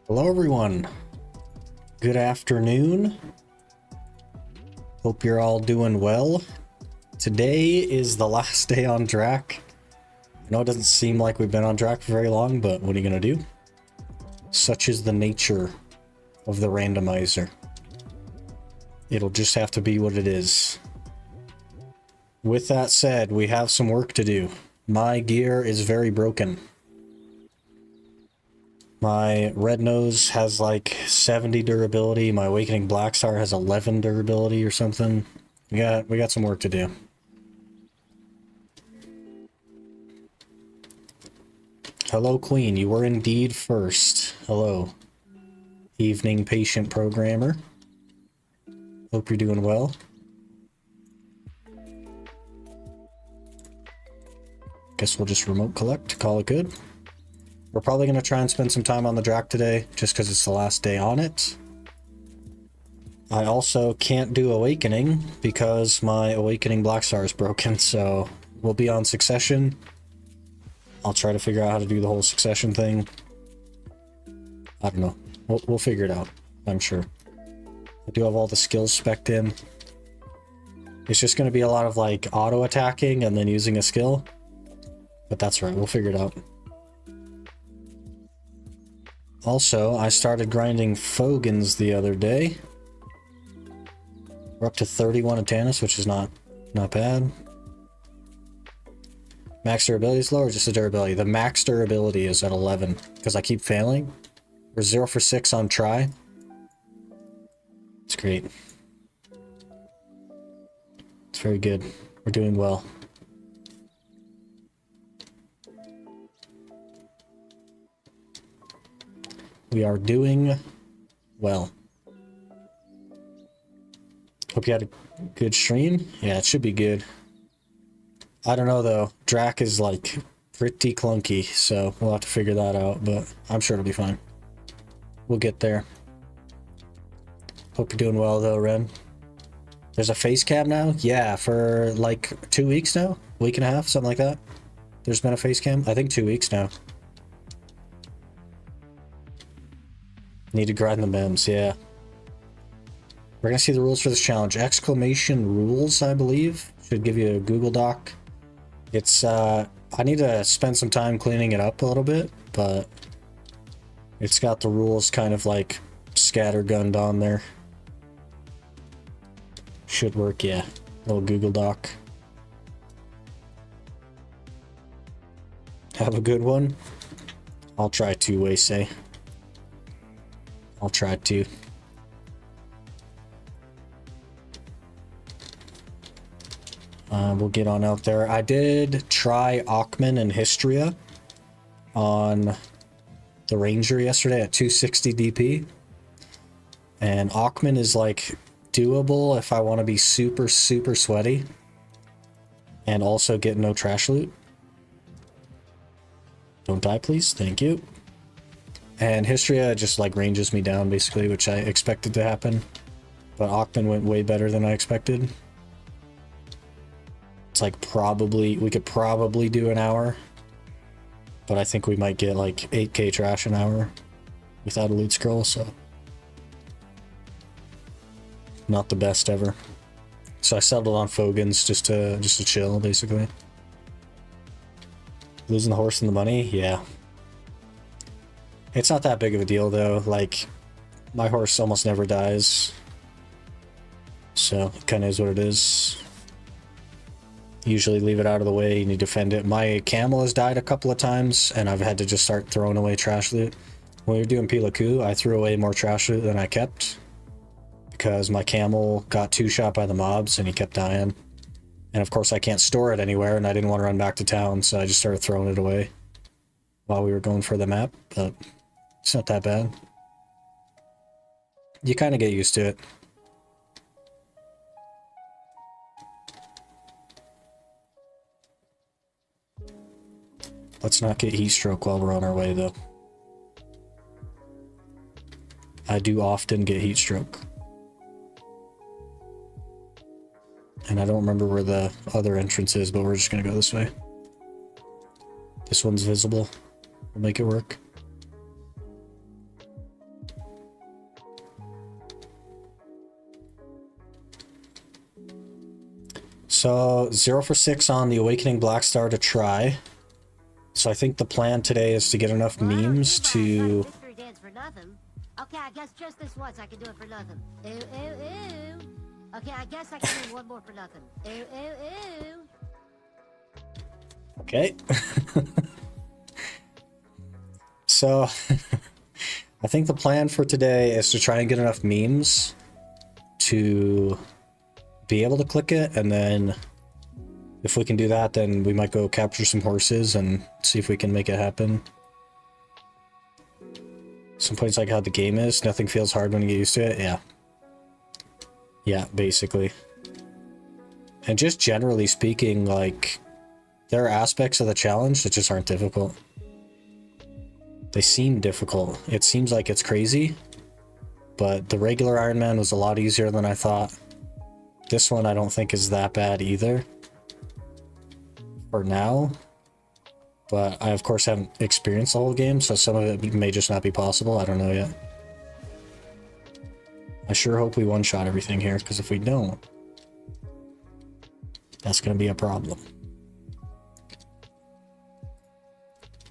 Hello everyone, good afternoon. Hope you're all doing well. Today is the last day on Drak. I know it doesn't seem like we've been on Drak for very long, but what are you gonna do? Such is the nature of the randomizer. It'll just have to be what it is. With that said, we have some work to do. My gear is very broken. My red nose has like 70 durability. My awakening Blackstar has 11 durability or something. We got some work to do. Hello, Queen. You were indeed first. Hello. Evening patient programmer. Hope you're doing well. Guess we'll just remote collect, call it good. We're probably going to try and spend some time on the Drak today, just because it's the last day on it. I also can't do Awakening, because my Awakening Blackstar is broken, so we'll be on Succession. I'll try to figure out how to do the whole Succession thing. I don't know. We'll figure it out, I'm sure. I do have all the skills spec'd in. It's just going to be a lot of, like, auto-attacking and then using a skill. But that's right, we'll figure it out. Also, I started grinding Fogans the other day. We're up to 31 at Tannis, which is not bad. Max durability is low or just the durability? The max durability is at 11, because I keep failing. We're 0 for 6 on try. It's great. It's very good. We're doing well. We are doing well. Hope you had a good stream. Yeah, it should be good. I don't know though. Drak is like pretty clunky, so we'll have to figure that out, but I'm sure it'll be fine. We'll get there. Hope you're doing well though, Ren. There's a face cam now? Yeah, for like 2 weeks now? Week and a half, something like that. There's been a face cam? I think 2 weeks now. Need to grind the mems, yeah. We're gonna see the rules for this challenge. Exclamation rules, I believe. Should give you a Google Doc. It's, I need to spend some time cleaning it up a little bit, but it's got the rules kind of like scattergunned on there. Should work, yeah. Little Google Doc. Have a good one. I'll try to, say. I'll try to. We'll get on out there. I did try Ackman and Hystria on the Ranger yesterday at 260 DP. And Ackman is like doable if I want to be super, super sweaty. And also get no trash loot. Don't die, please. Thank you. And Hystria just like ranges me down basically, which I expected to happen. But Ackman went way better than I expected. It's like we could probably do an hour. But I think we might get like 8k trash an hour without a loot scroll, so. Not the best ever. So I settled on Fogans just to chill basically. Losing the horse and the money? Yeah. It's not that big of a deal though, like, my horse almost never dies. So, it kinda is what it is. Usually leave it out of the way, you need to defend it. My camel has died a couple of times, and I've had to just start throwing away trash loot. When we were doing Pilaku, I threw away more trash loot than I kept. Because my camel got 2-shot by the mobs, and he kept dying. And of course I can't store it anywhere, and I didn't want to run back to town, so I just started throwing it away. While we were going for the map, but it's not that bad. You kind of get used to it. Let's not get heat stroke while we're on our way, though. I do often get heat stroke. And I don't remember where the other entrance is, but we're just gonna go this way. This one's visible. We'll make it work. So 0 for 6 on the Awakening Blackstar to try. So I think the plan today is to get enough memes to... Okay, I guess just this once I can do it for nothing. Ooh, ooh, ooh. Okay, I guess I can do one more for nothing. Ooh, ooh, ooh. Okay. So I think the plan for today is to try and get enough memes to be able to click it, and then if we can do that, then we might go capture some horses and see if we can make it happen. Some points like how the game is, nothing feels hard when you get used to it. Yeah. Yeah, basically. And just generally speaking, like, there are aspects of the challenge that just aren't difficult. They seem difficult. It seems like it's crazy, but the regular Iron Man was a lot easier than I thought. This one I don't think is that bad either. For now. But I, of course, haven't experienced the whole game, so some of it may just not be possible. I don't know yet. I sure hope we one-shot everything here, because if we don't, that's going to be a problem.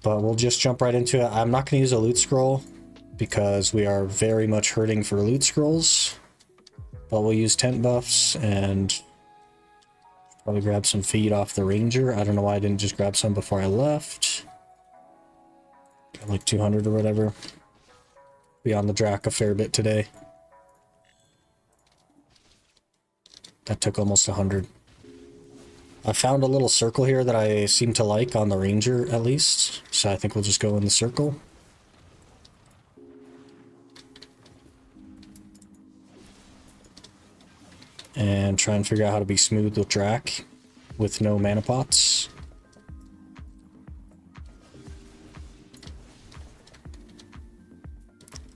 But we'll just jump right into it. I'm not going to use a loot scroll, because we are very much hurting for loot scrolls. But we'll use tent buffs, and probably grab some feed off the ranger. I don't know why I didn't just grab some before I left. Got like 200 or whatever. Be on the Drak a fair bit today. That took almost 100. I found a little circle here that I seem to like on the ranger at least. So I think we'll just go in the circle. And try and figure out how to be smooth with Drak with no mana pots.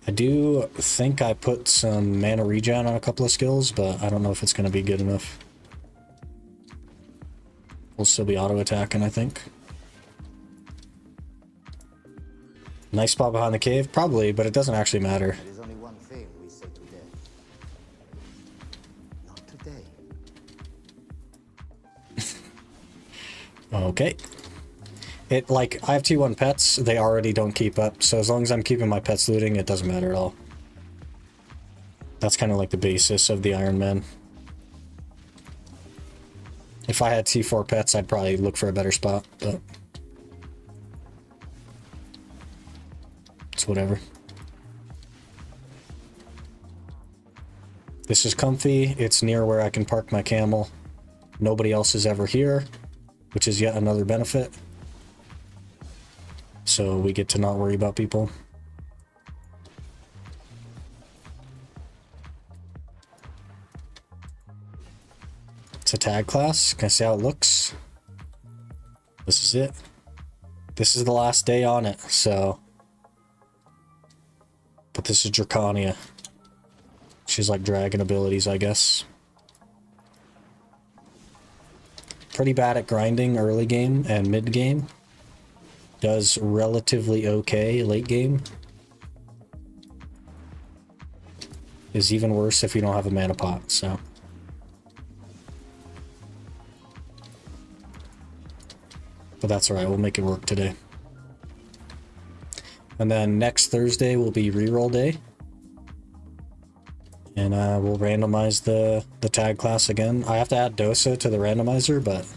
I do think I put some mana regen on a couple of skills, but I don't know if it's going to be good enough. We'll still be auto-attacking, I think. Nice spot behind the cave? Probably, but it doesn't actually matter. There is only one thing we say to death. Not today. Okay. It, like, I have T1 pets, they already don't keep up, so as long as I'm keeping my pets looting, it doesn't matter at all. That's kind of like the basis of the Iron Man. If I had T4 pets, I'd probably look for a better spot, but it's whatever. This is comfy, it's near where I can park my camel. Nobody else is ever here, which is yet another benefit. So we get to not worry about people. It's a tag class. Can I see how it looks? This is it. This is the last day on it, so. But this is Draconia. She's like dragon abilities, I guess. Pretty bad at grinding early game and mid game. Does relatively okay late game. Is even worse if you don't have a mana pot, so. But that's alright, we'll make it work today. And then next Thursday will be reroll day. And we'll randomize the tag class again. I have to add Dosa to the randomizer, but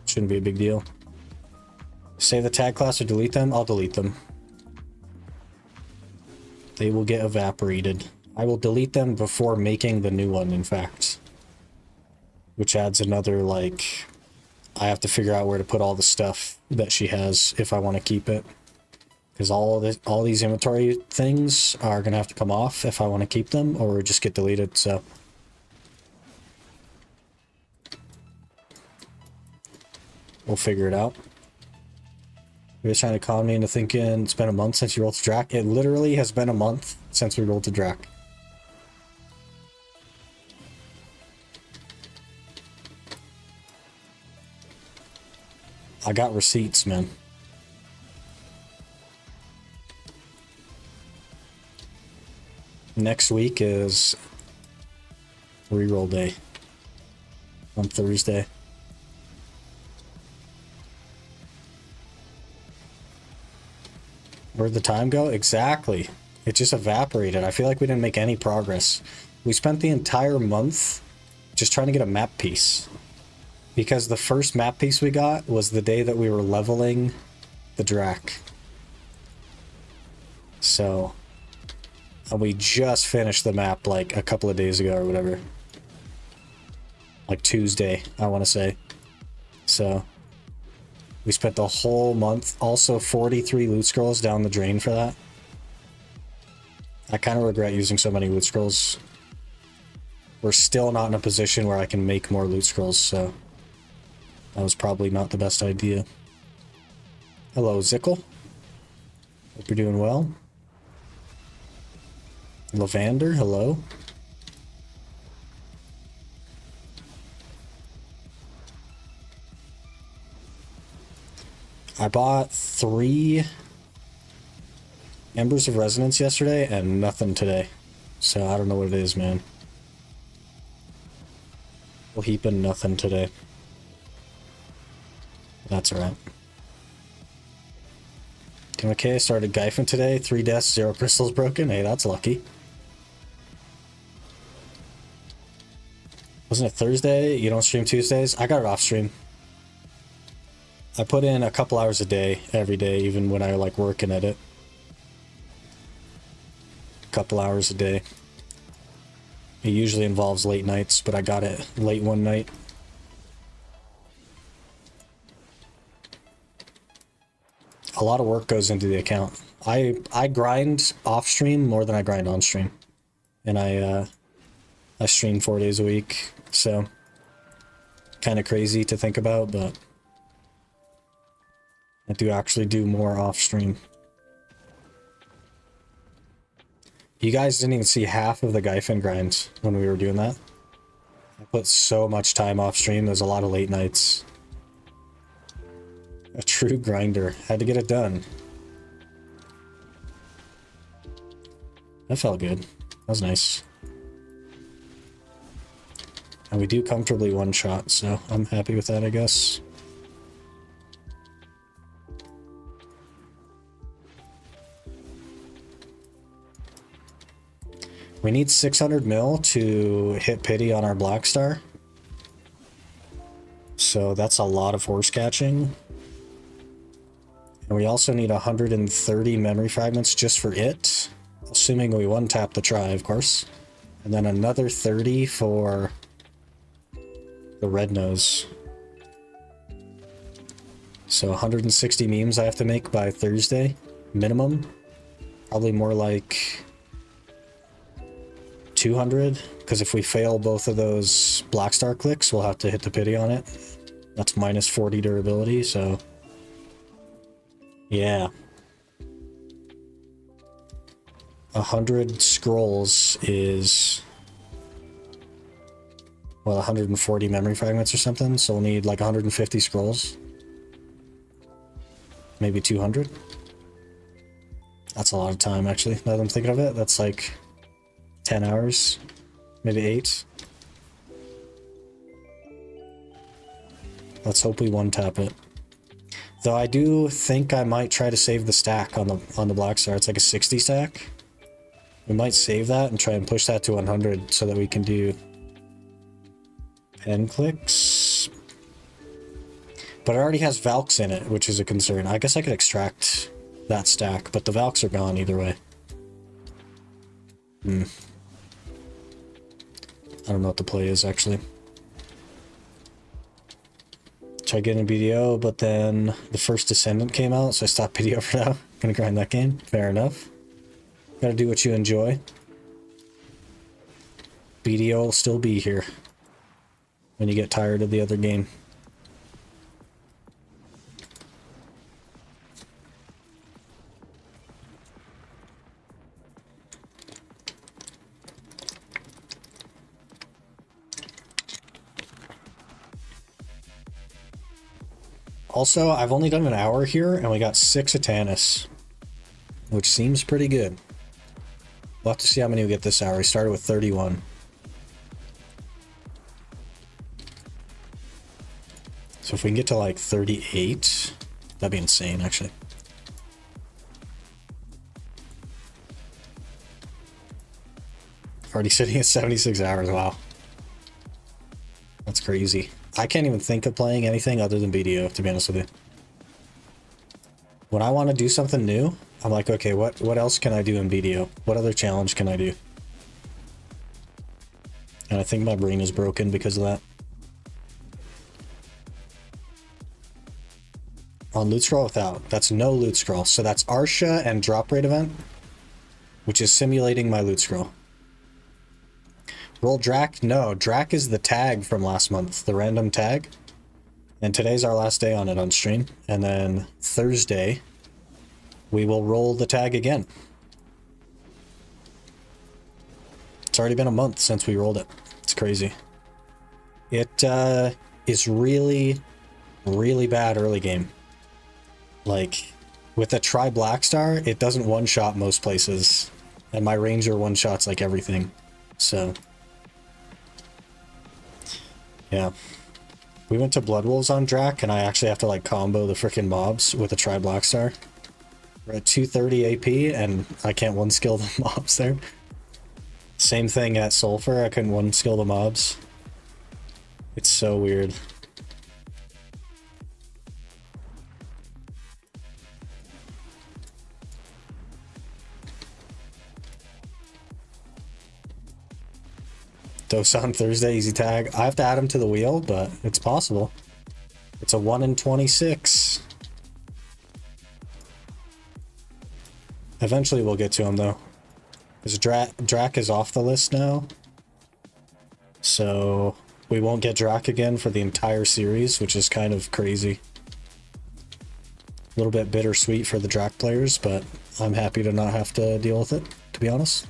shouldn't be a big deal. Save the tag class or delete them? I'll delete them. They will get evaporated. I will delete them before making the new one, in fact. Which adds another, like... I have to figure out where to put all the stuff that she has if I want to keep it. Because all these inventory things are going to have to come off if I want to keep them, or just get deleted, so... We'll figure it out. You're just trying to con me into thinking it's been a month since you rolled to Drak. It literally has been a month since we rolled to Drak. I got receipts, man. Next week is reroll day on Thursday. Where'd the time go? Exactly. It just evaporated. I feel like we didn't make any progress. We spent the entire month just trying to get a map piece. Because the first map piece we got was the day that we were leveling the Drak. So, and we just finished the map like a couple of days ago or whatever. Like Tuesday, I want to say. So, we spent the whole month. Also, 43 loot scrolls down the drain for that. I kind of regret using so many loot scrolls. We're still not in a position where I can make more loot scrolls, so that was probably not the best idea. Hello, Zickle. Hope you're doing well. Lavander, hello. I bought 3 Embers of Resonance yesterday and nothing today. So I don't know what it is, man. We'll heap in nothing today. That's alright. Okay, I started Gyphing today. 3 deaths, 0 crystals broken. Hey, that's lucky. Wasn't it Thursday? You don't stream Tuesdays? I got it off stream. I put in a couple hours a day, every day, even when I like work and edit. A couple hours a day. It usually involves late nights, but I got it late one night. A lot of work goes into the account. I grind off stream more than I grind on stream. And I stream 4 days a week, so kind of crazy to think about, but I do actually do more off stream. You guys didn't even see half of the Gyphing grind when we were doing that. I put so much time off stream. There's a lot of late nights. A true grinder. Had to get it done. That felt good. That was nice. And we do comfortably one shot, so I'm happy with that, I guess. We need 600 mil to hit pity on our Blackstar. So that's a lot of horse catching. And we also need 130 memory fragments just for it. Assuming we one-tap the try, of course. And then another 30 for the red nose. So 160 memes I have to make by Thursday, minimum. Probably more like 200, because if we fail both of those Blackstar clicks, we'll have to hit the pity on it. That's minus 40 durability, so yeah. 100 scrolls is, well, 140 memory fragments or something, so we'll need like 150 scrolls. Maybe 200. That's a lot of time, actually, now that I'm thinking of it. That's like 10 hours, maybe 8. Let's hope we one-tap it. Though I do think I might try to save the stack on the Blackstar. It's like a 60 stack. We might save that and try and push that to 100 so that we can do pen clicks. But it already has Valks in it, which is a concern. I guess I could extract that stack, but the Valks are gone either way. I don't know what the play is, actually. Try getting BDO, but then the first Descendant came out, so I stopped BDO for now. Gonna grind that game. Fair enough. Gotta do what you enjoy. BDO will still be here when you get tired of the other game. Also, I've only done an hour here, and we got 6 Atanus, which seems pretty good. We'll have to see how many we get this hour. We started with 31. So if we can get to like 38, that'd be insane, actually. Already sitting at 76 hours. Wow. That's crazy. I can't even think of playing anything other than BDO, to be honest with you. When I want to do something new, I'm like, okay, what else can I do in BDO? What other challenge can I do? And I think my brain is broken because of that. On loot scroll without. That's no loot scroll. So that's Arsha and drop rate event, which is simulating my loot scroll. Roll Drak? No, Drak is the tag from last month, the random tag. And today's our last day on it on stream. And then Thursday, we will roll the tag again. It's already been a month since we rolled it. It's crazy. It is really, really bad early game. Like, with a try Blackstar, it doesn't one-shot most places. And my Ranger one-shots like everything. So, yeah. We went to Blood Wolves on Drak, and I actually have to like combo the freaking mobs with a try Blackstar. We're at 230 AP, and I can't one-skill the mobs there. Same thing at Sulfur, I couldn't one-skill the mobs. It's so weird. Dosa on Thursday, easy tag. I have to add him to the wheel, but it's possible. It's a 1 in 26. Eventually we'll get to him though. Because Drak is off the list now. So we won't get Drak again for the entire series, which is kind of crazy. A little bit bittersweet for the Drak players, but I'm happy to not have to deal with it, to be honest.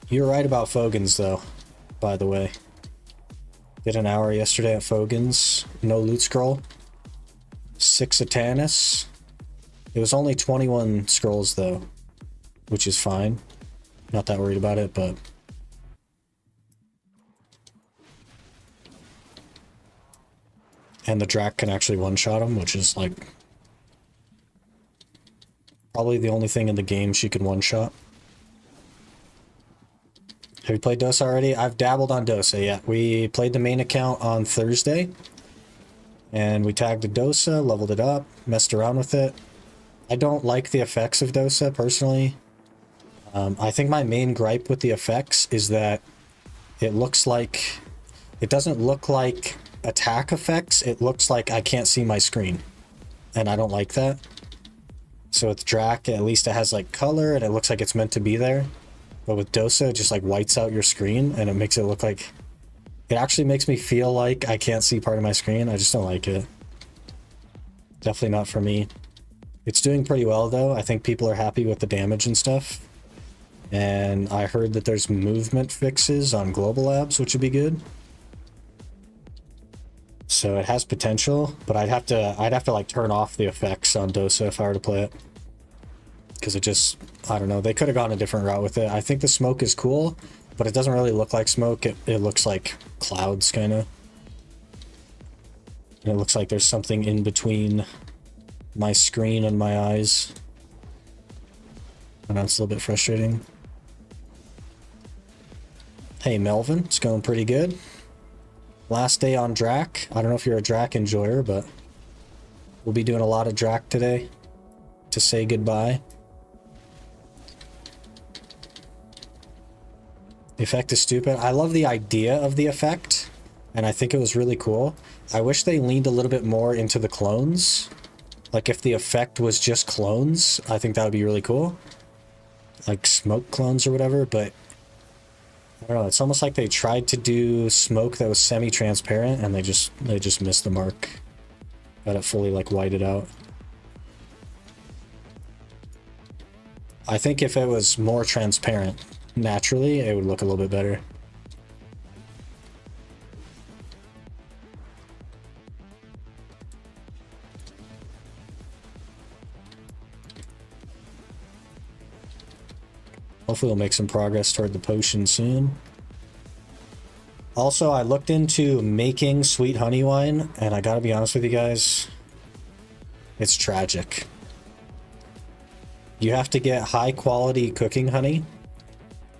You're right about Fogans, though, by the way. Did an hour yesterday at Fogans. No loot scroll. 6 Atanus. It was only 21 scrolls, though, which is fine. Not that worried about it, but... And the Drak can actually one-shot him, which is, like... probably the only thing in the game she can one-shot. Have you played Dosa already? I've dabbled on Dosa, yeah. We played the main account on Thursday. And we tagged a Dosa, leveled it up, messed around with it. I don't like the effects of Dosa, personally. I think my main gripe with the effects is that it looks like... It doesn't look like attack effects, it looks like I can't see my screen. And I don't like that. So with Drak, at least it has like color and it looks like it's meant to be there. But with Dosa, it just like whites out your screen and it makes it look like... It actually makes me feel like I can't see part of my screen. I just don't like it. Definitely not for me. It's doing pretty well though. I think people are happy with the damage and stuff. And I heard that there's movement fixes on Global Labs, which would be good. So it has potential, but I'd have to like turn off the effects on Dosa if I were to play it. Because it just, I don't know, they could have gone a different route with it. I think the smoke is cool, but it doesn't really look like smoke. It looks like clouds, kind of. And it looks like there's something in between my screen and my eyes. I know it's a little bit frustrating. Hey Melvin, it's going pretty good. Last day on Drak. I don't know if you're a Drak enjoyer, but we'll be doing a lot of Drak today to say goodbye. The effect is stupid. I love the idea of the effect, and I think it was really cool. I wish they leaned a little bit more into the clones. Like if the effect was just clones, I think that would be really cool. Like smoke clones or whatever, but I don't know, it's almost like they tried to do smoke that was semi-transparent and they just missed the mark. Got it fully like whited out. I think if it was more transparent naturally, it would look a little bit better. Hopefully we'll make some progress toward the potion soon. Also, I looked into making sweet honey wine, and I gotta be honest with you guys, it's tragic. You have to get high quality cooking honey,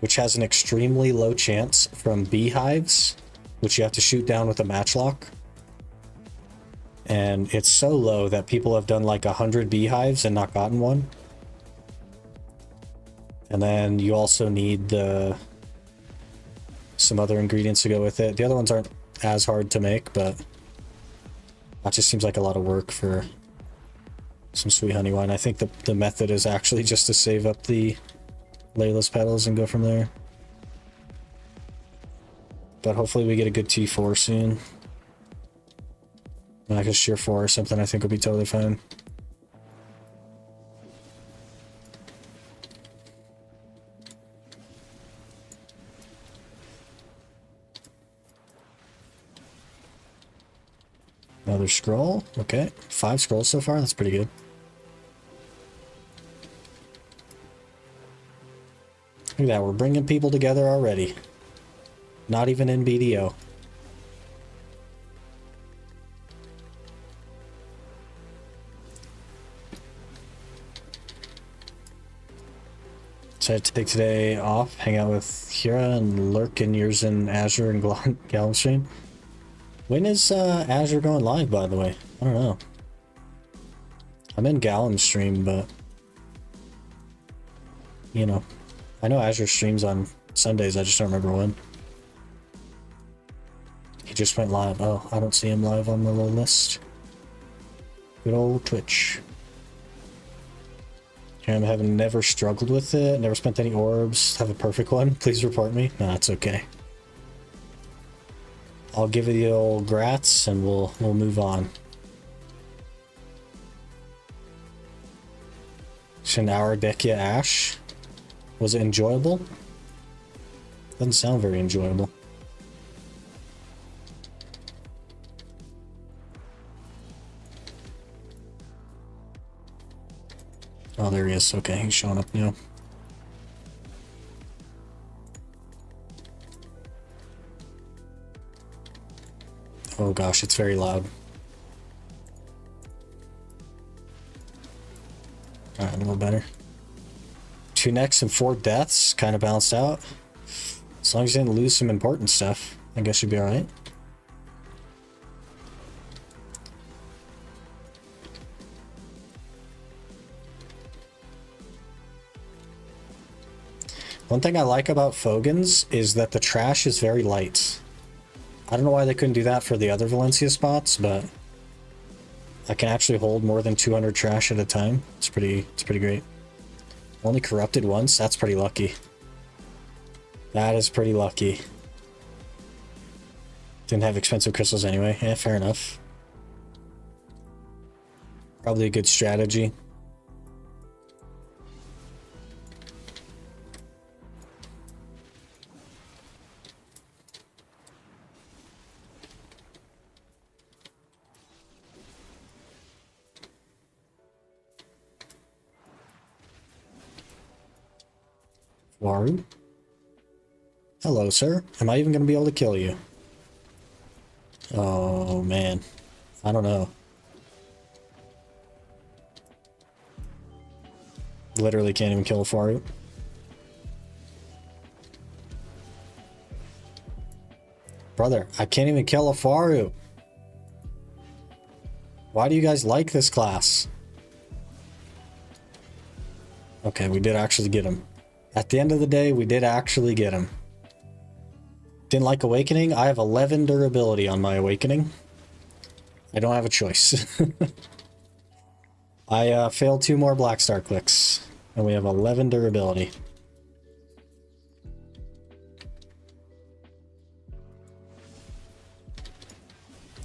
which has an extremely low chance from beehives, which you have to shoot down with a matchlock. And it's so low that people have done like 100 beehives and not gotten one. And then you also need some other ingredients to go with it. The other ones aren't as hard to make, but that just seems like a lot of work for some sweet honey wine. I think the method is actually just to save up the Layla's petals and go from there. But hopefully we get a good T4 soon. Like a sheer 4 or something, I think will be totally fine. Another scroll. Okay, 5 scrolls so far. That's pretty good. Look at that, we're bringing people together already. Not even in BDO. So I had to take today off, hang out with Hira and lurk in yours in Azure and Gallum stream. When is Azure going live, by the way? I don't know. I'm in Gallum stream, but you know, I know Azure streams on Sundays, I just don't remember when. He just went live. Oh, I don't see him live on the little list. Good old Twitch. I'm having never struggled with it, never spent any orbs, have a perfect one. Please report me. No, it's okay. I'll give it the old grats and we'll move on. Shinaura Dekia Ash. Was it enjoyable? Doesn't sound very enjoyable. Oh, there he is. Okay, he's showing up now. Oh gosh, it's very loud. Alright, a little better. 2 necks and 4 deaths, kind of balanced out. As long as you didn't lose some important stuff, I guess you'd be alright. One thing I like about Fogans is that the trash is very light. I don't know why they couldn't do that for the other Valencia spots, but I can actually hold more than 200 trash at a time. It's pretty great. Only corrupted once? That's pretty lucky. That is pretty lucky. Didn't have expensive crystals anyway. Yeah, fair enough. Probably a good strategy. Waru? Hello, sir. Am I even going to be able to kill you? Oh, man. I don't know. Literally can't even kill a Faru. Brother, I can't even kill a Faru. Why do you guys like this class? Okay, we did actually get him. At the end of the day, we did actually get him. Didn't like Awakening? I have 11 durability on my Awakening. I don't have a choice. I failed 2 more Blackstar clicks, and we have 11 durability.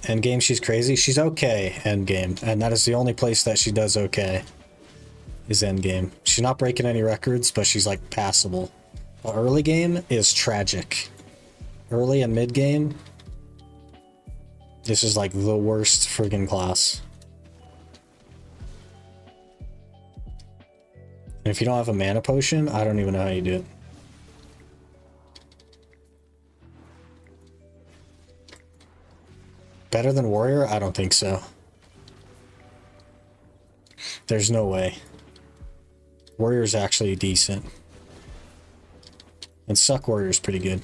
Endgame, she's crazy. She's okay, endgame. And that is the only place that she does okay. Is endgame. She's not breaking any records, but she's like passable. But early game is tragic. Early and mid game, this is like the worst friggin' class. And if you don't have a mana potion, I don't even know how you do it. Better than warrior? I don't think so. There's no way. Warrior's actually decent. And Suck Warrior's pretty good.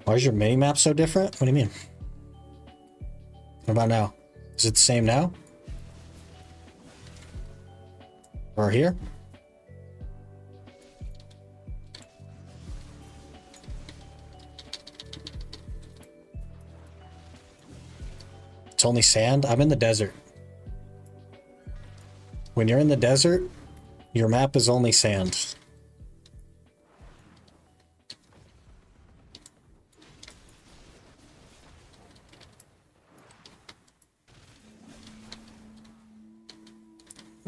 Why is your mini-map so different? What do you mean? What about now? Is it the same now? Or here? It's only sand? I'm in the desert. When you're in the desert, your map is only sand.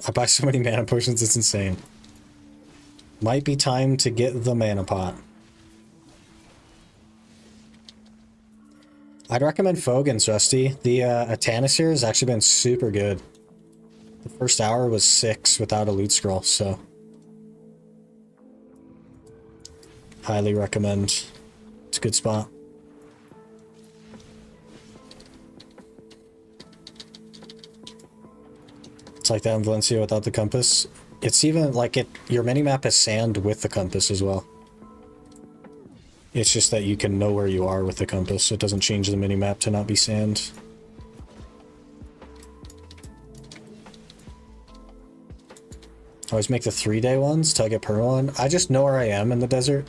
I buy so many mana potions, it's insane. Might be time to get the mana pot. I'd recommend Fogans, Rusty. The Atanas here has actually been super good. The first hour was 6 without a loot scroll, so highly recommend. It's a good spot. It's like that in Valencia without the compass. It's even like it. Your minimap is sand with the compass as well. It's just that you can know where you are with the compass. It doesn't change the minimap to not be sand. Always make the 3-day ones till I get perma one. I just know where I am in the desert.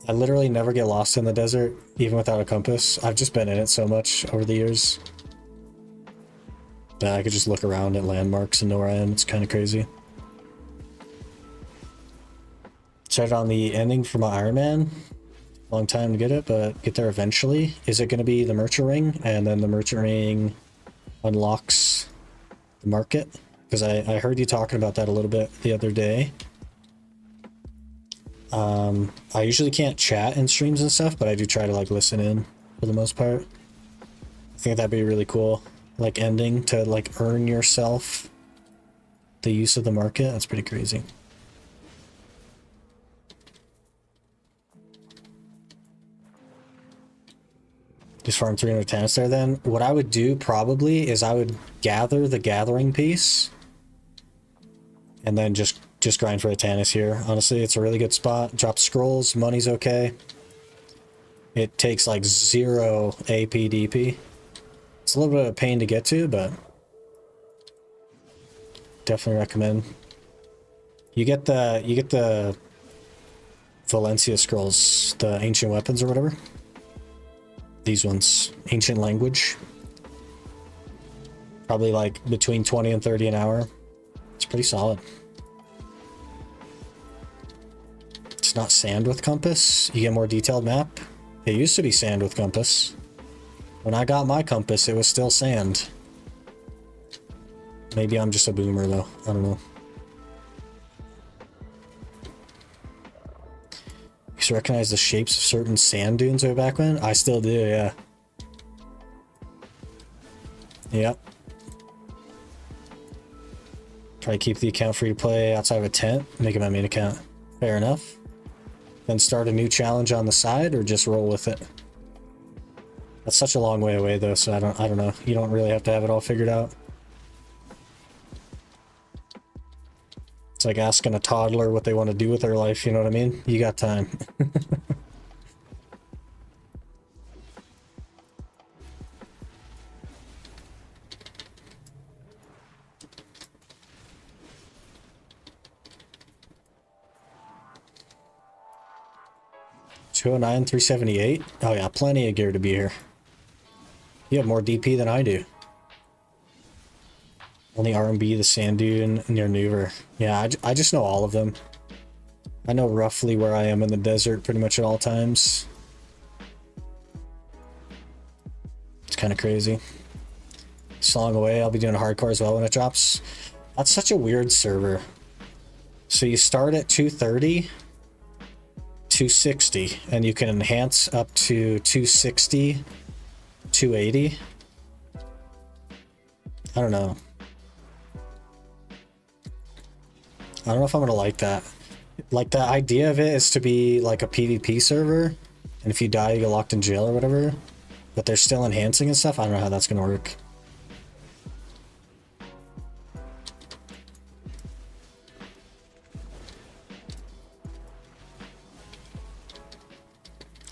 I literally never get lost in the desert, even without a compass. I've just been in it so much over the years that I could just look around at landmarks and know where I am. It's kind of crazy. Started on the ending for my Iron Man. Long time to get it, but get there eventually. Is it going to be the Merchant Ring? And then the Merchant Ring unlocks the market? Because I heard you talking about that a little bit the other day. I usually can't chat in streams and stuff, but I do try to like listen in for the most part. I think that'd be really cool. Like ending to like earn yourself the use of the market. That's pretty crazy. Just farm 300 tennis there then. What I would do probably is I would gather the gathering piece and then just grind for a Tannis here. Honestly, it's a really good spot. Drop scrolls, money's okay. It takes like 0 AP DP. It's a little bit of a pain to get to, but definitely recommend. You get the Valencia scrolls, the ancient weapons or whatever. These ones, ancient language. Probably like between 20 and 30 an hour. It's pretty solid. It's not sand with compass. You get more detailed map. It used to be sand with compass. When I got my compass, it was still sand. Maybe I'm just a boomer though. I don't know. You used to recognize the shapes of certain sand dunes way back when? I still do, yeah. Yep. Try to keep the account free to play outside of a tent. Make it my main account. Fair enough. Then start a new challenge on the side or just roll with it. That's such a long way away though, so I don't know. You don't really have to have it all figured out. It's like asking a toddler what they want to do with their life, you know what I mean? You got time. 209, 378. Oh yeah, plenty of gear to be here. You have more DP than I do. Only R&B, the Sand Dune, near Neuver. Yeah, I just know all of them. I know roughly where I am in the desert pretty much at all times. It's kind of crazy. Slong away, I'll be doing hardcore as well when it drops. That's such a weird server. So you start at 230, 260, and you can enhance up to 260, 280. I don't know. I don't know if I'm gonna like that. Like the idea of it is to be like a PvP server, and if you die, you get locked in jail or whatever. But they're still enhancing and stuff. I don't know how that's gonna work.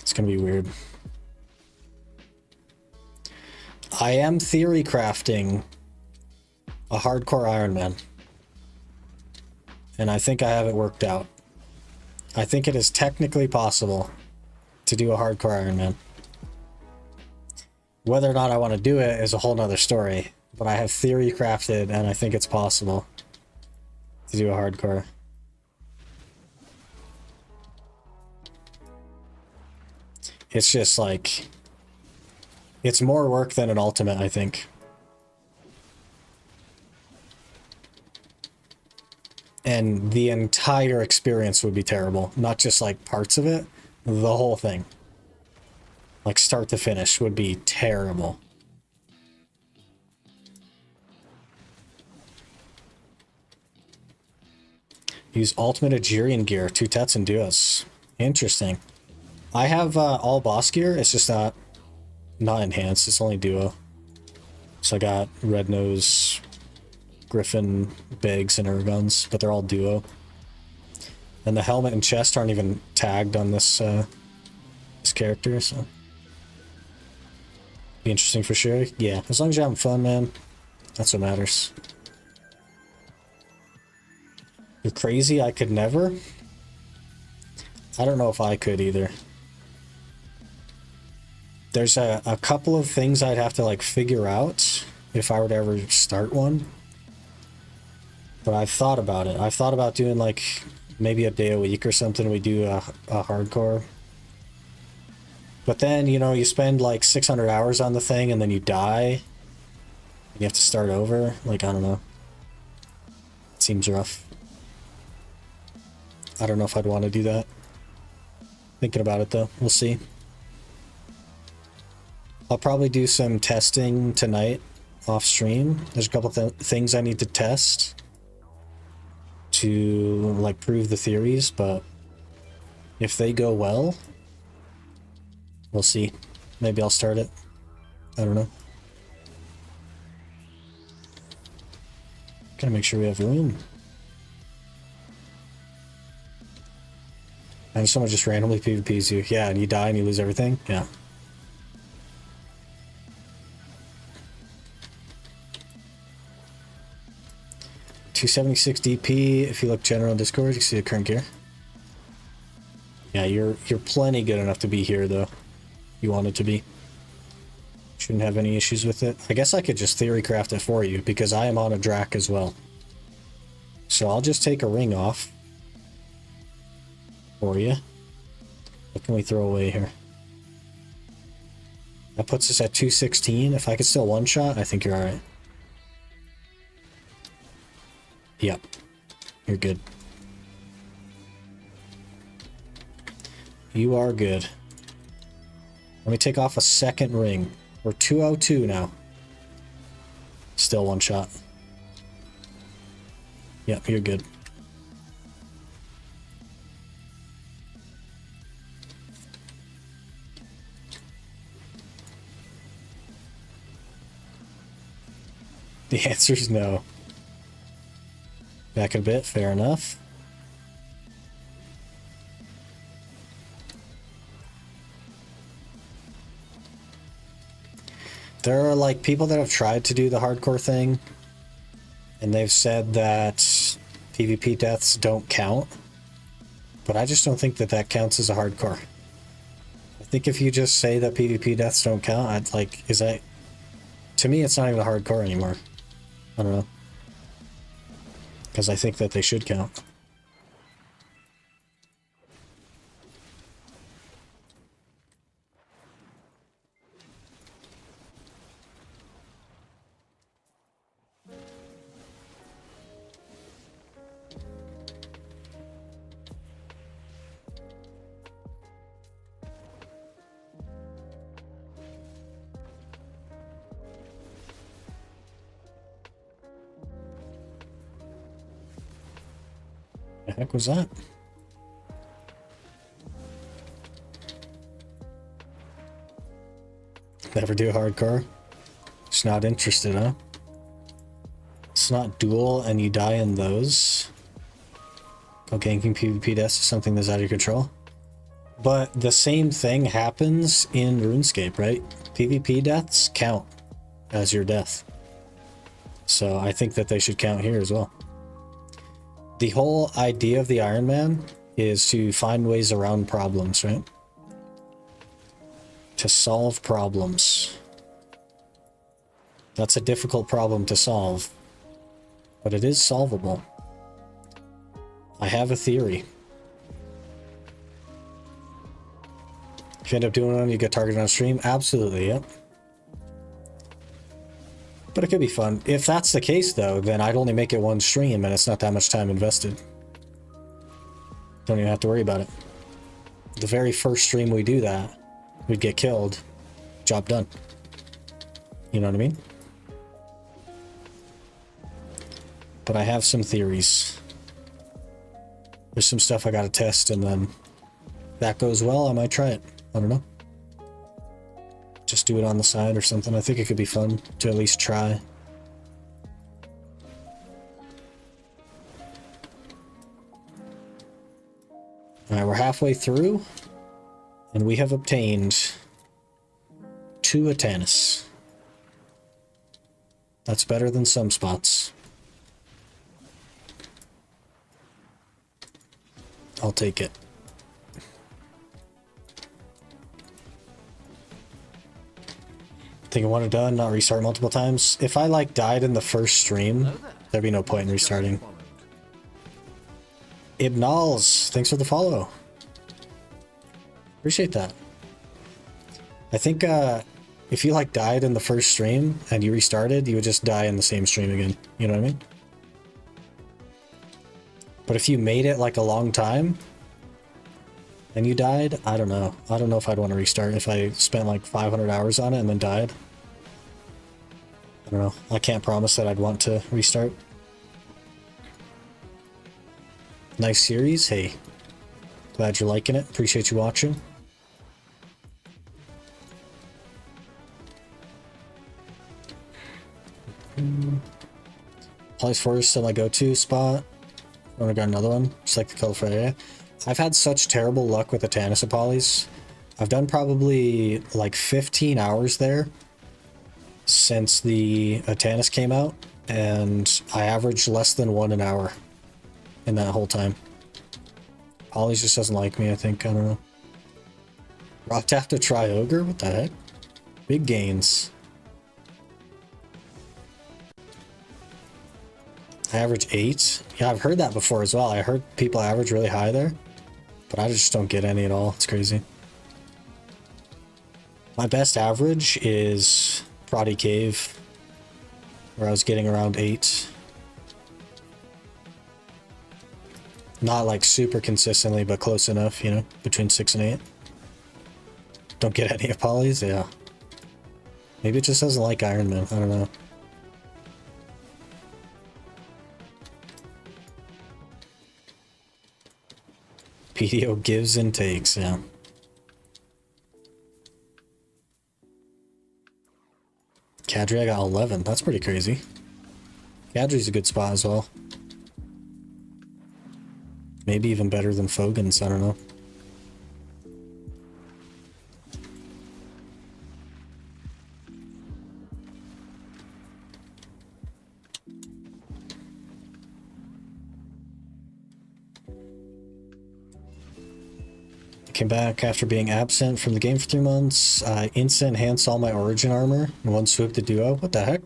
It's gonna be weird. I am theory crafting a hardcore Iron Man. And I think I have it worked out. I think it is technically possible to do a hardcore Iron Man. Whether or not I want to do it is a whole nother story. But I have theory crafted and I think it's possible to do a hardcore. It's just like... It's more work than an ultimate, I think. And the entire experience would be terrible. Not just like parts of it, the whole thing. Like start to finish would be terrible. Use ultimate Agirian gear, 2 tets and duos. Interesting. I have all boss gear, it's just not enhanced, it's only duo. So I got Red Nose, Griffin, Biggs, and Urguns, but they're all duo. And the helmet and chest aren't even tagged on this this character, so be interesting for sure. Yeah, as long as you're having fun, man, that's what matters. You're crazy, I could never. I don't know if I could either. There's a couple of things I'd have to like figure out if I were to ever start one. But I've thought about it. I've thought about doing like maybe a day a week or something. We do a hardcore. But then, you know, you spend like 600 hours on the thing and then you die. You have to start over. Like, I don't know. It seems rough. I don't know if I'd want to do that. Thinking about it though. We'll see. I'll probably do some testing tonight off stream. There's a couple things I need to test to like prove the theories, but if they go well, we'll see. Maybe I'll start it. I don't know. Gotta make sure we have room. And someone just randomly PvPs you. Yeah, and you die and you lose everything. Yeah. $276 DP. If you look general on Discord, you see the current gear. Yeah, you're plenty good enough to be here though. You want it to be. Shouldn't have any issues with it. I guess I could just theory craft it for you because I am on a Drak as well. So I'll just take a ring off for you. What can we throw away here? That puts us at 216. If I could still one shot, I think you're alright. Yep. You're good. You are good. Let me take off a second ring. We're 202 now. Still one shot. Yep, you're good. The answer is no. Back a bit, fair enough. There are like people that have tried to do the hardcore thing and they've said that PvP deaths don't count, but I just don't think that that counts as a hardcore. I think if you just say that PvP deaths don't count, I'd like, is that, to me it's not even a hardcore anymore. I don't know. Because I think that they should count. The heck was that? Never do hardcore. Just not interested, huh? It's not duel and you die in those. Go ganking PvP deaths is something that's out of your control. But the same thing happens in RuneScape, right? PvP deaths count as your death. So I think that they should count here as well. The whole idea of the Iron Man is to find ways around problems, right? To solve problems. That's a difficult problem to solve, but it is solvable. I have a theory. If you end up doing one, you get targeted on stream? Absolutely, yep. But it could be fun. If that's the case, though, then I'd only make it one stream, and it's not that much time invested. Don't even have to worry about it. The very first stream we do that, we'd get killed. Job done. You know what I mean? But I have some theories. There's some stuff I gotta test, and then if that goes well, I might try it. I don't know. Just do it on the side or something. I think it could be fun to at least try. Alright, we're halfway through, and we have obtained 2 Atanis. That's better than some spots. I'll take it. Think I want it done, not restart multiple times. If I like died in the first stream, there'd be no point in restarting. Ibnals, thanks for the follow. Appreciate that. I think if you like died in the first stream and you restarted, you would just die in the same stream again. You know what I mean? But if you made it like a long time and you died, I don't know. I don't know if I'd want to restart if I spent like 500 hours on it and then died. I don't know. I can't promise that I'd want to restart. Nice series. Hey, glad you're liking it. Appreciate you watching. Holly's Forest still my go-to spot. I got another one, just like the colorful area. I've had such terrible luck with the Tannisopolis. I've done probably like 15 hours there since the Tannis came out, and I averaged less than 1 an hour in that whole time. Polly's just doesn't like me, I think. I don't know. Rocked have to try Ogre? What the heck? Big gains. I average 8. Yeah, I've heard that before as well. I heard people average really high there, but I just don't get any at all. It's crazy. My best average is Proddy Cave, where I was getting around 8. Not like super consistently, but close enough, you know, between 6 and 8. Don't get any of Polly's? Yeah. Maybe it just doesn't like Iron Man. I don't know. PDO gives and takes, yeah. Kadri, I got 11. That's pretty crazy. Kadri's a good spot as well. Maybe even better than Fogans, I don't know. Came back after being absent from the game for 3 months. I instant enhanced all my origin armor in one swoop to duo. What the heck?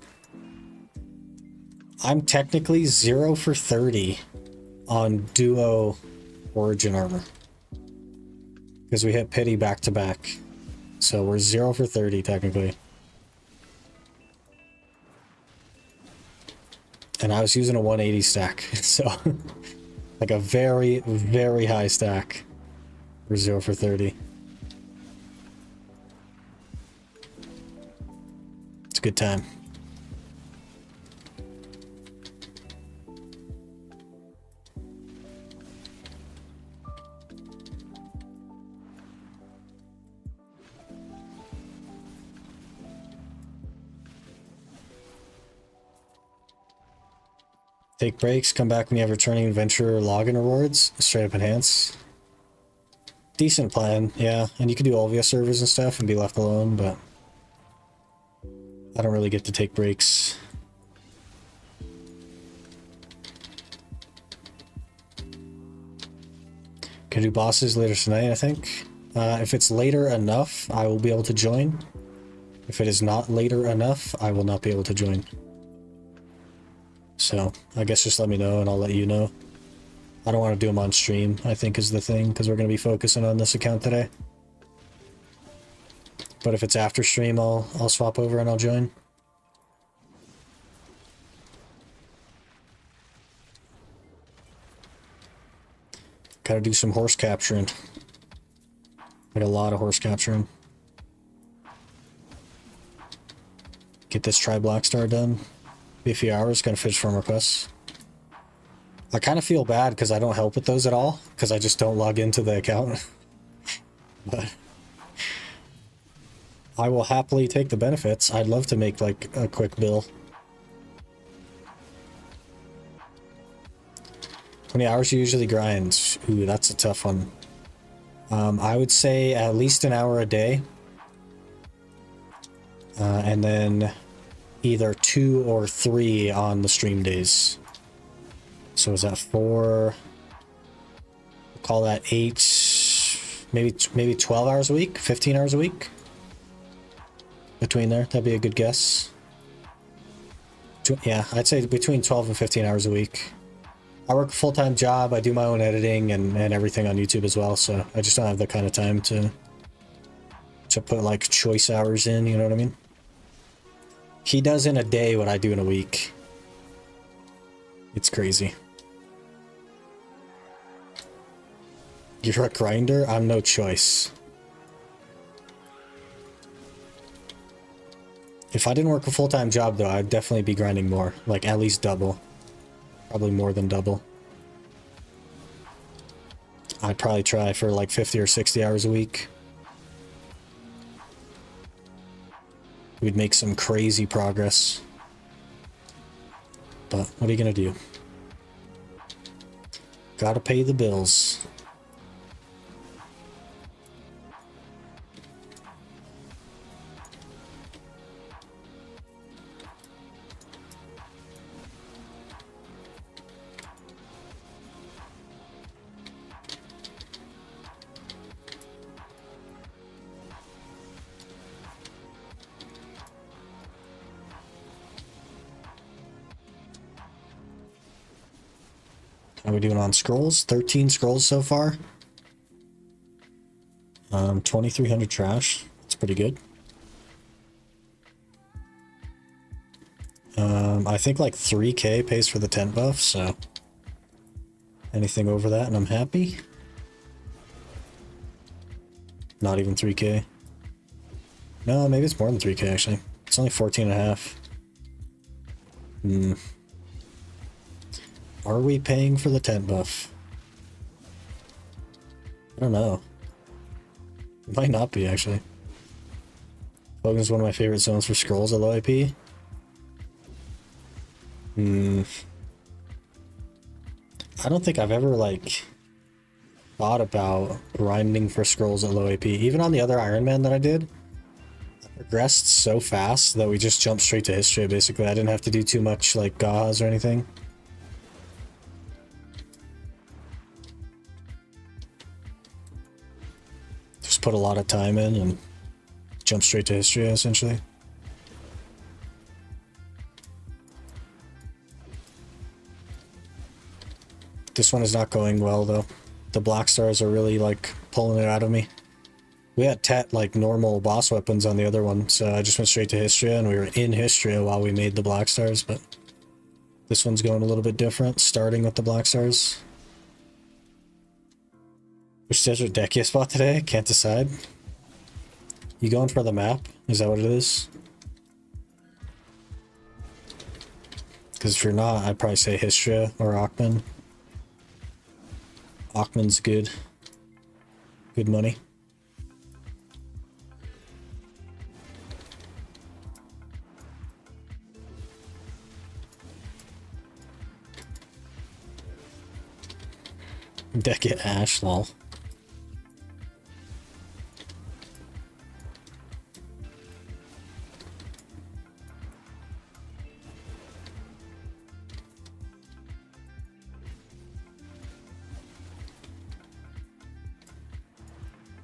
I'm technically 0 for 30 on duo origin armor. Because we hit pity back to back. So we're 0 for 30 technically. And I was using a 180 stack. So like a very, very high stack. We're 0 for 30. It's a good time. Take breaks, come back when you have returning adventure login rewards. Straight up enhance. Decent plan, yeah. And you can do all via servers and stuff and be left alone, but I don't really get to take breaks. Can do bosses later tonight, I think. If it's later enough, I will be able to join. If it is not later enough, I will not be able to join. So, I guess just let me know and I'll let you know. I don't want to do them on stream, I think is the thing, because we're going to be focusing on this account today. But if it's after stream, I'll swap over and I'll join. Gotta do some horse capturing. Like a lot of horse capturing. Get this try Blackstar done. Be a few hours, gonna fish from requests. I kind of feel bad because I don't help with those at all, because I just don't log into the account. But I will happily take the benefits. I'd love to make like a quick bill. 20 hours you usually grind. Ooh, that's a tough one. I would say at least an hour a day. And then either 2 or 3 on the stream days. So is that 4? Call that 8, maybe 12 hours a week, 15 hours a week. Between there, that'd be a good guess. Yeah, I'd say between 12 and 15 hours a week. I work a full-time job, I do my own editing and everything on YouTube as well, so I just don't have the kind of time to put like choice hours in, you know what I mean? He does in a day what I do in a week. It's crazy. You're a grinder? I'm no choice. If I didn't work a full-time job though, I'd definitely be grinding more, like at least double. Probably more than double. I'd probably try for like 50 or 60 hours a week. We'd make some crazy progress. But what are you gonna do? Gotta pay the bills. How are we doing on scrolls? 13 scrolls so far. 2,300 trash. That's pretty good. I think like 3k pays for the tent buff, so anything over that and I'm happy. Not even 3k. No, maybe it's more than 3k actually. It's only 14 and a half. Are we paying for the tent buff? I don't know. It might not be, actually. Fogans is one of my favorite zones for scrolls at low IP. I don't think I've ever, like, thought about grinding for scrolls at low AP. Even on the other Iron Man that I did, I progressed so fast that we just jumped straight to history, basically. I didn't have to do too much, like, gauze or anything. Put a lot of time in and jump straight to history, essentially. This one is not going well, though. The Blackstars are really, like, pulling it out of me. We had like, normal boss weapons on the other one, so I just went straight to history, and we were in history while we made the Blackstars, but this one's going a little bit different, starting with the Blackstars. Which desert deck you spot today? Can't decide. You going for the map? Is that what it is? Because if you're not, I'd probably say Histria or Achman. Achman's good. Good money. Deck it Ash, lol.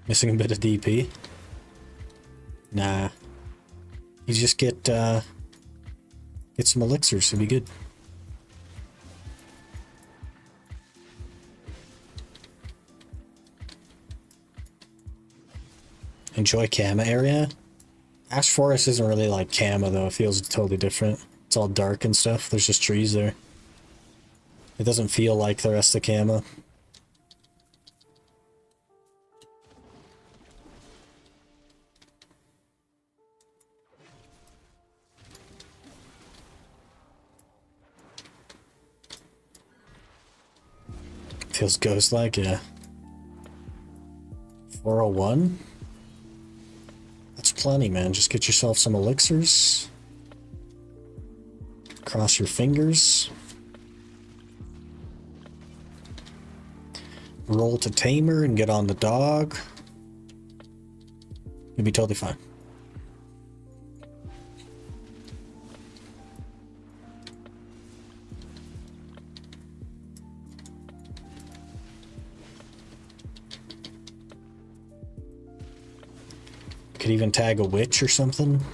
Missing a bit of DP. Nah. You just get some elixirs, it'll be good. Enjoy Kama area. Ash Forest isn't really like Kama though, it feels totally different. It's all dark and stuff, there's just trees there. It doesn't feel like the rest of Kama. Feels ghost-like, yeah. 401? That's plenty, man. Just get yourself some elixirs. Cross your fingers. Roll to Tamer and get on the dog. You'll be totally fine. Could even tag a witch or something.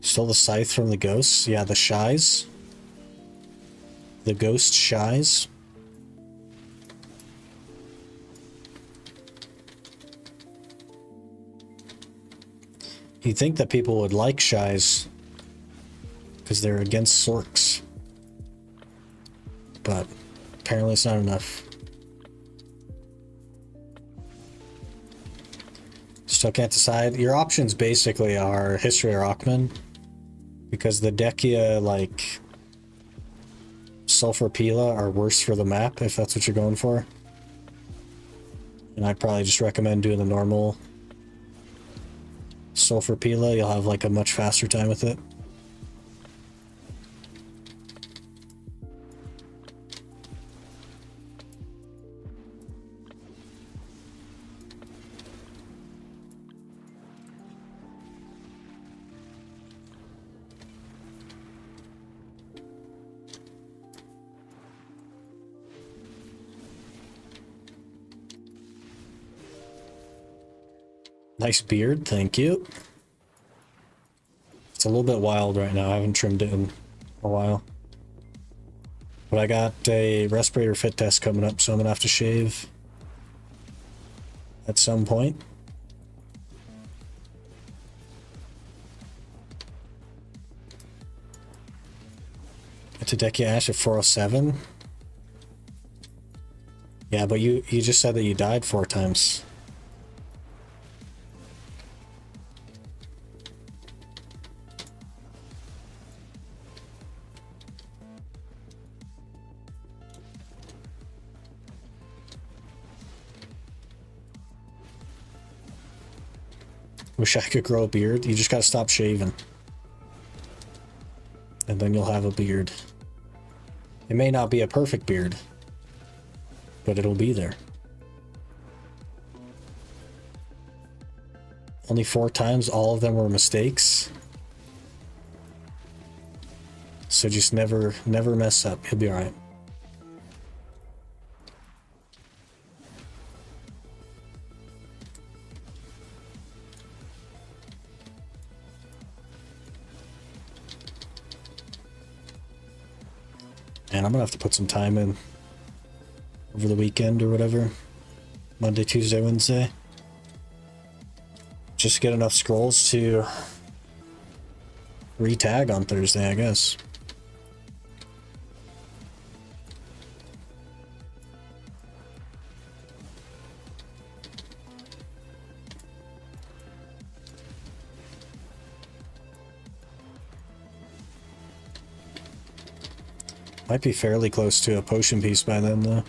Still the scythe from the ghosts. Yeah, the shies. The ghost shies. You'd think that people would like shies because they're against sorks. But apparently it's not enough. Still can't decide. Your options basically are History or Achman, because the Dekia, like Sulfur Pila, are worse for the map if that's what you're going for. And I'd probably just recommend doing the normal Sulfur Pila. You'll have like a much faster time with it. Nice beard, thank you. It's a little bit wild right now. I haven't trimmed it in a while. But I got a respirator fit test coming up, so I'm gonna have to shave at some point. To Dekia Ash at 407. Yeah, but you just said that you died 4 times. Wish I could grow a beard. You just gotta stop shaving. And then you'll have a beard. It may not be a perfect beard, but it'll be there. Only 4 times, all of them were mistakes. So just never mess up. You'll be alright. And I'm gonna have to put some time in over the weekend or whatever. Monday, Tuesday, Wednesday. Just get enough scrolls to re-tag on Thursday, I guess. Might be fairly close to a potion piece by then, though.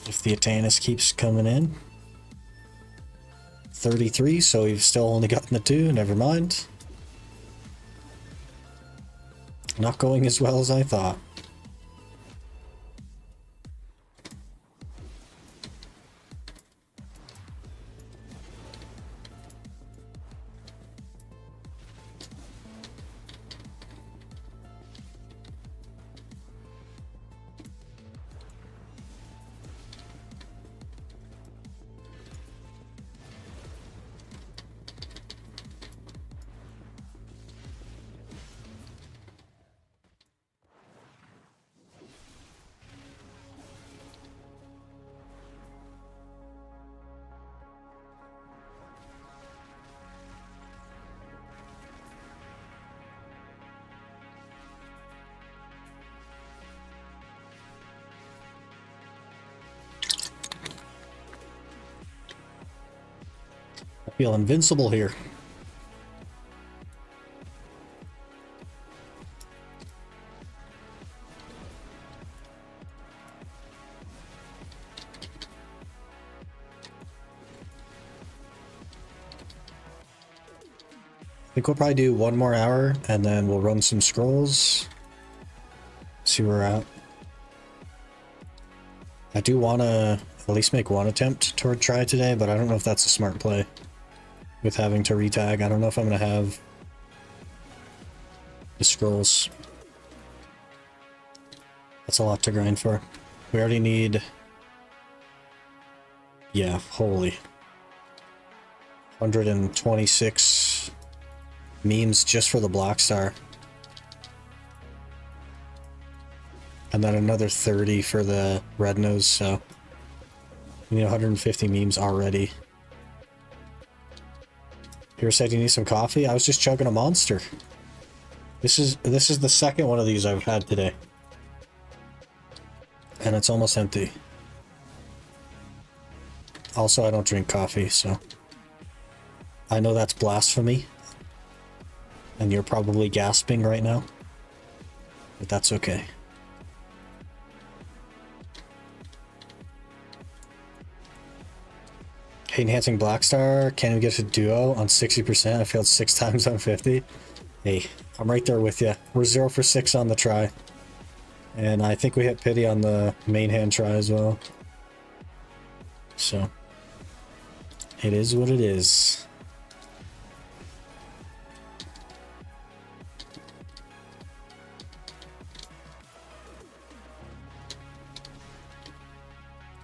If the Atanus keeps coming in. 33, so we've still only gotten the 2, never mind. Not going as well as I thought. I feel invincible here. I think we'll probably do 1 more hour and then we'll run some scrolls. See where we're at. I do want to at least make one attempt toward try today, but I don't know if that's a smart play with having to retag. I don't know if I'm going to have the scrolls. That's a lot to grind for. We already need... Yeah, holy. 126 memes just for the Blackstar. And then another 30 for the Red Nose, so... We need 150 memes already. Here said you need some coffee? I was just chugging a Monster. This is the second one of these I've had today. And it's almost empty. Also, I don't drink coffee, so... I know that's blasphemy. And you're probably gasping right now. But that's okay. Hey, enhancing Blackstar, can we get a duo on 60%? I failed 6 times on 50. Hey, I'm right there with you. We're 0 for 6 on the try. And I think we hit pity on the main hand try as well. So, it is what it is.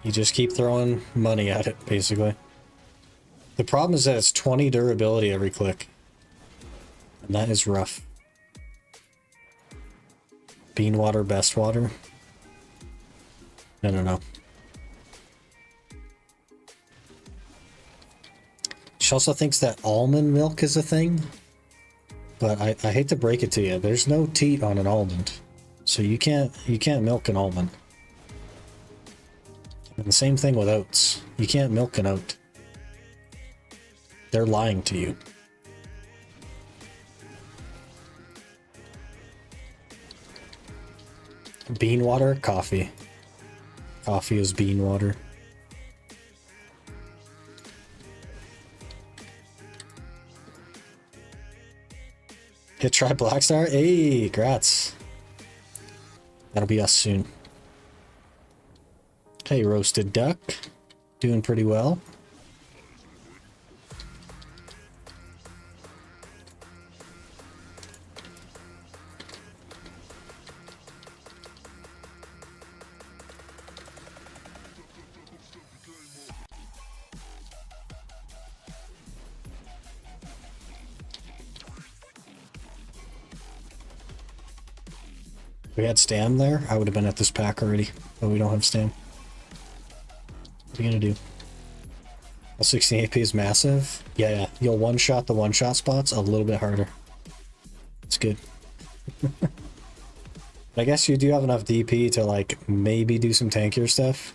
You just keep throwing money at it, basically. The problem is that it's 20 durability every click. And that is rough. Bean water, best water? No. She also thinks that almond milk is a thing. But I hate to break it to you. There's no teat on an almond. So you can't milk an almond. And the same thing with oats. You can't milk an oat. They're lying to you. Bean water, coffee. Coffee is bean water. Hit try Blackstar? Hey, grats. That'll be us soon. Hey, roasted duck. Doing pretty well. If we had Stam there, I would have been at this pack already, but we don't have Stam. What are you gonna do? Well, 16 AP is massive. Yeah, you'll one-shot the one-shot spots a little bit harder. It's good. I guess you do have enough DP to, like, maybe do some tankier stuff.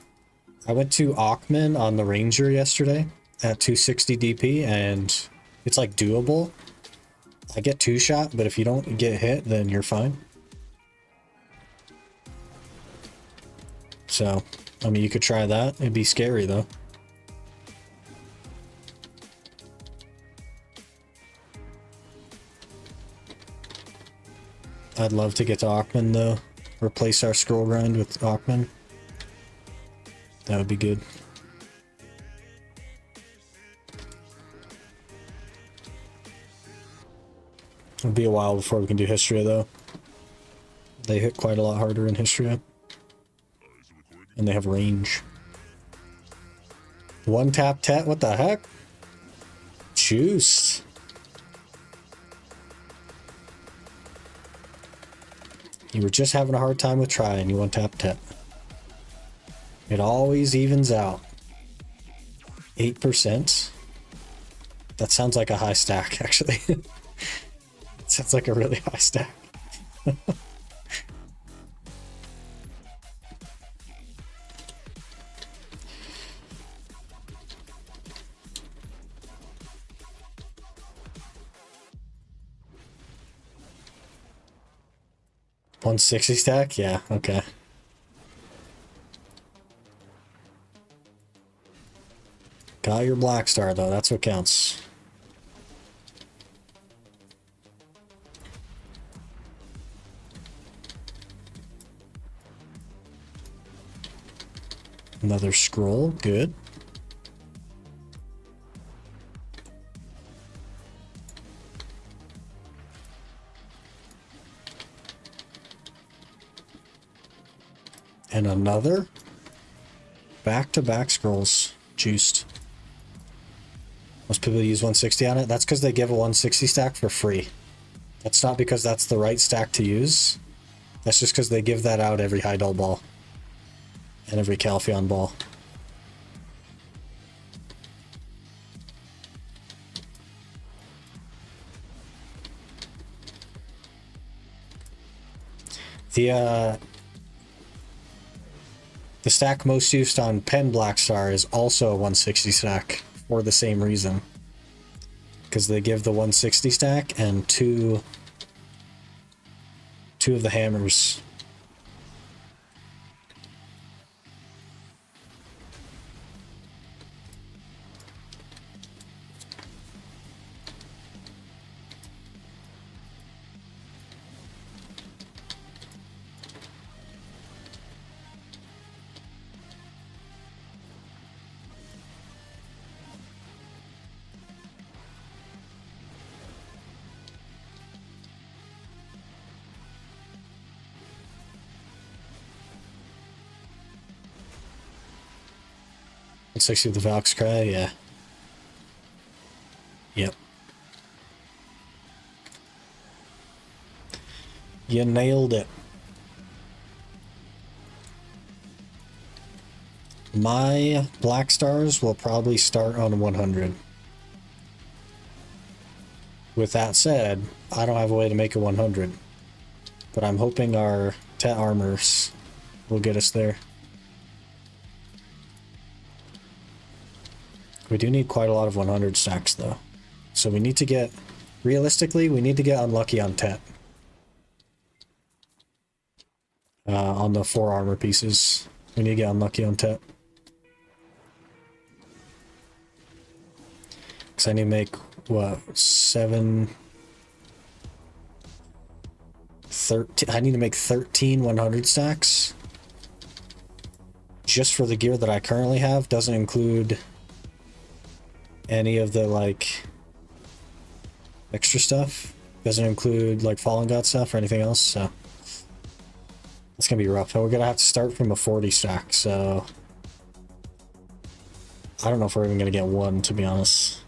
I went to Aukman on the Ranger yesterday at 260 DP, and it's, like, doable. I get 2-shot, but if you don't get hit, then you're fine. So, I mean, you could try that. It'd be scary, though. I'd love to get to Ackman though. Replace our scroll grind with Ackman. That would be good. It'll be a while before we can do Histria though. They hit quite a lot harder in Histria. And they have range. One tap tet, what the heck? Juiced. You were just having a hard time with try and you one tap tet. It always evens out. 8%. That sounds like a high stack, actually. It sounds like a really high stack. $160 stack? Yeah, okay. Got your Blackstar though, that's what counts. Another scroll, good. And another back-to-back scrolls juiced. Most people use 160 on it. That's because they give a 160 stack for free. That's not because that's the right stack to use. That's just because they give that out every Heidel ball. And every Calpheon ball. The stack most used on Pen Blackstar is also a 160 stack for the same reason. Because they give the 160 stack and two of the hammers. Let's actually the Valk's Cry, yeah. Yep. You nailed it. My Blackstars will probably start on 100. With that said, I don't have a way to make it 100. But I'm hoping our Tet armors will get us there. We do need quite a lot of 100 stacks though. So we need to get, realistically, we need to get unlucky on Tet. On the 4 armor pieces. We need to get unlucky on Tet. Because I need to make, what, 13, I need to make 13 100 stacks. Just for the gear that I currently have, doesn't include any of the, like, extra stuff. Doesn't include, like, Fallen God stuff or anything else, so it's gonna be rough. And we're gonna have to start from a 40 stack, so I don't know if we're even gonna get one, to be honest.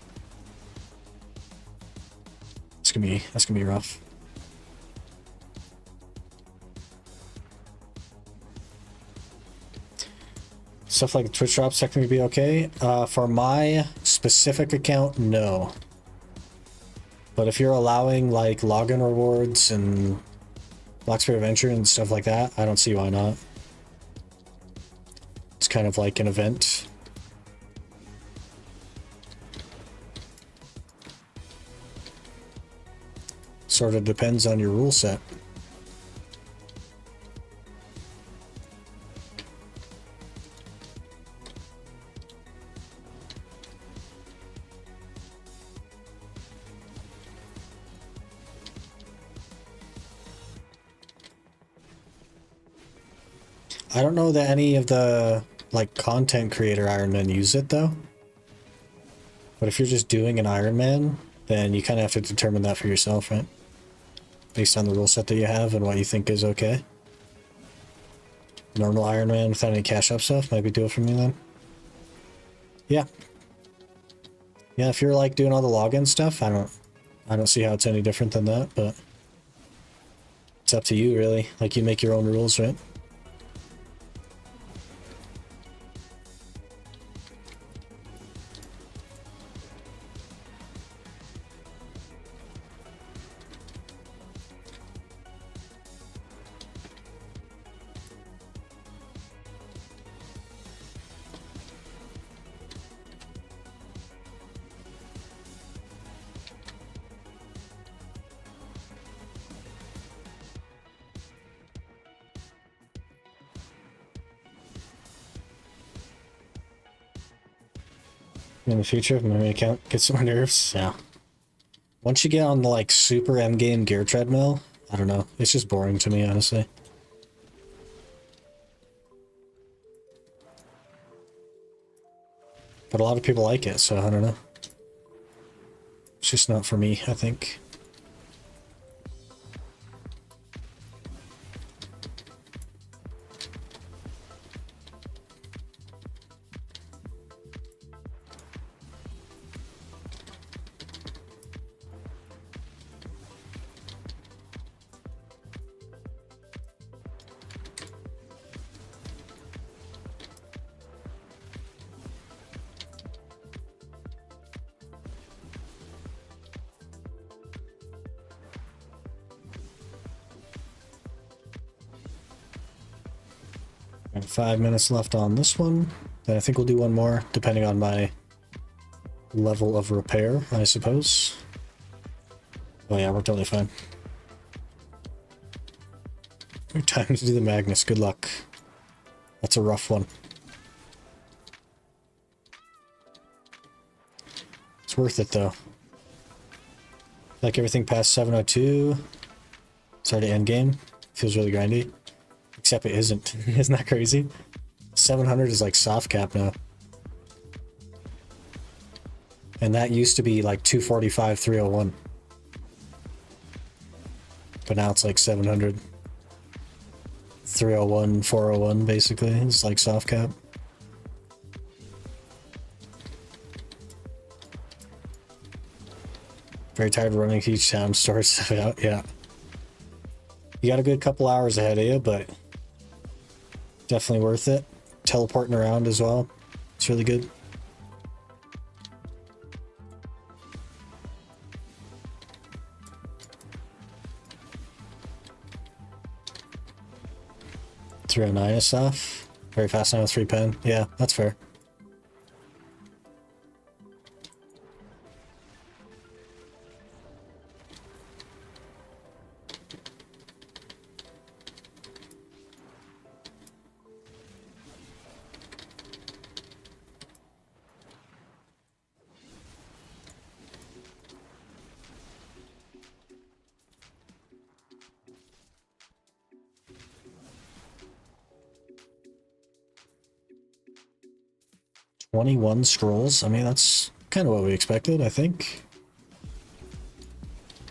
That's gonna be rough. Stuff like Twitch drops technically be okay. For my specific account, no. But if you're allowing like login rewards and Blackstar Adventure and stuff like that, I don't see why not. It's kind of like an event. Sort of depends on your rule set. I don't know that any of the like content creator Ironman use it though. But if you're just doing an Ironman, then you kind of have to determine that for yourself, right? Based on the rule set that you have and what you think is okay. Normal Ironman without any cash up stuff, maybe do it for me then. Yeah. Yeah, if you're like doing all the login stuff, I don't see how it's any different than that, but it's up to you really. Like you make your own rules, right? In the future, if my account gets some more nerfs, yeah. Once you get on the like super endgame gear treadmill, I don't know. It's just boring to me, honestly. But a lot of people like it, so I don't know. It's just not for me, I think. And 5 minutes left on this one. Then I think we'll do one more, depending on my level of repair, I suppose. Oh yeah, we're totally fine. Time to do the Magnus, good luck. That's a rough one. It's worth it though. Like everything past 702, it's already endgame. Feels really grindy. Except it isn't. Isn't that crazy? 700 is like soft cap now. And that used to be like 245, 301. But now it's like 700. 301, 401 basically. It's like soft cap. Very tired of running to each town, store stuff out, yeah. You got a good couple hours ahead of you, but definitely worth it. Teleporting around as well. It's really good. .309 is stuff. Very fast now with 3 pen. Yeah, that's fair. .21 scrolls. I mean, that's kind of what we expected, I think.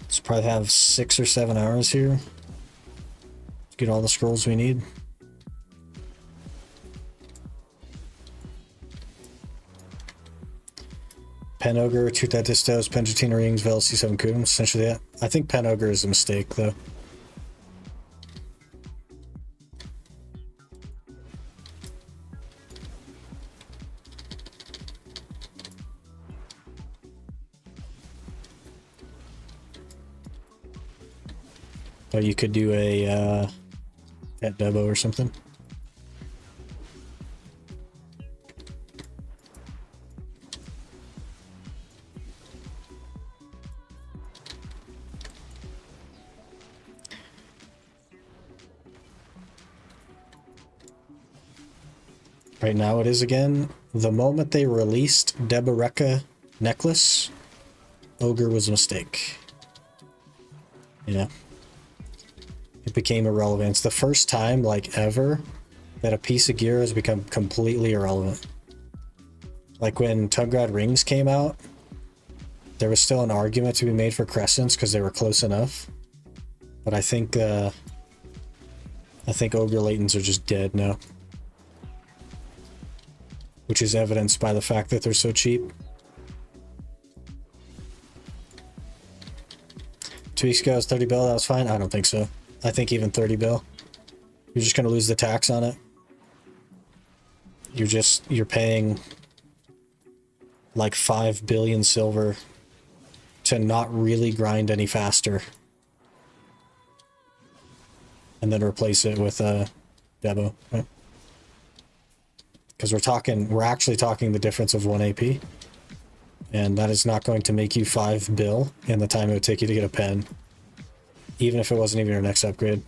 Let's probably have 6 or 7 hours here to get all the scrolls we need. Pen Ogre, Two Distos, Penjatina Rings, Vel C7 Kudum, essentially that. I think Pen Ogre is a mistake, though. But you could do a at Debo or something. Right now it is again. The moment they released Deboreka necklace, Ogre was a mistake. Yeah. It became irrelevant. It's the first time, like, ever that a piece of gear has become completely irrelevant. Like when Tugrad rings came out, there was still an argument to be made for crescents because they were close enough. But I think Ogre Latents are just dead now. Which is evidenced by the fact that they're so cheap. 2 weeks ago it was 30 bill, that was fine? I don't think so. I think even 30 bill. You're just gonna lose the tax on it. You're paying like 5 billion silver to not really grind any faster. And then replace it with a Debo, right? Because we're actually talking the difference of 1 AP. And that is not going to make you 5 bill in the time it would take you to get a pen. Even if it wasn't even your next upgrade.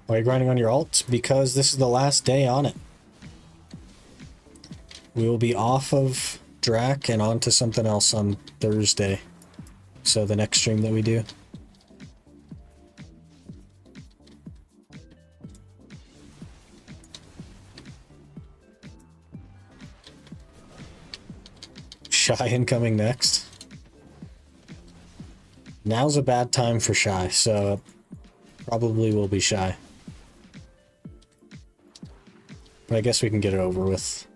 Why are you grinding on your alt? Because this is the last day on it. We will be off of Drak and on to something else on Thursday. So the next stream that we do. Shy incoming next. Now's a bad time for Shy, so probably will be Shy. But I guess we can get it over with.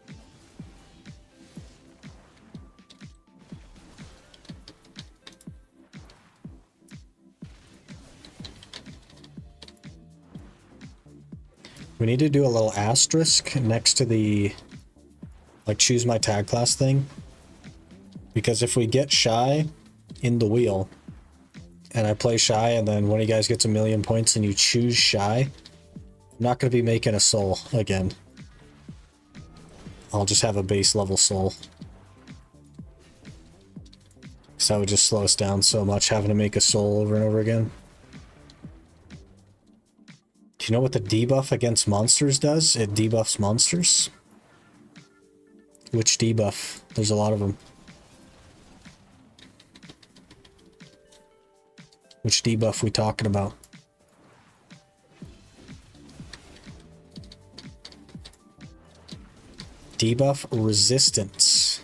We need to do a little asterisk next to the, like, choose my tag class thing. Because if we get Shy in the wheel, and I play Shy, and then one of you guys gets 1,000,000 points and you choose Shy, I'm not going to be making a soul again. I'll just have a base level soul. So that would just slow us down so much, having to make a soul over and over again. Do you know what the debuff against monsters does? It debuffs monsters. Which debuff? There's a lot of them. Which debuff we talking about? Debuff resistance.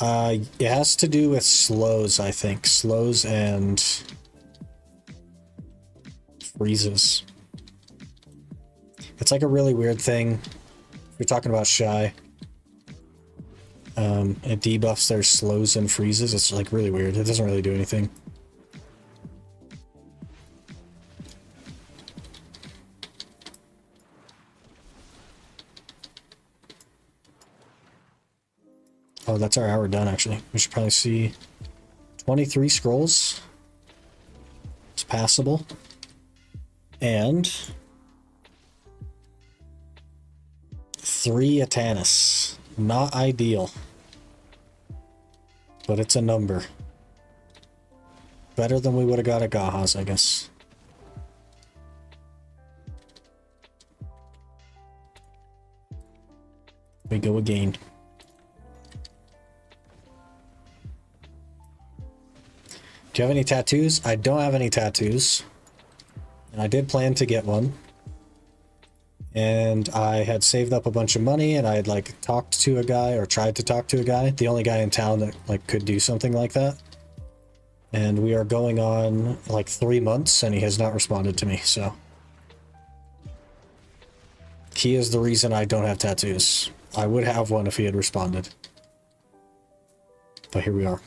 It has to do with slows, I think. Slows and freezes. It's like a really weird thing. We're talking about Shy. It debuffs their slows and freezes. It's like really weird. It doesn't really do anything. Oh, that's our hour done, actually. We should probably see 23 scrolls. It's passable. And 3 Atanus. Not ideal. But it's a number. Better than we would have got at Gaha's, I guess. We go again. Do you have any tattoos? I don't have any tattoos. And I did plan to get one. And I had saved up a bunch of money, and I had like talked to a guy, or tried to talk to a guy, the only guy in town that like could do something like that. And we are going on like 3 months, and he has not responded to me, so. He is the reason I don't have tattoos. I would have one if he had responded. But here we are.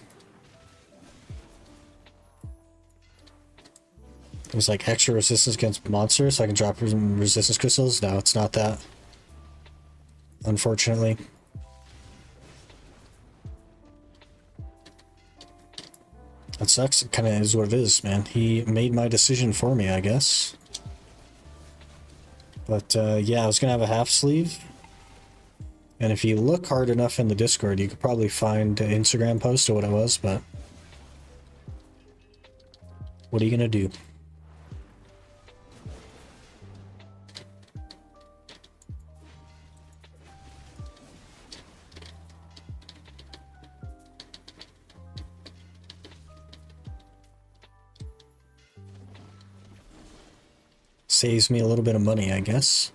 It's like extra resistance against monsters, so I can drop some resistance crystals. No, it's not that. Unfortunately. That sucks. It kind of is what it is, man. He made my decision for me, I guess. But yeah, I was going to have a half sleeve. And if you look hard enough in the Discord, you could probably find an Instagram post of what it was, but what are you going to do? Saves me a little bit of money, I guess.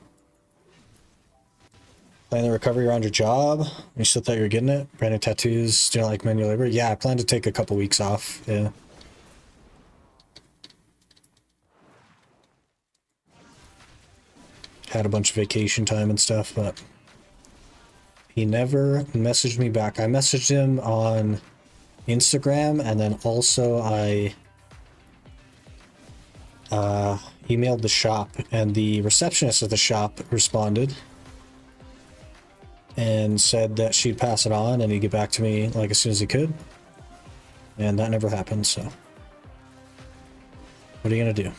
Plan the recovery around your job. You still thought you were getting it? Brand new tattoos. Do you not like manual labor? Yeah, I plan to take a couple weeks off. Yeah. Had a bunch of vacation time and stuff, but he never messaged me back. I messaged him on Instagram, and then also I emailed the shop, and the receptionist at the shop responded and said that she'd pass it on and he'd get back to me like as soon as he could, and that never happened. So what are you gonna do?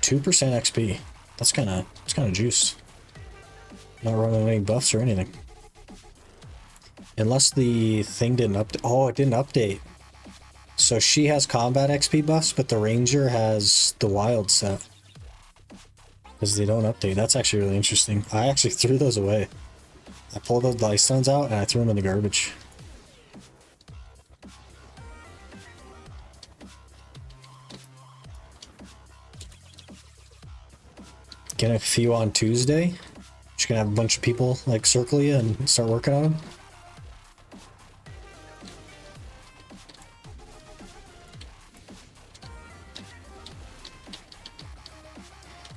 2% XP. That's kind of juice. Not running any buffs or anything. Unless the thing didn't update. Oh, it didn't update. So she has combat XP buffs, but the ranger has the wild set. Because they don't update. That's actually really interesting. I actually threw those away. I pulled those light stones out and I threw them in the garbage. Get a few on Tuesday. Just gonna have a bunch of people like circle you and start working on them.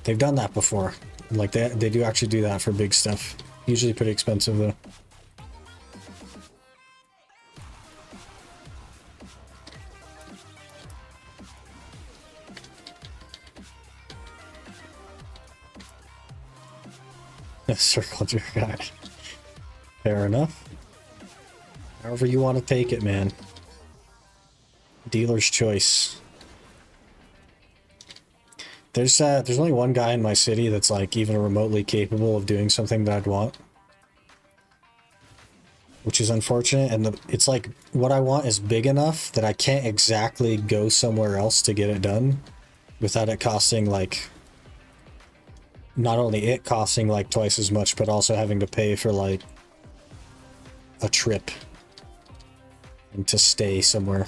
They've done that before. Like they do actually do that for big stuff. Usually pretty expensive though. Circled your guy. Fair enough. However you want to take it, man. Dealer's choice. There's only one guy in my city that's like even remotely capable of doing something that I'd want, which is unfortunate. And it's like what I want is big enough that I can't exactly go somewhere else to get it done without it costing like, not only it costing like twice as much, but also having to pay for like a trip and to stay somewhere.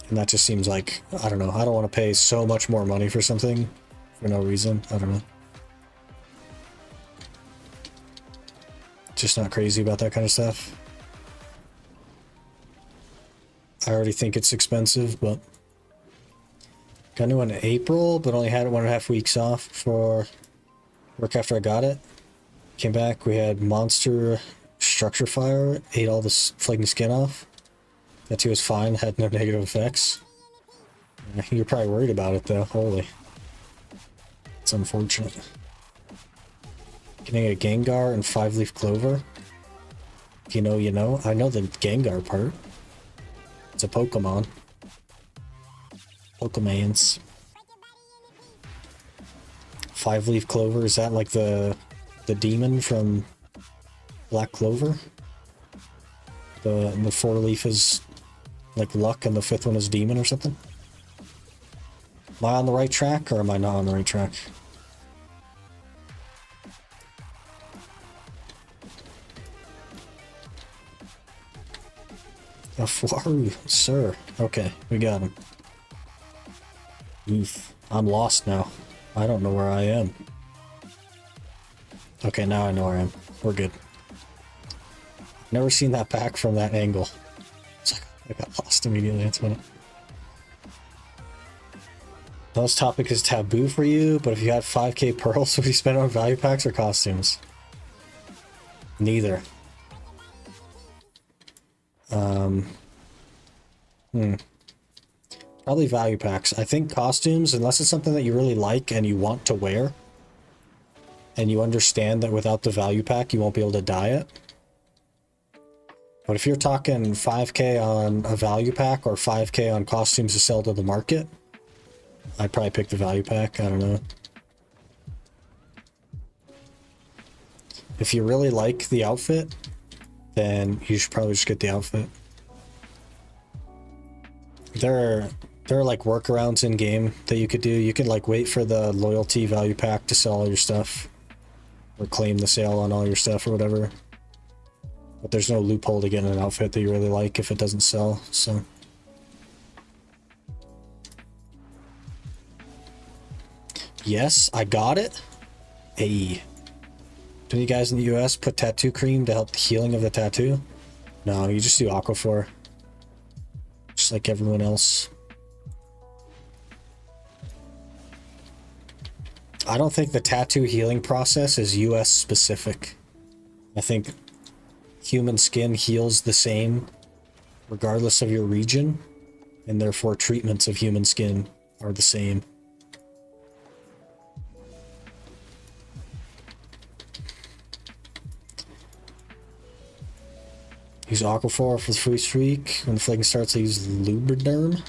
And that just seems like, I don't know, I don't want to pay so much more money for something for no reason. I don't know. Just not crazy about that kind of stuff. I already think it's expensive, but got a new one in April, but only had it 1.5 weeks off for work after I got it. Came back, we had monster structure fire, ate all this flaking skin off. That too was fine, had no negative effects. You're probably worried about it though, holy. It's unfortunate. Getting a Gengar and 5-leaf clover. If you know, you know. I know the Gengar part. It's a Pokemon. Pokemans. 5-leaf clover, is that like the demon from Black Clover? The 4-leaf is like luck and the 5th one is demon or something? Am I on the right track or am I not on the right track? A Fwaru, sir. Okay, we got him. Oof. I'm lost now. I don't know where I am. Okay, now I know where I am. We're good. Never seen that back from that angle. It's like I got lost immediately. That's funny. This topic is taboo for you, but if you had 5k pearls, would you spend it on value packs or costumes? Neither. Probably value packs. I think costumes, unless it's something that you really like and you want to wear, and you understand that without the value pack you won't be able to dye it. But if you're talking 5k on a value pack or 5k on costumes to sell to the market, I'd probably pick the value pack. I don't know. If you really like the outfit, then you should probably just get the outfit. There are like workarounds in game that you could do. You could like wait for the loyalty value pack to sell all your stuff, or claim the sale on all your stuff or whatever. But there's no loophole to get an outfit that you really like if it doesn't sell, so. Yes, I got it. Hey. Do you guys in the US put tattoo cream to help the healing of the tattoo? No, you just do Aquaphor. Just like everyone else. I don't think the tattoo healing process is US specific. I think human skin heals the same regardless of your region, and therefore treatments of human skin are the same. Use Aquaphor for the free streak. When the flaking starts, I use Lubriderm.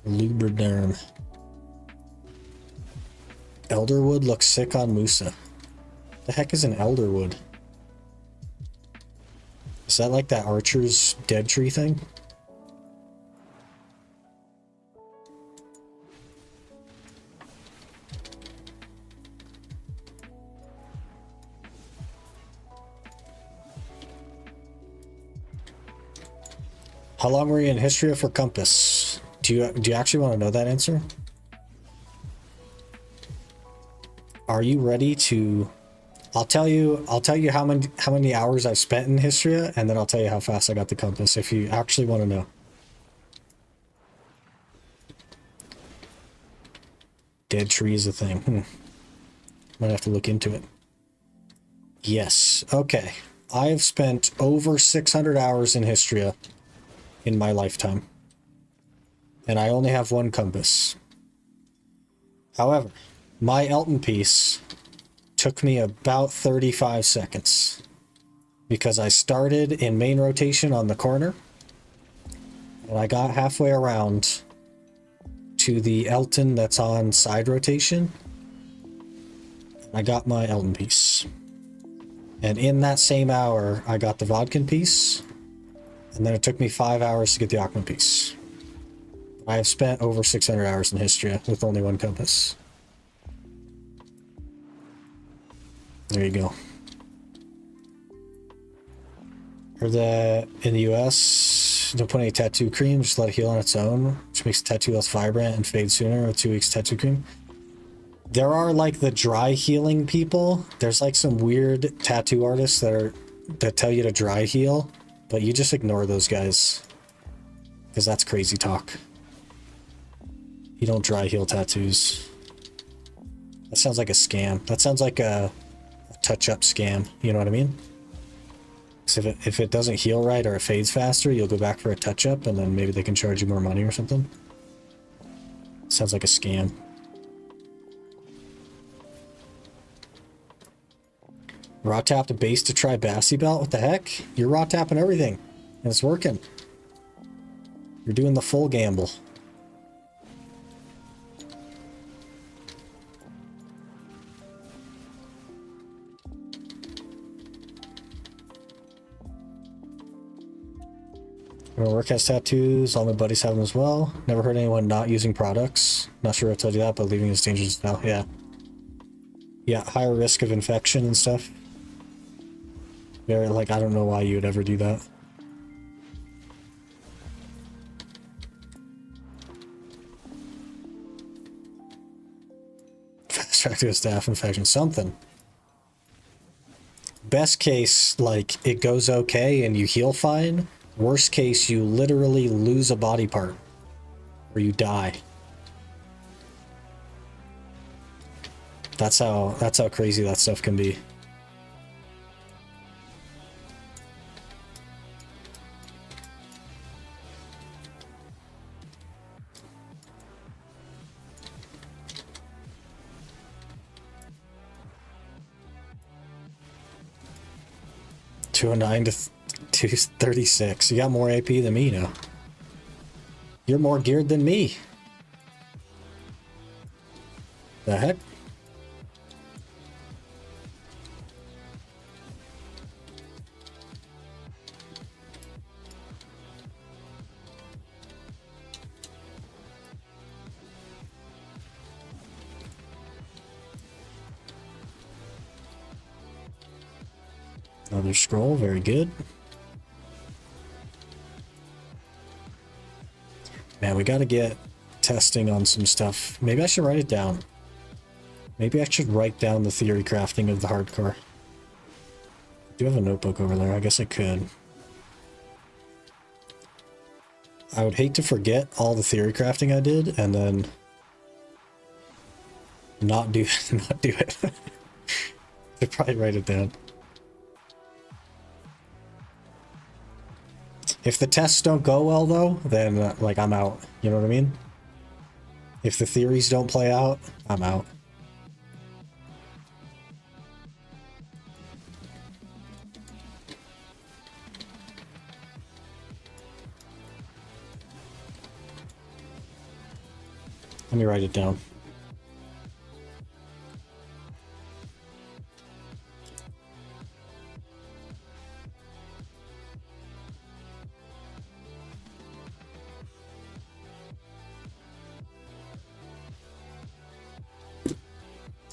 Lubriderm. Elderwood looks sick on Musa. The heck is an Elderwood? Is that like that Archer's Dead Tree thing? How long were you in History for Compass? Do you actually want to know that answer? Are you ready to? I'll tell you how many hours I've spent in Histria, and then I'll tell you how fast I got the compass if you actually want to know. Dead tree is a thing. Might have to look into it. Yes. Okay. I have spent over 600 hours in Histria in my lifetime. And I only have one compass. However, my Elton piece took me about 35 seconds because I started in main rotation on the corner and I got halfway around to the Elton that's on side rotation. I got my Elton piece. And in that same hour, I got the Vodkin piece. And then it took me 5 hours to get the Aquaman piece. I have spent over 600 hours in Histria with only one compass. There you go. Heard that in the US, don't put any tattoo cream, just let it heal on its own, which makes the tattoo less vibrant and fade sooner with 2 weeks tattoo cream. There are like the dry healing people. There's like some weird tattoo artists that tell you to dry heal, but you just ignore those guys because that's crazy talk. You don't dry heal tattoos. That sounds like a scam. That sounds like a touch-up scam. You know what I mean? Because if it doesn't heal right or it fades faster, you'll go back for a touch-up and then maybe they can charge you more money or something. Sounds like a scam. Raw tapped a base to try Bassy Belt? What the heck? You're raw tapping everything. And it's working. You're doing the full gamble. My work has tattoos. All my buddies have them as well. Never heard anyone not using products. Not sure I told you that, but leaving is dangerous now. Yeah. Yeah, higher risk of infection and stuff. Very, like, I don't know why you would ever do that. Fast track to a staph infection. Something. Best case, like, it goes okay and you heal fine. Worst case, you literally lose a body part. Or you die. That's how crazy that stuff can be. $209 to $236. You got more AP than me now. You're more geared than me. The heck? Another scroll, very good. Man, we gotta get testing on some stuff. Maybe I should write it down. Maybe I should write down the theory crafting of the hardcore. I do have a notebook over there, I guess I could. I would hate to forget all the theory crafting I did and then not do it. I'd probably write it down. If the tests don't go well though, then like I'm out. You know what I mean? If the theories don't play out, I'm out. Let me write it down.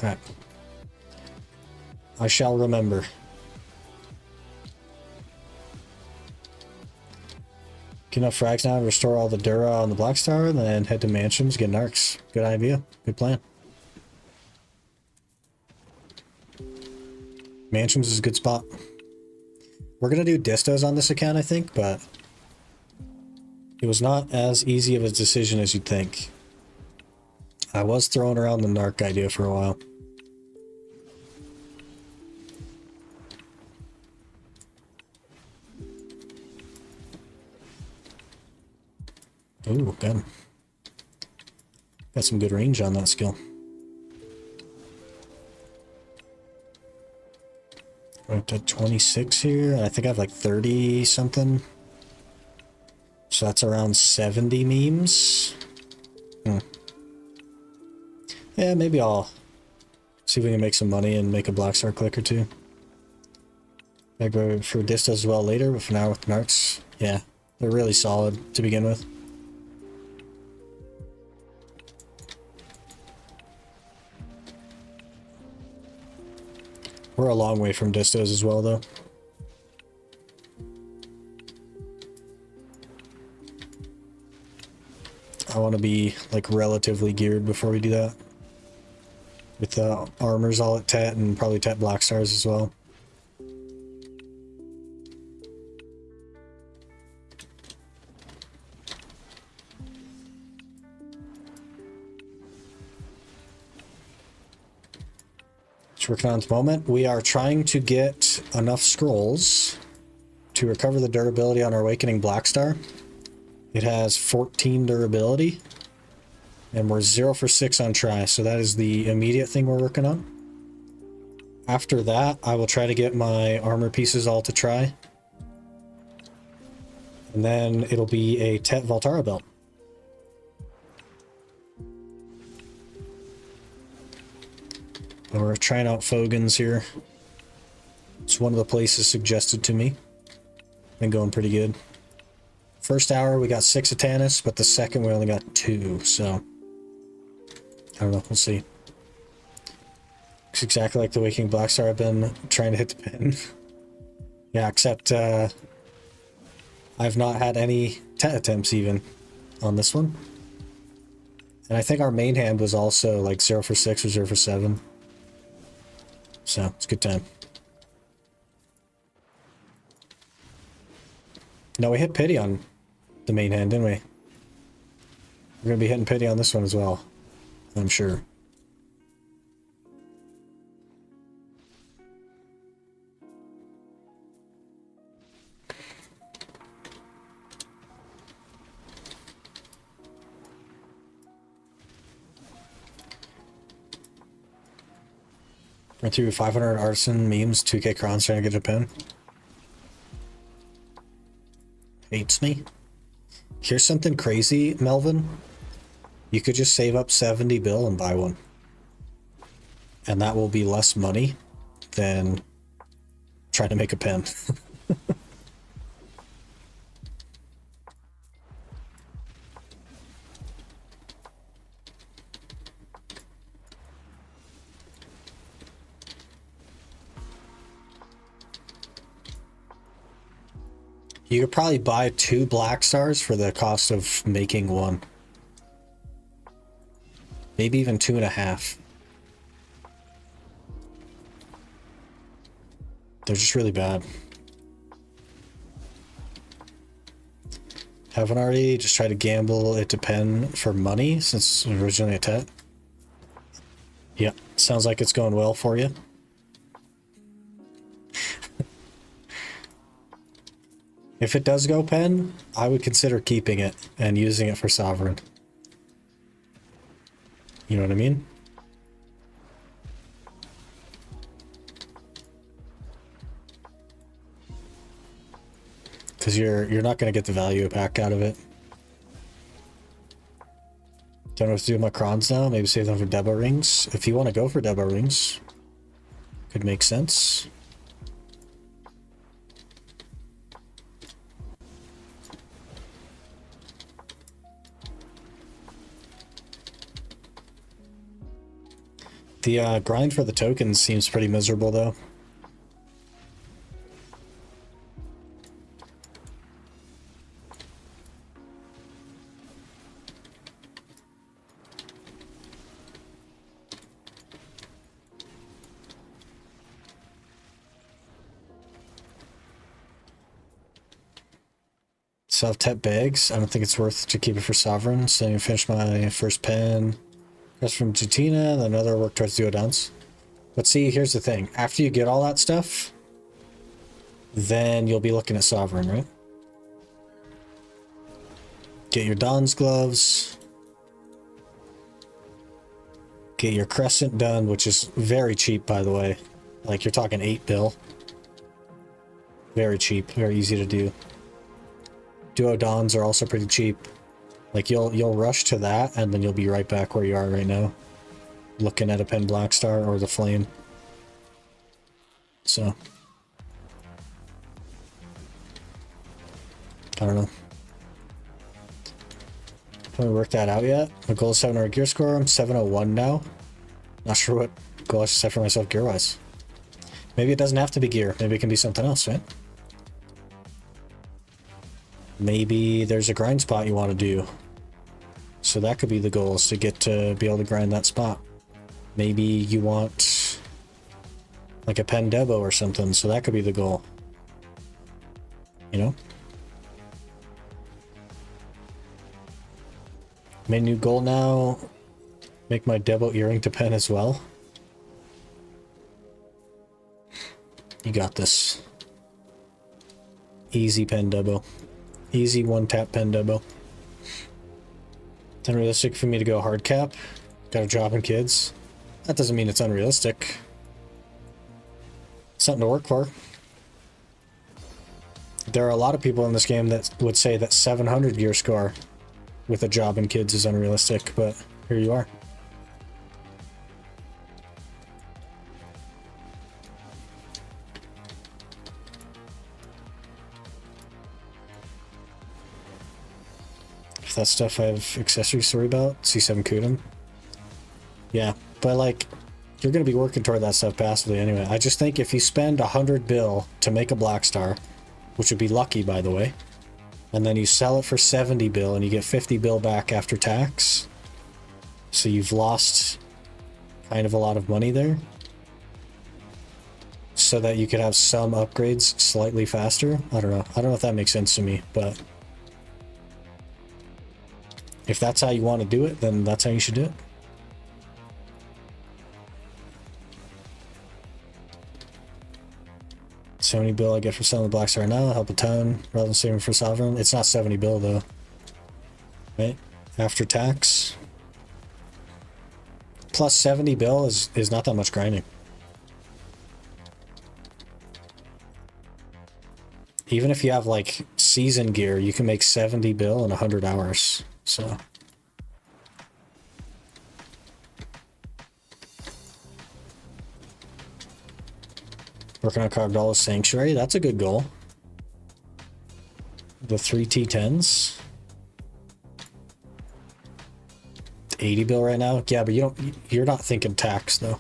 Alright. I shall remember. Get enough frags now, restore all the Dura on the Blackstar, and then head to mansions, get narcs. Good idea. Good plan. Mansions is a good spot. We're gonna do distos on this account, I think, but it was not as easy of a decision as you'd think. I was throwing around the narc idea for a while. Ooh, gun. Got some good range on that skill. We're up to 26 here. I think I have like 30 something. So that's around 70 memes. Yeah, maybe I'll see if we can make some money and make a Blackstar click or two. Maybe go for Dista as well later, but for now with the narcs, yeah, they're really solid to begin with. We're a long way from distos as well, though. I want to be, like, relatively geared before we do that. With the armors all at Tet and probably Tet Blackstars as well. Working on at the moment. We are trying to get enough scrolls to recover the durability on our Awakening Blackstar. It has 14 durability, and we're 0 for 6 on try, so that is the immediate thing we're working on. After that, I will try to get my armor pieces all to try, and then it'll be a Tet Valtara belt. We're trying out Fogans here. It's one of the places suggested to me. Been going pretty good. First hour we got 6 Atanis, but the second we only got 2, so I don't know, we'll see. It's exactly like the Waking Blackstar I've been trying to hit the pin. Yeah, except I've not had any Tet attempts even on this one. And I think our main hand was also like 0 for 6 or 0 for 7. So, it's a good time. No, we hit pity on the main hand, didn't we? We're going to be hitting pity on this one as well, I'm sure. Went through 500 artisan memes, 2k crowns trying to get a pin. Hates me. Here's something crazy, Melvin. You could just save up 70 bill and buy one. And that will be less money than trying to make a pin. You could probably buy 2 Blackstars for the cost of making 1. Maybe even 2.5. They're just really bad. Haven't already just tried to gamble it to pen for money since it was originally a tet. Yep, sounds like it's going well for you. If it does go pen, I would consider keeping it and using it for sovereign. You know what I mean? Because you're not going to get the value back out of it. Don't know what to do with my crons now. Maybe save them for Debo rings. If you want to go for Debo rings, could make sense. The grind for the tokens seems pretty miserable though. Self-tap bags. I don't think it's worth to keep it for sovereign. So I finish my first pen. Rest from Jutina, then another work towards duodons. But see, here's the thing. After you get all that stuff, then you'll be looking at sovereign, right? Get your Don's gloves. Get your crescent done, which is very cheap, by the way. Like, you're talking 8 bill. Very cheap, very easy to do. Duodons are also pretty cheap. Like, you'll rush to that, and then you'll be right back where you are right now. Looking at a pen Blackstar or the Flame. So. I don't know. Haven't worked that out yet. My goal is 700 gear score. I'm 701 now. Not sure what goal I should set for myself gear-wise. Maybe it doesn't have to be gear. Maybe it can be something else, right? Maybe there's a grind spot you want to do. So that could be the goal, is to get to be able to grind that spot. Maybe you want like a pen Debo or something, so that could be the goal. You know? Made a new goal now. Make my Debo earring to pen as well. You got this. Easy pen Debo. Easy one-tap pen Debo. It's unrealistic for me to go hard cap. Got a job and kids. That doesn't mean it's unrealistic. Something to work for. There are a lot of people in this game that would say that 700 gear score with a job and kids is unrealistic, but here you are. If that stuff I have accessories to worry about, C7 Kudum. Yeah, but like, you're going to be working toward that stuff passively anyway. I just think if you spend 100 bill to make a Blackstar, which would be lucky by the way, and then you sell it for 70 bill and you get 50 bill back after tax, so you've lost kind of a lot of money there, so that you could have some upgrades slightly faster. I don't know if that makes sense to me, but if that's how you want to do it, then that's how you should do it. $70 bill I get for selling the Blackstar now, help a ton, rather than saving for sovereign. It's not 70 bill though, right? After tax. Plus 70 bill is not that much grinding. Even if you have like season gear, you can make 70 bill in 100 hours. So working on Cogdala's Sanctuary, that's a good goal. The 3 T10s. 80 bill right now. Yeah, but you're not thinking tax though.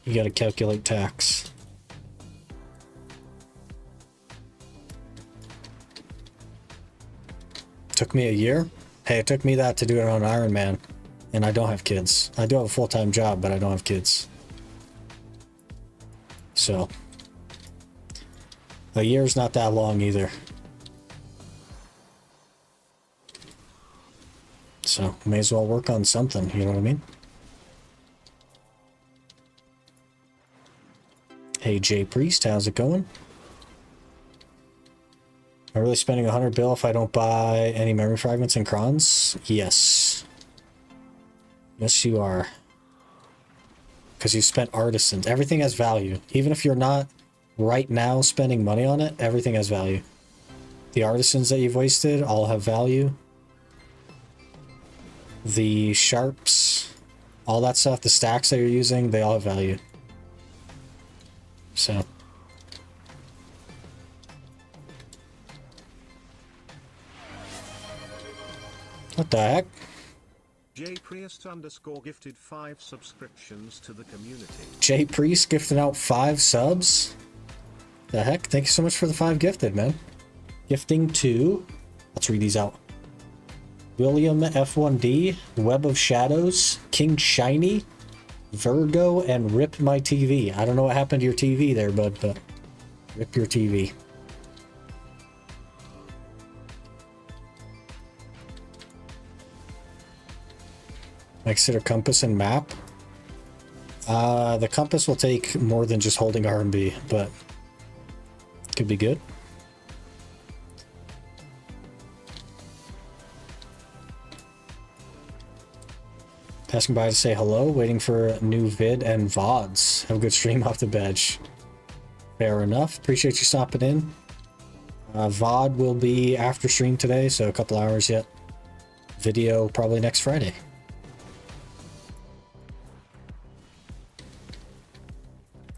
You gotta calculate tax. Took me a year. Hey, it took me that to do it on Iron Man. And I don't have kids. I do have a full-time job, but I don't have kids. So, a year's not that long either. So, may as well work on something, you know what I mean? Hey, Jay Priest, how's it going? Am I really spending 100 bill if I don't buy any memory fragments and crons? Yes. Yes, you are. Because you spent artisans. Everything has value. Even if you're not right now spending money on it, everything has value. The artisans that you've wasted all have value. The sharps, all that stuff, the stacks that you're using, they all have value. So. What the heck? J Priest _ gifted 5 subscriptions to the community. Jay Priest gifted out 5 subs? The heck? Thank you so much for the 5 gifted, man. Gifting to... Let's read these out. William F1D, Web of Shadows, King Shiny, Virgo, and Rip My TV. I don't know what happened to your TV there, bud, but rip your TV. Consider compass and map. The compass will take more than just holding R&B, but could be good. Passing by to say hello, waiting for a new vid and VODs. Have a good stream off the bench. Fair enough. Appreciate you stopping in. VOD will be after stream today, so a couple hours yet. Video probably next Friday.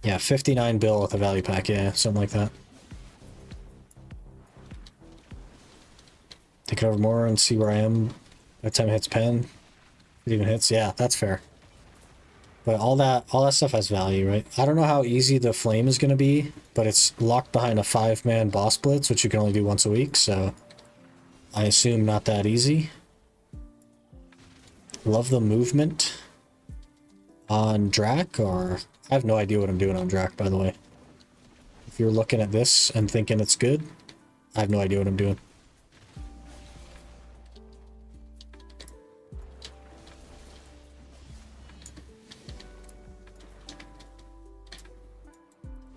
Yeah, 59 bill with a value pack, yeah, something like that. Take it over more and see where I am by the time it hits pen. It even hits, yeah, that's fair. But all that stuff has value, right? I don't know how easy the flame is going to be, but it's locked behind a 5-man boss blitz, which you can only do once a week, so I assume not that easy. Love the movement on Drak, or I have no idea what I'm doing on Drak, by the way. If you're looking at this and thinking it's good, I have no idea what I'm doing.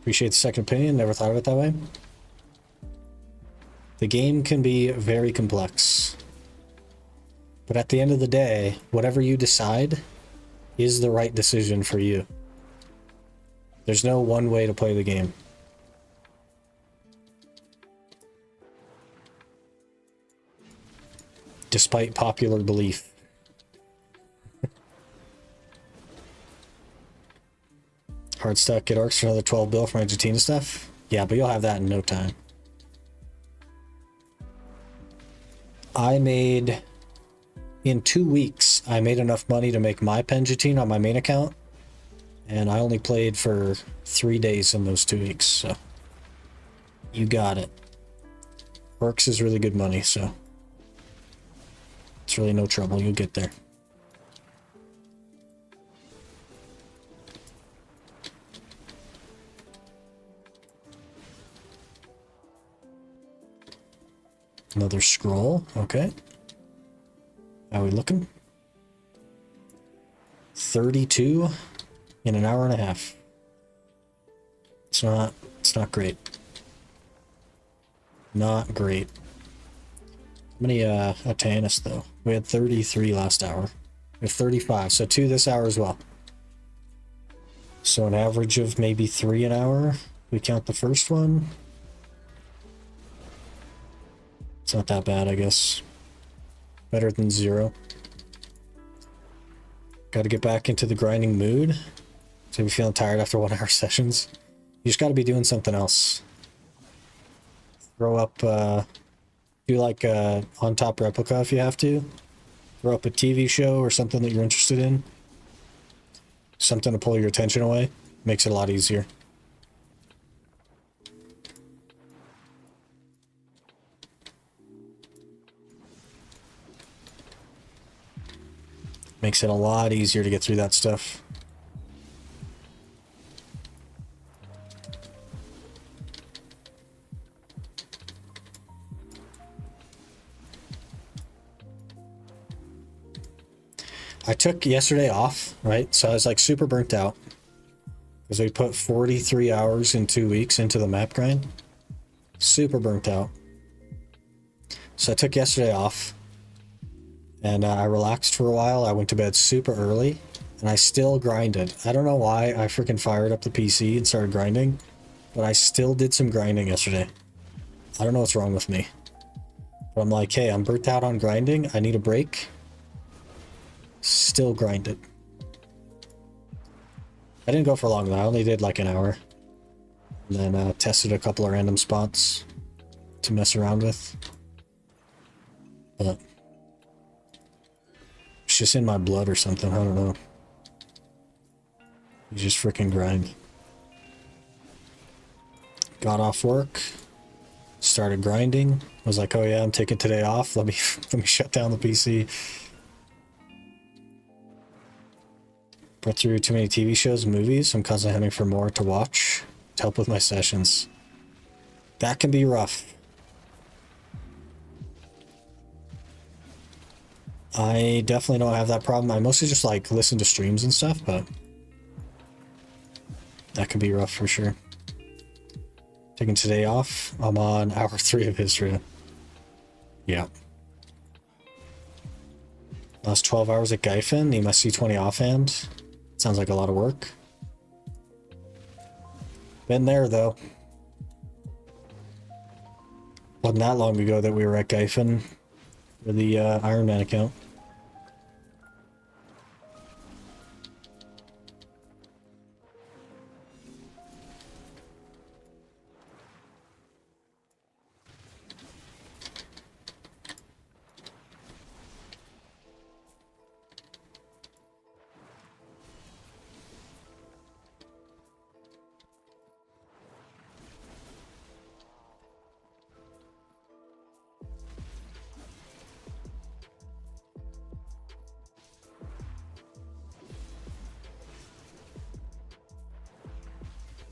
Appreciate the second opinion, never thought of it that way. The game can be very complex. But at the end of the day, whatever you decide is the right decision for you. There's no one way to play the game. Despite popular belief. Hard stuck, get orcs for another 12 bill for my Argentina stuff? Yeah, but you'll have that in no time. In 2 weeks, I made enough money to make my Penjatine on my main account. And I only played for 3 days in those 2 weeks, so. You got it. Orcs is really good money, so. It's really no trouble, you'll get there. Another scroll, okay. How are we looking? 32 in an hour and a half. It's not great. Not great. How many Atanis though? We had 33 last hour. We have 35, so 2 this hour as well. So an average of maybe 3 an hour. We count the first one. It's not that bad, I guess. Better than 0. Got to get back into the grinding mood. So if you're feeling tired after 1 hour sessions, you just got to be doing something else. Throw up, do like a on top replica if you have to. Throw up a TV show or something that you're interested in. Something to pull your attention away. Makes it a lot easier. Makes it a lot easier to get through that stuff. I took yesterday off, right? So I was like super burnt out because we put 43 hours in 2 weeks into the map grind. Super burnt out. So I took yesterday off and I relaxed for a while. I went to bed super early and I still grinded. I don't know why I freaking fired up the PC and started grinding, but I still did some grinding yesterday. I don't know what's wrong with me. But I'm like, hey, I'm burnt out on grinding. I need a break. Still grinded. I didn't go for long though. I only did like an hour. And then tested a couple of random spots to mess around with. But it's just in my blood or something. I don't know. You just freaking grind. Got off work. Started grinding. Was like, oh yeah, I'm taking today off. Let me shut down the PC. Put through too many TV shows and movies. I'm constantly hunting for more to watch to help with my sessions. That can be rough. I definitely don't have that problem. I mostly just like listen to streams and stuff, but that can be rough for sure. Taking today off. I'm on hour 3 of history. Yeah. Last 12 hours at Gaifen. Need my C20 offhand. Sounds like a lot of work. Been there though. Wasn't that long ago that we were at Gaifen for the Iron Man account.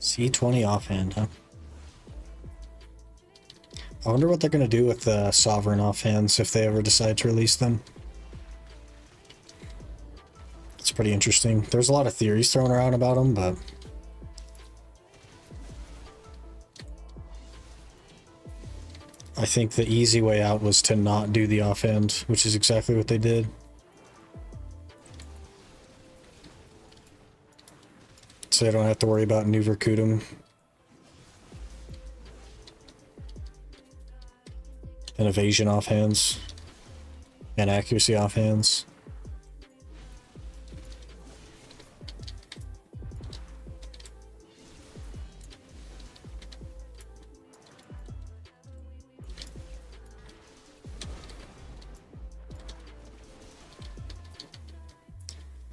C20 offhand, huh? I wonder what they're going to do with the Sovereign offhands if they ever decide to release them. It's pretty interesting. There's a lot of theories thrown around about them, but I think the easy way out was to not do the offhand, which is exactly what they did. So they don't have to worry about New Verkutum. And evasion offhands. And accuracy offhands.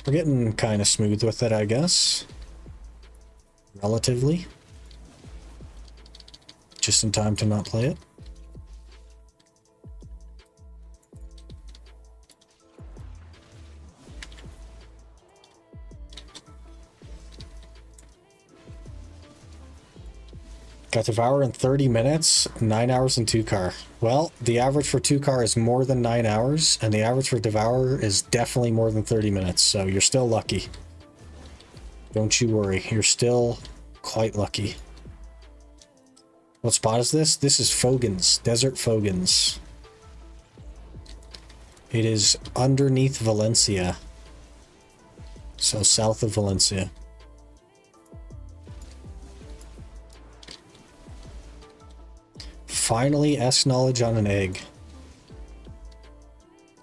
We're getting kind of smooth with it, I guess. Relatively. Just in time to not play it. Got Devour in 30 minutes, 9 hours in 2-car. Well, the average for 2-car is more than 9 hours, and the average for Devour is definitely more than 30 minutes, so you're still lucky. Don't you worry, you're still quite lucky. What spot is this? This is Fogans, Desert Fogans. It is underneath Valencia. So south of Valencia. Finally, S knowledge on an egg.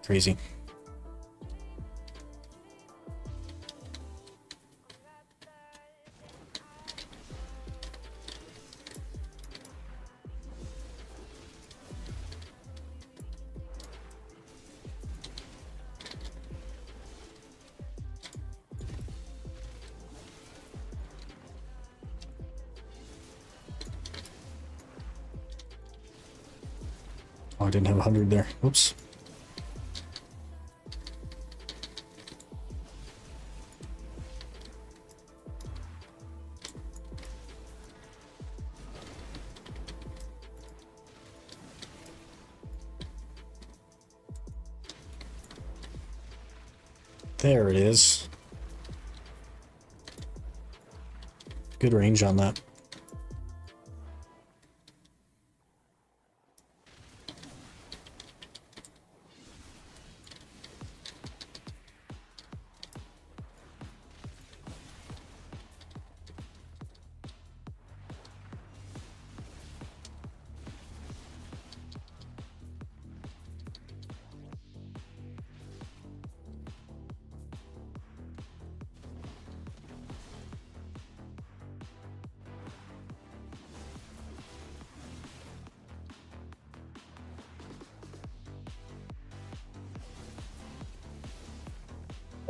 Crazy. Oh, I didn't have 100 there. Oops. There it is. Good range on that.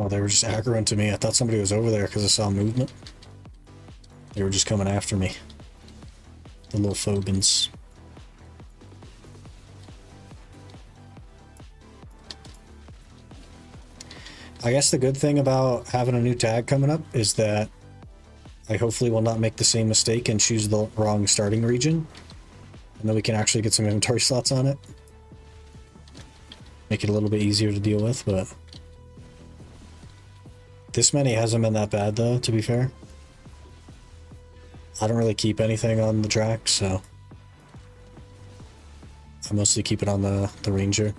Oh, they were just aggroing to me. I thought somebody was over there because I saw movement. They were just coming after me. The little Fogans. I guess the good thing about having a new tag coming up is that I hopefully will not make the same mistake and choose the wrong starting region. And then we can actually get some inventory slots on it. Make it a little bit easier to deal with, but... This many hasn't been that bad though, to be fair. I don't really keep anything on the Drak, so... I mostly keep it on the Ranger.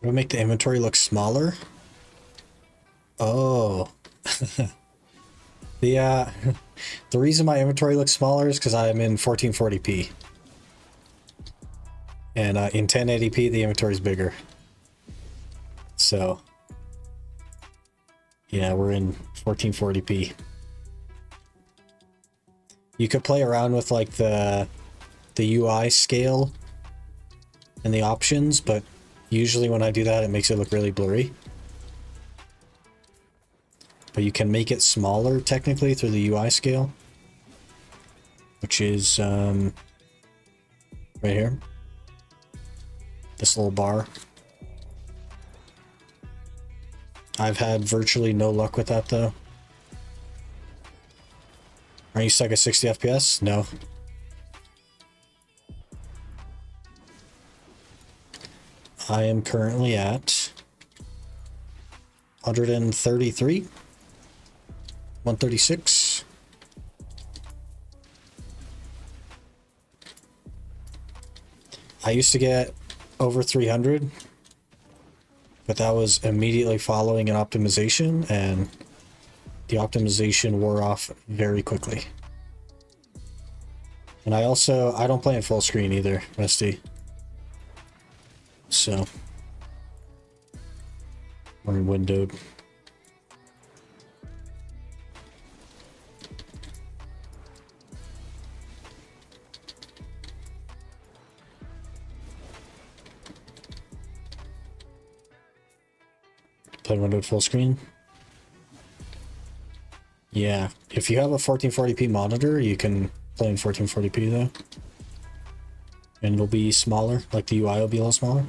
Would make the inventory look smaller? Oh. The reason my inventory looks smaller is because I'm in 1440p. And in 1080p, the inventory is bigger. So, yeah, we're in 1440p. You could play around with like the UI scale and the options, but usually when I do that, it makes it look really blurry. But you can make it smaller technically through the UI scale, which is right here. This little bar. I've had virtually no luck with that though. Are you stuck at 60 FPS? No. I am currently at 133, 136. I used to get over 300, but that was immediately following an optimization, and the optimization wore off very quickly. And I don't play in full screen either, Rusty. So, we're in windowed. Play windowed full screen. Yeah, if you have a 1440p monitor, you can play in 1440p though. And it'll be smaller, like the UI will be a little smaller.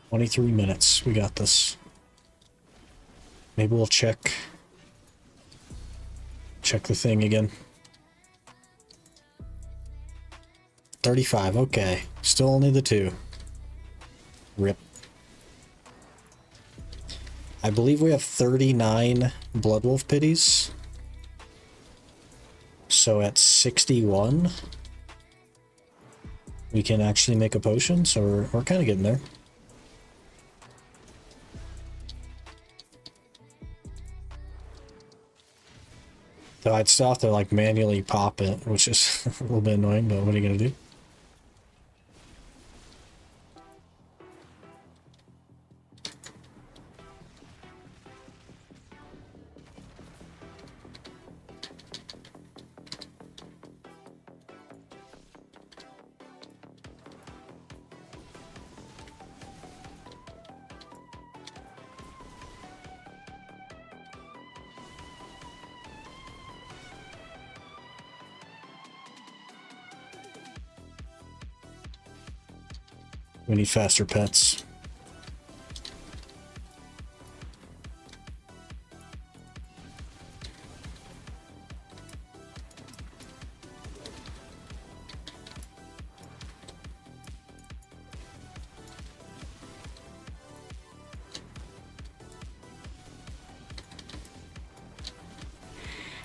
$23 minutes. We got this. Maybe we'll check the thing again. 35, okay. Still only the 2. Rip. I believe we have 39 Bloodwolf Pities. So at 61, we can actually make a potion, so we're kind of getting there. Though I'd still have to like manually pop it, which is a little bit annoying, but what are you gonna do? We need faster pets.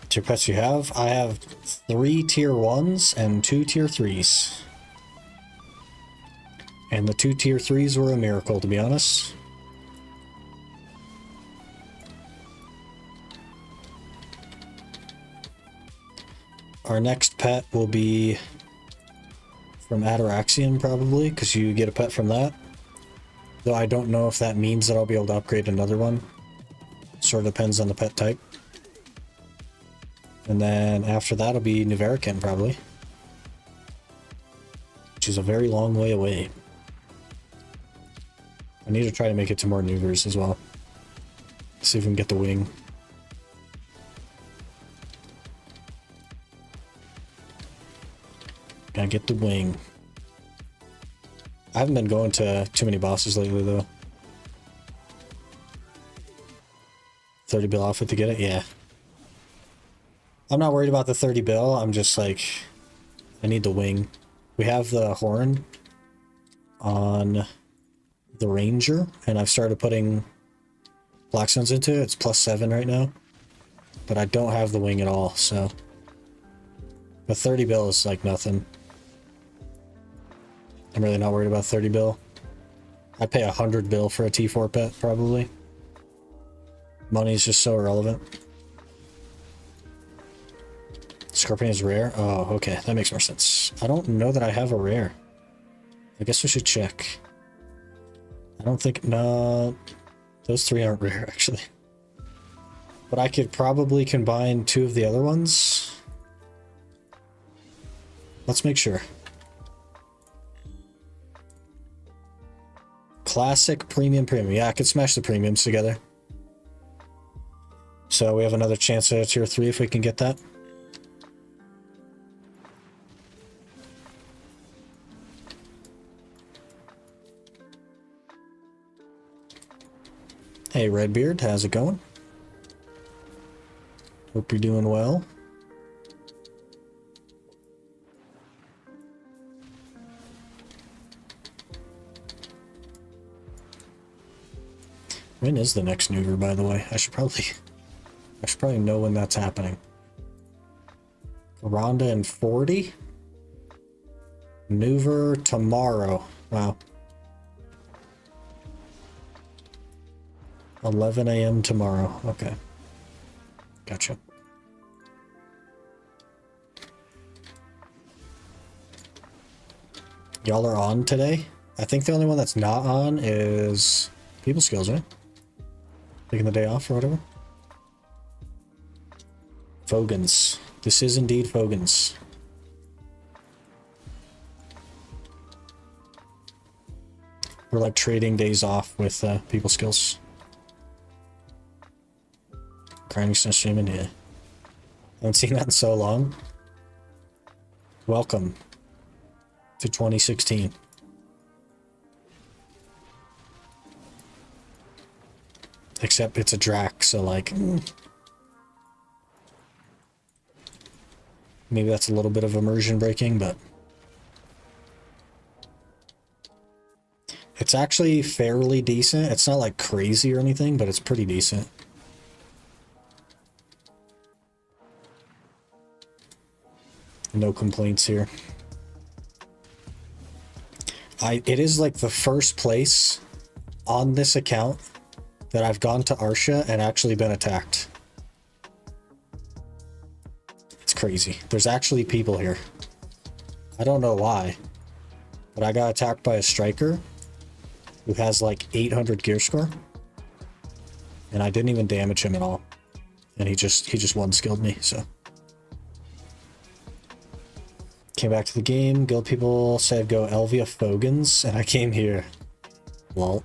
Tier pets you have? I have 3 tier 1s and 2 tier 3s. And the 2 tier 3s were a miracle, to be honest. Our next pet will be from Ataraxian, probably, because you get a pet from that. Though I don't know if that means that I'll be able to upgrade another one. Sort of depends on the pet type. And then after that will be Nuverican, probably. Which is a very long way away. I need to try to make it to more Nuvers as well. See if we can get the wing. Gotta get the wing. I haven't been going to too many bosses lately, though. 30 bill outfit to get it? Yeah. I'm not worried about the 30 bill. I'm just like, I need the wing. We have the horn on the Ranger, and I've started putting Blackstones into it. It's +7 right now. But I don't have the wing at all, so. But 30 bill is like nothing. I'm really not worried about 30 bill. I'd pay 100 bill for a T4 pet, probably. Money is just so irrelevant. Scorpion is rare? Oh, okay. That makes more sense. I don't know that I have a rare. I guess we should check. I don't think... No. Those 3 aren't rare, actually. But I could probably combine 2 of the other ones. Let's make sure. Classic, premium, premium. Yeah, I could smash the premiums together. So we have another chance at a tier 3 if we can get that. Hey Redbeard, how's it going? Hope you're doing well. When is the next Nuver, by the way? I should probably know when that's happening. Rhonda and 40? Nuver tomorrow. Wow. 11 a.m. tomorrow. Okay. Gotcha. Y'all are on today? I think the only one that's not on is People Skills, right? Taking the day off or whatever. Fogans. This is indeed Fogans. We're like trading days off with People Skills. Grinding Snow streaming, yeah. Haven't seen that in so long. Welcome to 2016. Except it's a Drak, so like... Maybe that's a little bit of immersion breaking, but... It's actually fairly decent. It's not like crazy or anything, but it's pretty decent. No complaints here. It is like the first place on this account that I've gone to Arsha and actually been attacked. It's crazy. There's actually people here. I don't know why, but I got attacked by a striker who has like 800 gear score, and I didn't even damage him at all, and he just one skilled me. So came back to the game. Guild people said go Elvia Fogans, and I came here. Lol.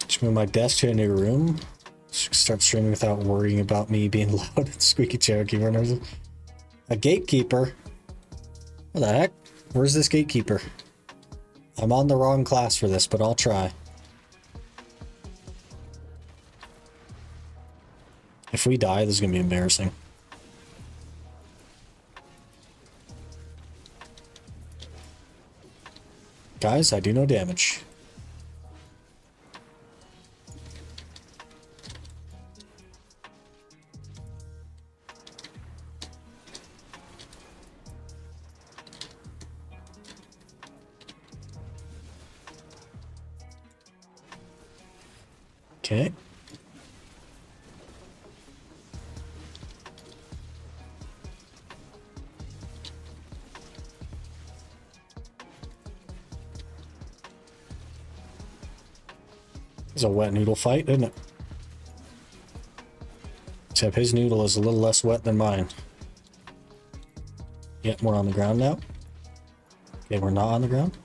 Just move my desk to a new room. Start streaming without worrying about me being loud and squeaky chair keyboard. A gatekeeper? What the heck? Where's this gatekeeper? I'm on the wrong class for this, but I'll try. If we die, this is gonna be embarrassing. Guys, I do no damage. Okay. It's a wet noodle fight, isn't it? Except his noodle is a little less wet than mine. Yep, we're on the ground now. Okay, we're not on the ground.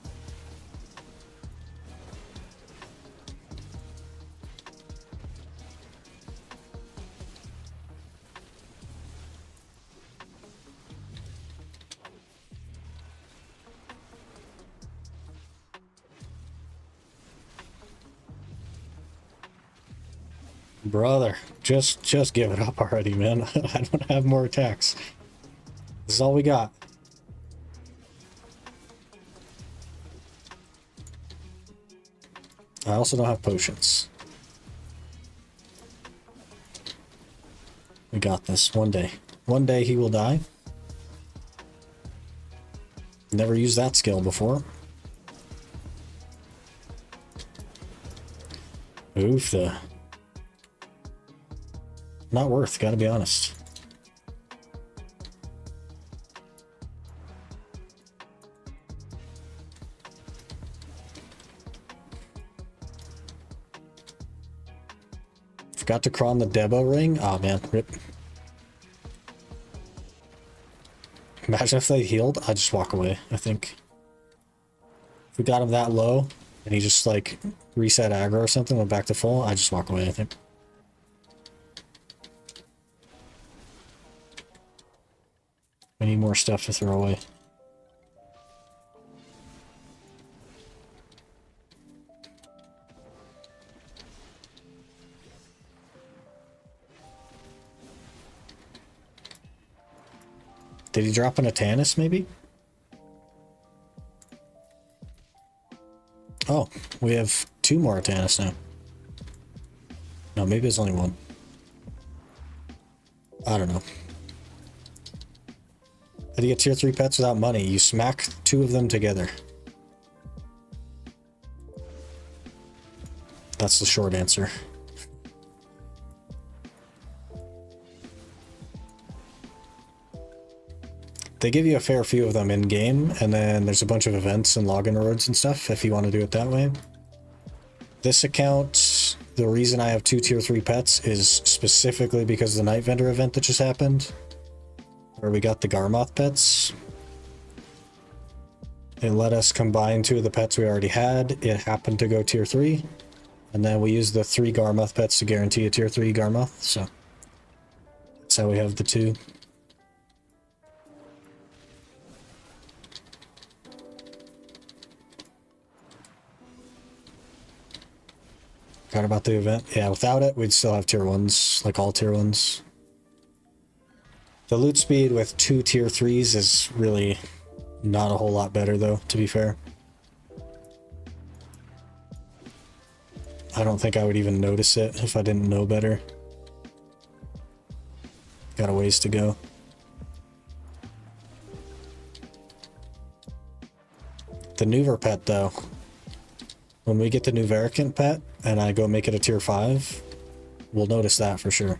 Brother, just give it up already, man. I don't have more attacks. This is all we got. I also don't have potions. We got this. One day. One day he will die. Never used that skill before. Oof, the... Not worth, gotta be honest. Forgot to crawl on the Debo ring. Oh man, rip. Imagine if they healed, I'd just walk away, I think. If we got him that low, and he just like reset aggro or something, went back to full, I'd just walk away, I think. I need more stuff to throw away. Did he drop an Atanus, maybe? Oh, we have 2 more Atanus now. No, maybe there's only 1. I don't know. How do you get tier 3 pets without money? You smack 2 of them together. That's the short answer. They give you a fair few of them in game, and then there's a bunch of events and login rewards and stuff if you want to do it that way. This account, the reason I have 2 tier 3 pets is specifically because of the Night Vendor event that just happened, where we got the Garmoth pets. It let us combine 2 of the pets we already had. It happened to go tier 3, and then we used the 3 Garmoth pets to guarantee a tier 3 Garmoth, so that's how we have the 2. Forgot about the event. Yeah, without it, we'd still have tier 1s, like all tier 1s. The loot speed with 2 tier 3s is really not a whole lot better though, to be fair. I don't think I would even notice it if I didn't know better. Got a ways to go. The Nuver pet though. When we get the new Varicant pet and I go make it a tier 5, we'll notice that for sure.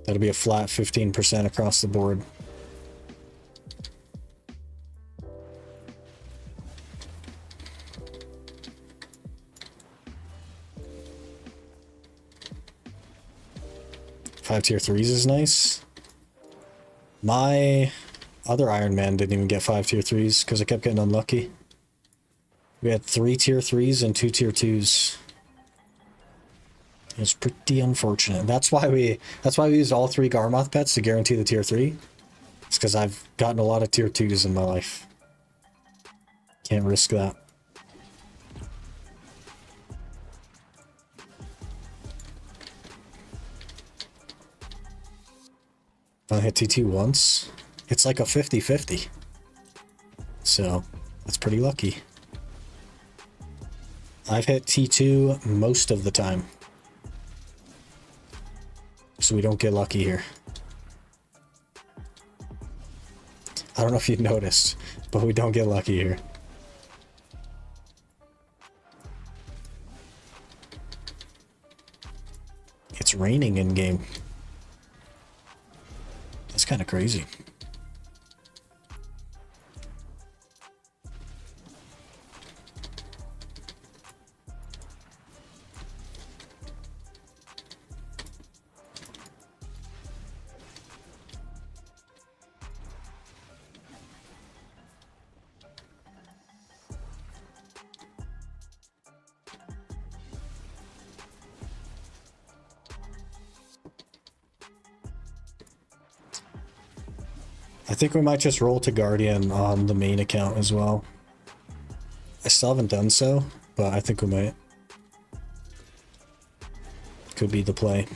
That'll be a flat 15% across the board. Five tier 3s is nice. My other Iron Man didn't even get 5 tier 3s because I kept getting unlucky. We had 3 tier 3s and 2 tier 2s. It was pretty unfortunate. That's why we used all 3 Garmoth pets to guarantee the tier 3. It's because I've gotten a lot of tier 2s in my life. Can't risk that. I hit T2 once. It's like a 50-50. So, that's pretty lucky. I've hit T2 most of the time. So we don't get lucky here. I don't know if you noticed, but we don't get lucky here. It's raining in game. That's kind of crazy. I think we might just roll to Guardian on the main account as well. I still haven't done so, but I think we might. Could be the play.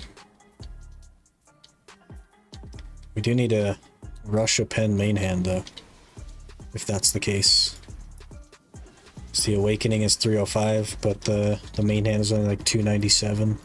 We do need to rush a pen main hand though, if that's the case. So the Awakening is 305, but the main hand is only like 297.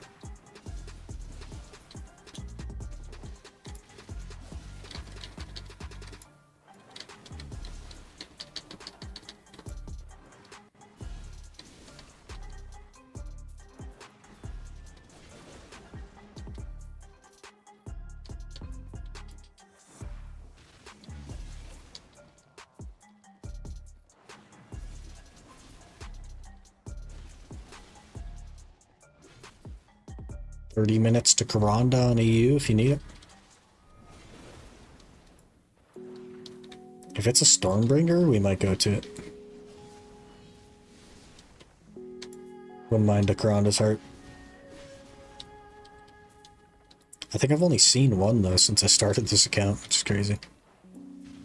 Minutes to Karanda on EU if you need it. If it's a Stormbringer, we might go to it. Wouldn't mind a Karanda's Heart. I think I've only seen one though since I started this account, which is crazy.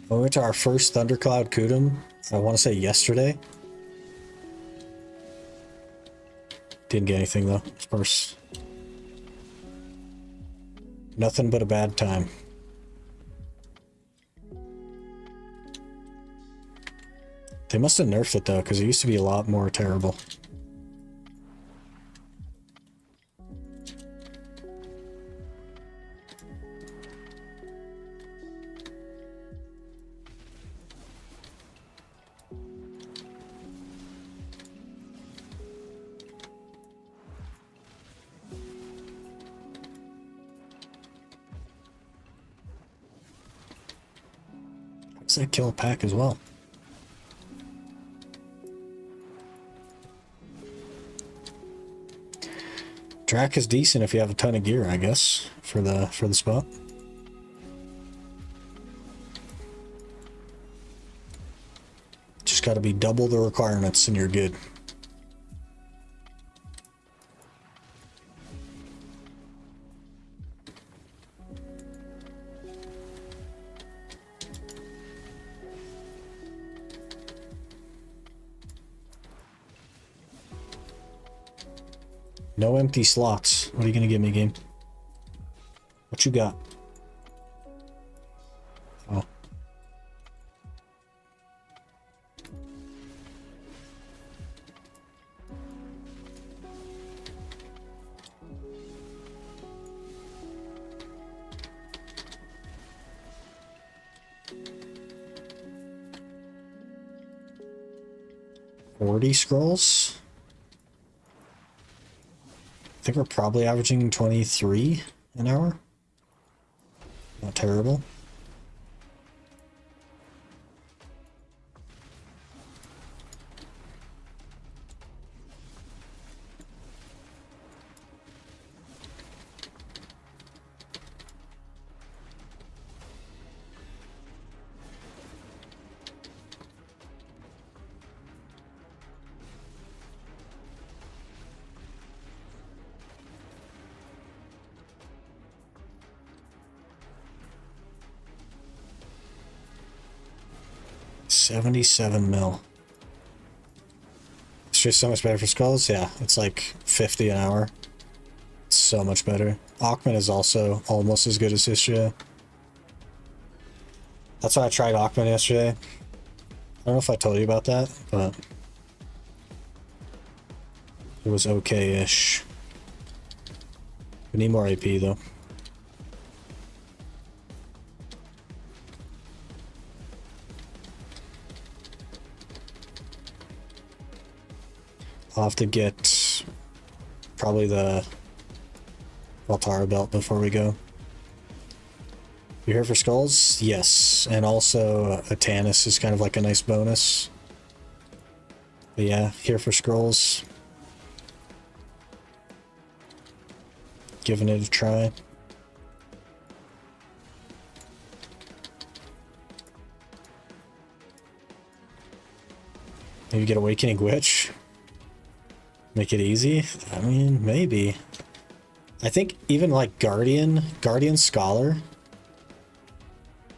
We went to our first Thundercloud Kudum, I want to say yesterday. Didn't get anything though, of course. Nothing but a bad time. They must have nerfed it though, because it used to be a lot more terrible. That kill a pack as well. Drak is decent if you have a ton of gear, I guess, for the spot. Just got to be double the requirements and you're good. No empty slots. What are you gonna give me, game? What you got? 40 scrolls. I think we're probably averaging 23 an hour. Not terrible. $77 mil. It's just so much better for skulls. Yeah, it's like 50 an hour. It's so much better. Augment is also almost as good as yesterday. That's why I tried Augment yesterday. I don't know if I told you about that, but it was okay-ish. We need more AP though. I'll have to get probably the Valtara belt before we go. You here for skulls? Yes, and also a Tannis is kind of like a nice bonus. But yeah, here for scrolls. Giving it a try. Maybe get Awakening Witch. Make it easy? I mean, maybe. I think even like Guardian Scholar,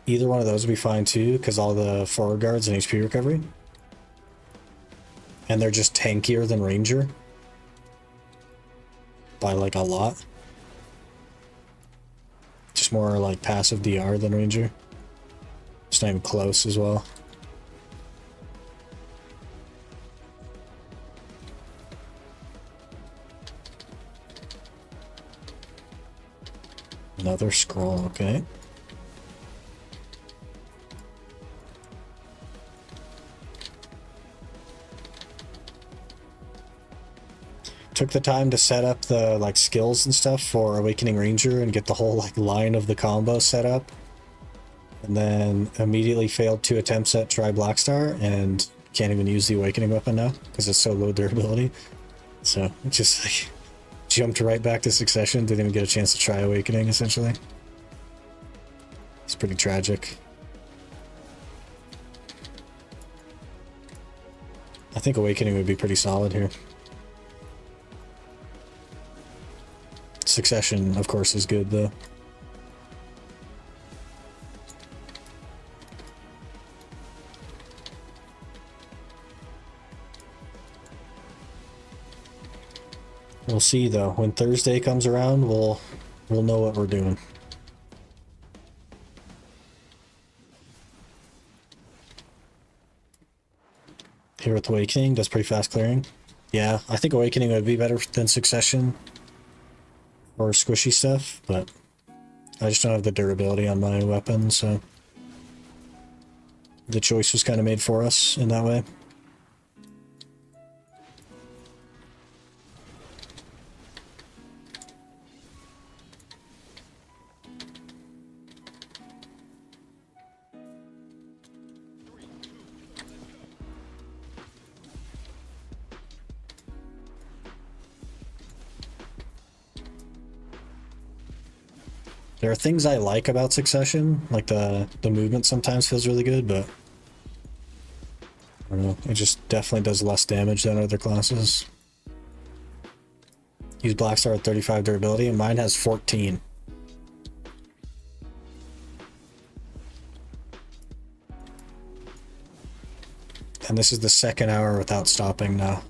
either one of those would be fine too, because all the forward guards and HP recovery. And they're just tankier than Ranger. By like a lot. Just more like passive DR than Ranger. It's not even close as well. Another scroll, okay. Took the time to set up the like skills and stuff for Awakening Ranger and get the whole like line of the combo set up. And then immediately failed 2 attempts at try Blackstar and can't even use the Awakening weapon now because it's so low durability. So just like jumped right back to Succession, didn't even get a chance to try Awakening, essentially. It's pretty tragic. I think Awakening would be pretty solid here. Succession, of course, is good, though. We'll see though. When Thursday comes around, we'll know what we're doing. Here with Awakening, does pretty fast clearing. Yeah, I think Awakening would be better than Succession or squishy stuff, but I just don't have the durability on my weapon, so the choice was kind of made for us in that way. There are things I like about Succession, like the movement sometimes feels really good, but I don't know, it just definitely does less damage than other classes. Use Blackstar at 35 durability, and mine has 14. And this is the second hour without stopping now.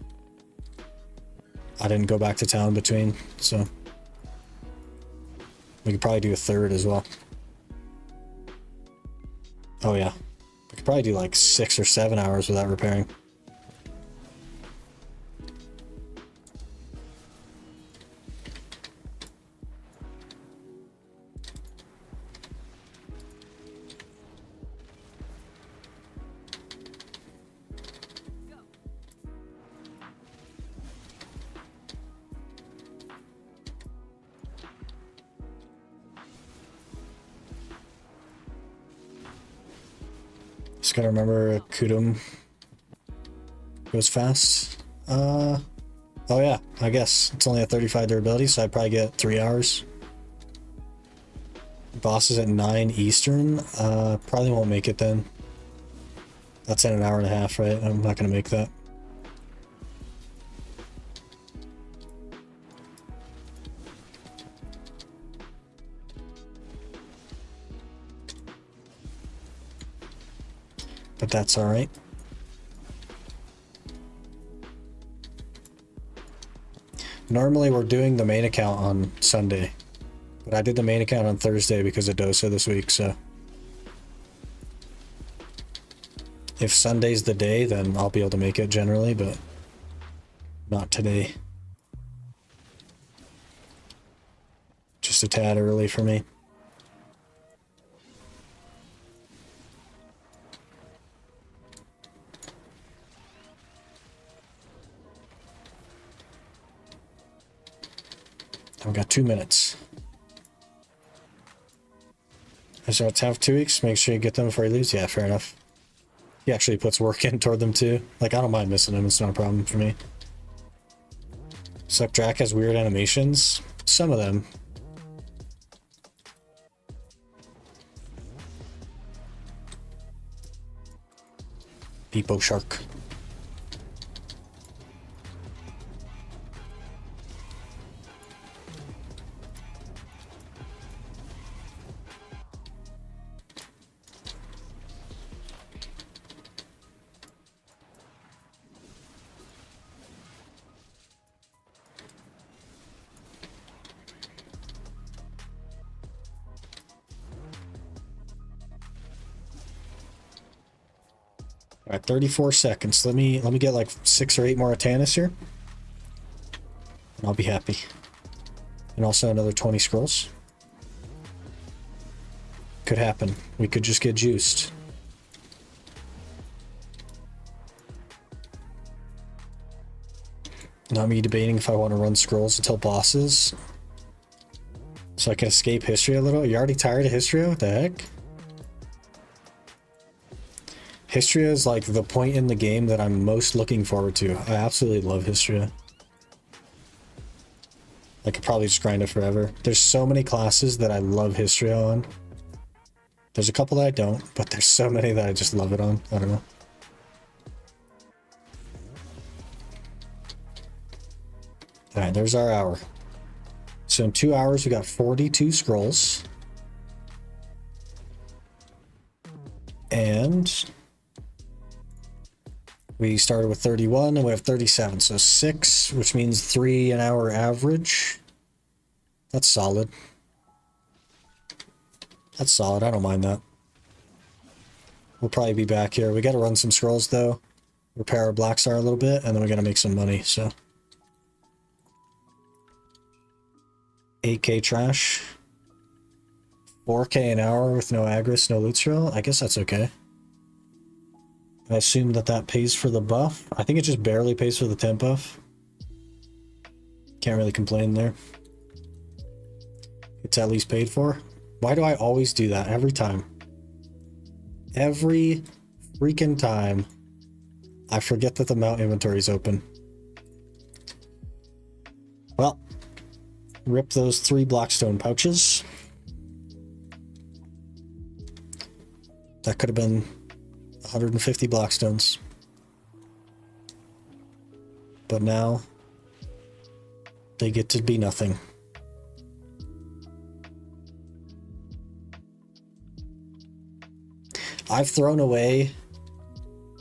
I didn't go back to town between, so we could probably do a third as well. Oh yeah. We could probably do like 6 or 7 hours without repairing. Just gotta remember Kudum goes fast. Oh yeah, I guess. It's only a 35 durability, so I'd probably get 3 hours. Boss is at 9 Eastern. Probably won't make it then. That's in an hour and a half, right? I'm not gonna make that. But that's alright. Normally we're doing the main account on Sunday. But I did the main account on Thursday because of Dosa this week, so. If Sunday's the day, then I'll be able to make it generally, but not today. Just a tad early for me. I've got 2 minutes. So it's have 2 weeks. Make sure you get them before you lose. Yeah, fair enough. He actually puts work in toward them too. Like, I don't mind missing them. It's not a problem for me. Suck Drak has weird animations. Some of them. Depot Shark. All right, 34 seconds. Let me get like 6 or 8 more Atanis here. And I'll be happy. And also another 20 scrolls. Could happen. We could just get juiced. Not me debating if I want to run scrolls until bosses. So I can escape history a little. Are you already tired of history? What the heck? Histria is like the point in the game that I'm most looking forward to. I absolutely love Histria. I could probably just grind it forever. There's so many classes that I love Histria on. There's a couple that I don't, but there's so many that I just love it on. I don't know. Alright, there's our hour. So in 2 hours we got 42 scrolls. And we started with 31 and we have 37, so 6, which means 3 an hour average. That's solid. That's solid, I don't mind that. We'll probably be back here. We gotta run some scrolls though. Repair our Blackstar a little bit, and then we gotta make some money, so. 8k trash. 4k an hour with no Agris, no loot trail. I guess that's okay. I assume that that pays for the buff. I think it just barely pays for the temp buff. Can't really complain there. It's at least paid for. Why do I always do that every time? Every freaking time I forget that the mount inventory is open. Well, rip those 3 Blackstone pouches. That could have been 150 Blackstones. But now they get to be nothing. I've thrown away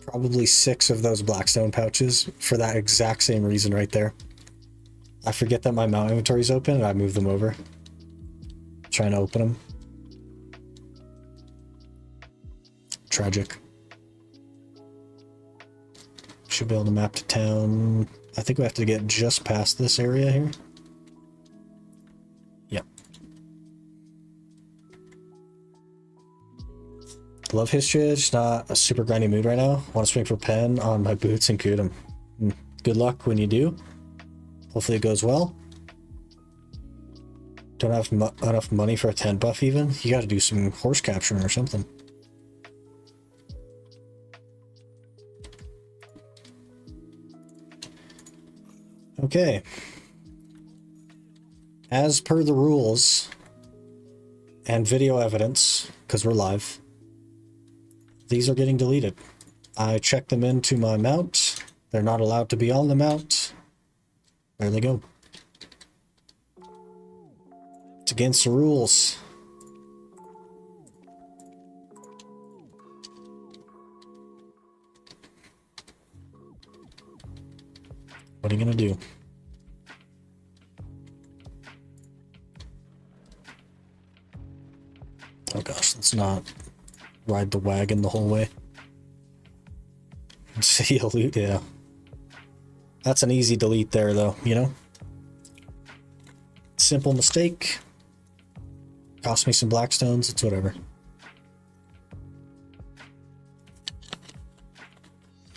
probably 6 of those Blackstone pouches for that exact same reason right there. I forget that my mount inventory is open and I move them over. Trying to open them. Tragic. Should be able to map to town. I think we have to get just past this area here. Yep. Love history, just not a super grindy mood right now. Want to swing for pen on my boots and Kudum. Good luck when you do. Hopefully it goes well. Don't have enough money for a 10 buff even. You gotta do some horse capturing or something. Okay. As per the rules and video evidence, because we're live, these are getting deleted. I checked them into my mount. They're not allowed to be on the mount. There they go. It's against the rules. What are you gonna do? Oh gosh, let's not ride the wagon the whole way. See a loot, yeah. That's an easy delete there though, you know? Simple mistake. Cost me some blackstones, it's whatever.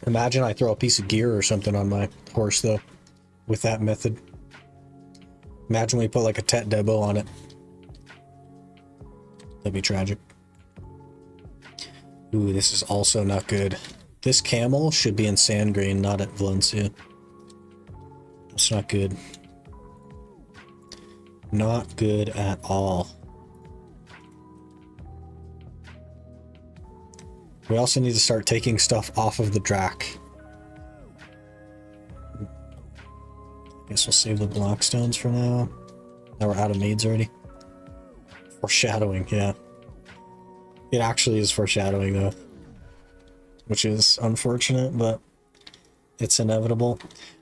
Imagine I throw a piece of gear or something on my horse though, with that method. Imagine we put like a Tet Debo on it. That'd be tragic. Ooh, this is also not good. This camel should be in Sand Green, not at Valencia. It's not good. Not good at all. We also need to start taking stuff off of the Drak. Guess we'll save the Blackstones for now. Now we're out of maids already. Foreshadowing, yeah. It actually is foreshadowing though. Which is unfortunate, but it's inevitable.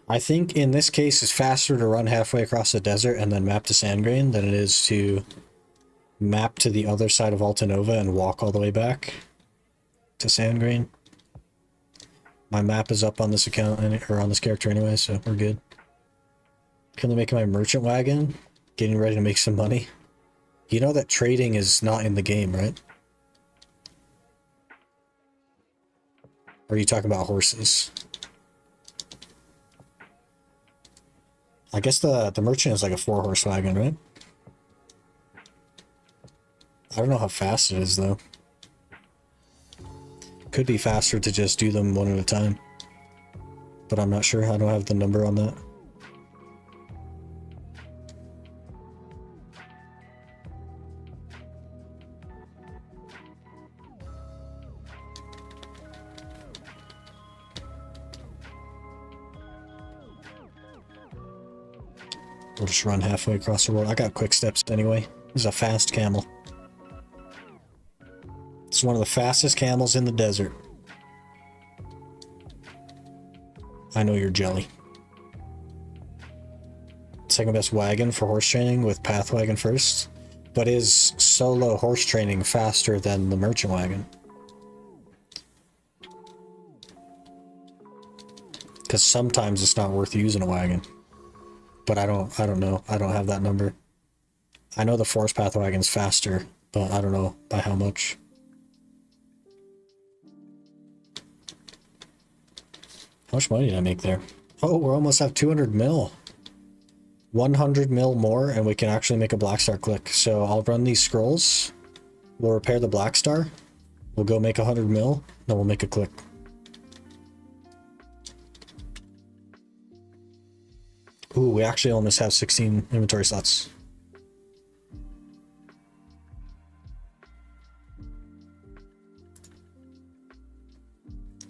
I think in this case it's faster to run halfway across the desert and then map to Sandgrain than it is to map to the other side of Altanova and walk all the way back to Sandgrain. My map is up on this account, or on this character anyway, so we're good. Currently making my merchant wagon, getting ready to make some money. You know that trading is not in the game, right? Or are you talking about horses? I guess the merchant is like a 4-horse wagon, right? I don't know how fast it is though. Could be faster to just do them one at a time. But I'm not sure. I don't have the number on that. We'll just run halfway across the world. I got quick steps anyway. This is a fast camel. It's one of the fastest camels in the desert. I know you're jelly. Second best wagon for horse training with path wagon first. But is solo horse training faster than the merchant wagon? Because sometimes it's not worth using a wagon. But I don't know. I don't have that number. I know the forest path wagon's faster, but I don't know by how much. How much money did I make there? Oh, we're almost have 200 mil. 100 mil more and we can actually make a Blackstar click. So I'll run these scrolls. We'll repair the Blackstar. We'll go make 100 mil. Then we'll make a click. Ooh, we actually almost have 16 inventory slots.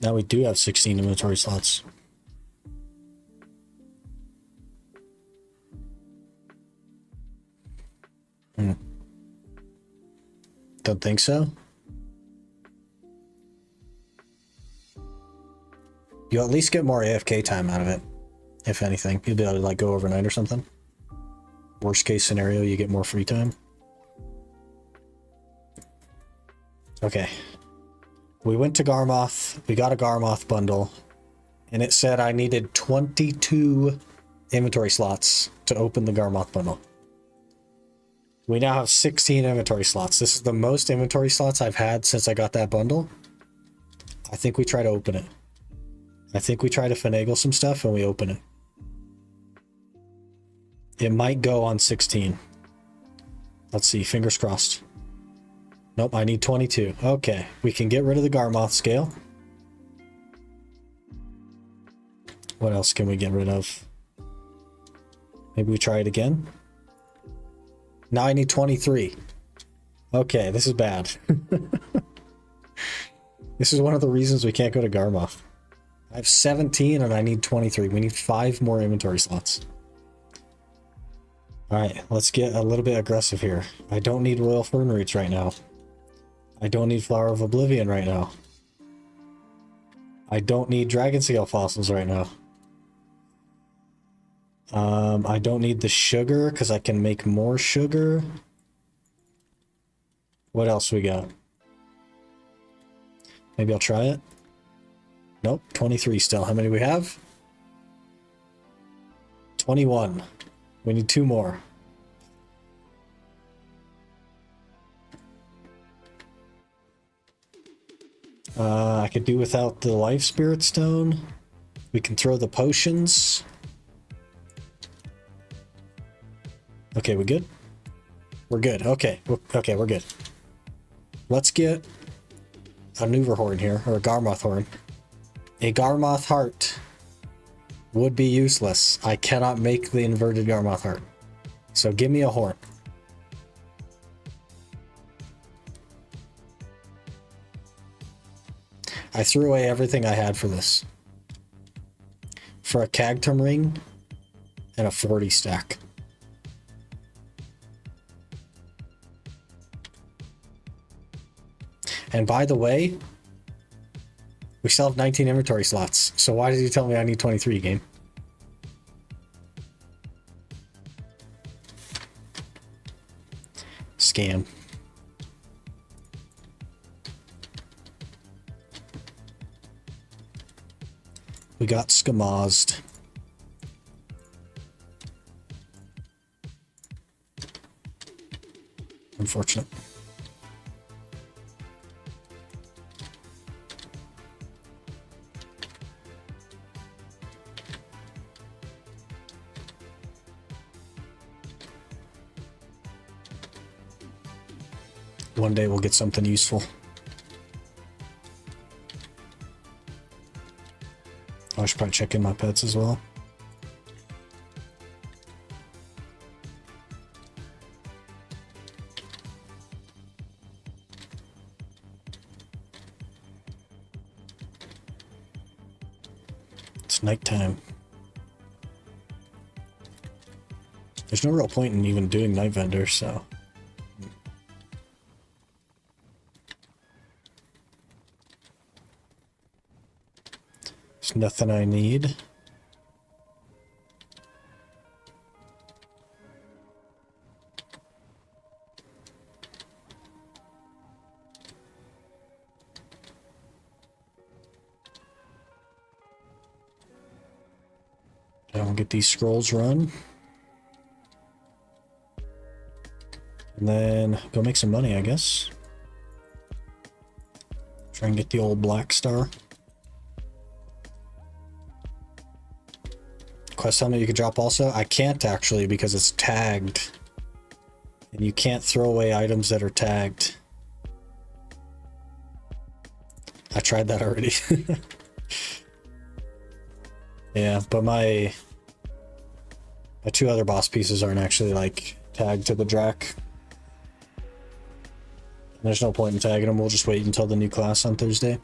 Now we do have 16 inventory slots. Don't think so. You'll at least get more AFK time out of it. If anything, you'll be able to like go overnight or something. Worst case scenario, you get more free time. Okay. We went to Garmoth, we got a Garmoth bundle, and it said I needed 22 inventory slots to open the Garmoth bundle. We now have 16 inventory slots. This is the most inventory slots I've had since I got that bundle. I think we try to open it. I think we try to finagle some stuff and we open it. It might go on 16. Let's see, fingers crossed. Nope, I need 22. Okay, we can get rid of the Garmoth scale. What else can we get rid of? Maybe we try it again. Now I need 23. Okay, this is bad. This is one of the reasons we can't go to Garmoth. I have 17 and I need 23. We need 5 more inventory slots. Alright, let's get a little bit aggressive here. I don't need Royal Fern Roots right now. I don't need Flower of Oblivion right now. I don't need Dragon Scale fossils right now. I don't need the sugar because I can make more sugar. What else we got? Maybe I'll try it. Nope, 23 still. How many do we have? 21. We need 2 more. I could do without the Life Spirit Stone. We can throw the potions. Okay, we good? We're good. Okay, okay, we're good. Let's get a Nuver Horn here, or a Garmoth Horn. A Garmoth Heart would be useless. I cannot make the inverted Garmoth Heart. So give me a horn. I threw away everything I had for this. For a Cagtum Ring and a 40 stack. And by the way, we still have 19 inventory slots. So why did you tell me I need 23, game? Scam. We got skamazed. Unfortunate. One day we'll get something useful. I should probably check in my pets as well. It's nighttime. There's no real point in even doing Night Vendor, so... There's nothing I need. Now we'll get these scrolls run. And then go make some money, I guess. Try and get the old Blackstar. Quest helmet you could drop also? I can't actually because it's tagged. And you can't throw away items that are tagged. I tried that already. Yeah, but my 2 other boss pieces aren't actually like tagged to the Drak. There's no point in tagging them. We'll just wait until the new class on Thursday.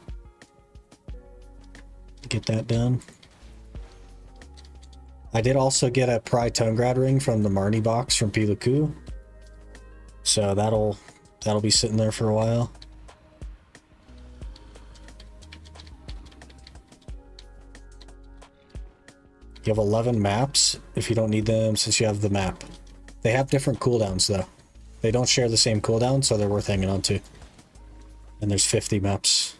Get that done. I did also get a Pry Tonegrad ring from the Marnie box from Piluku. So that'll be sitting there for a while. You have 11 maps if you don't need them since you have the map. They have different cooldowns though. They don't share the same cooldown, so they're worth hanging on to. And there's 50 maps.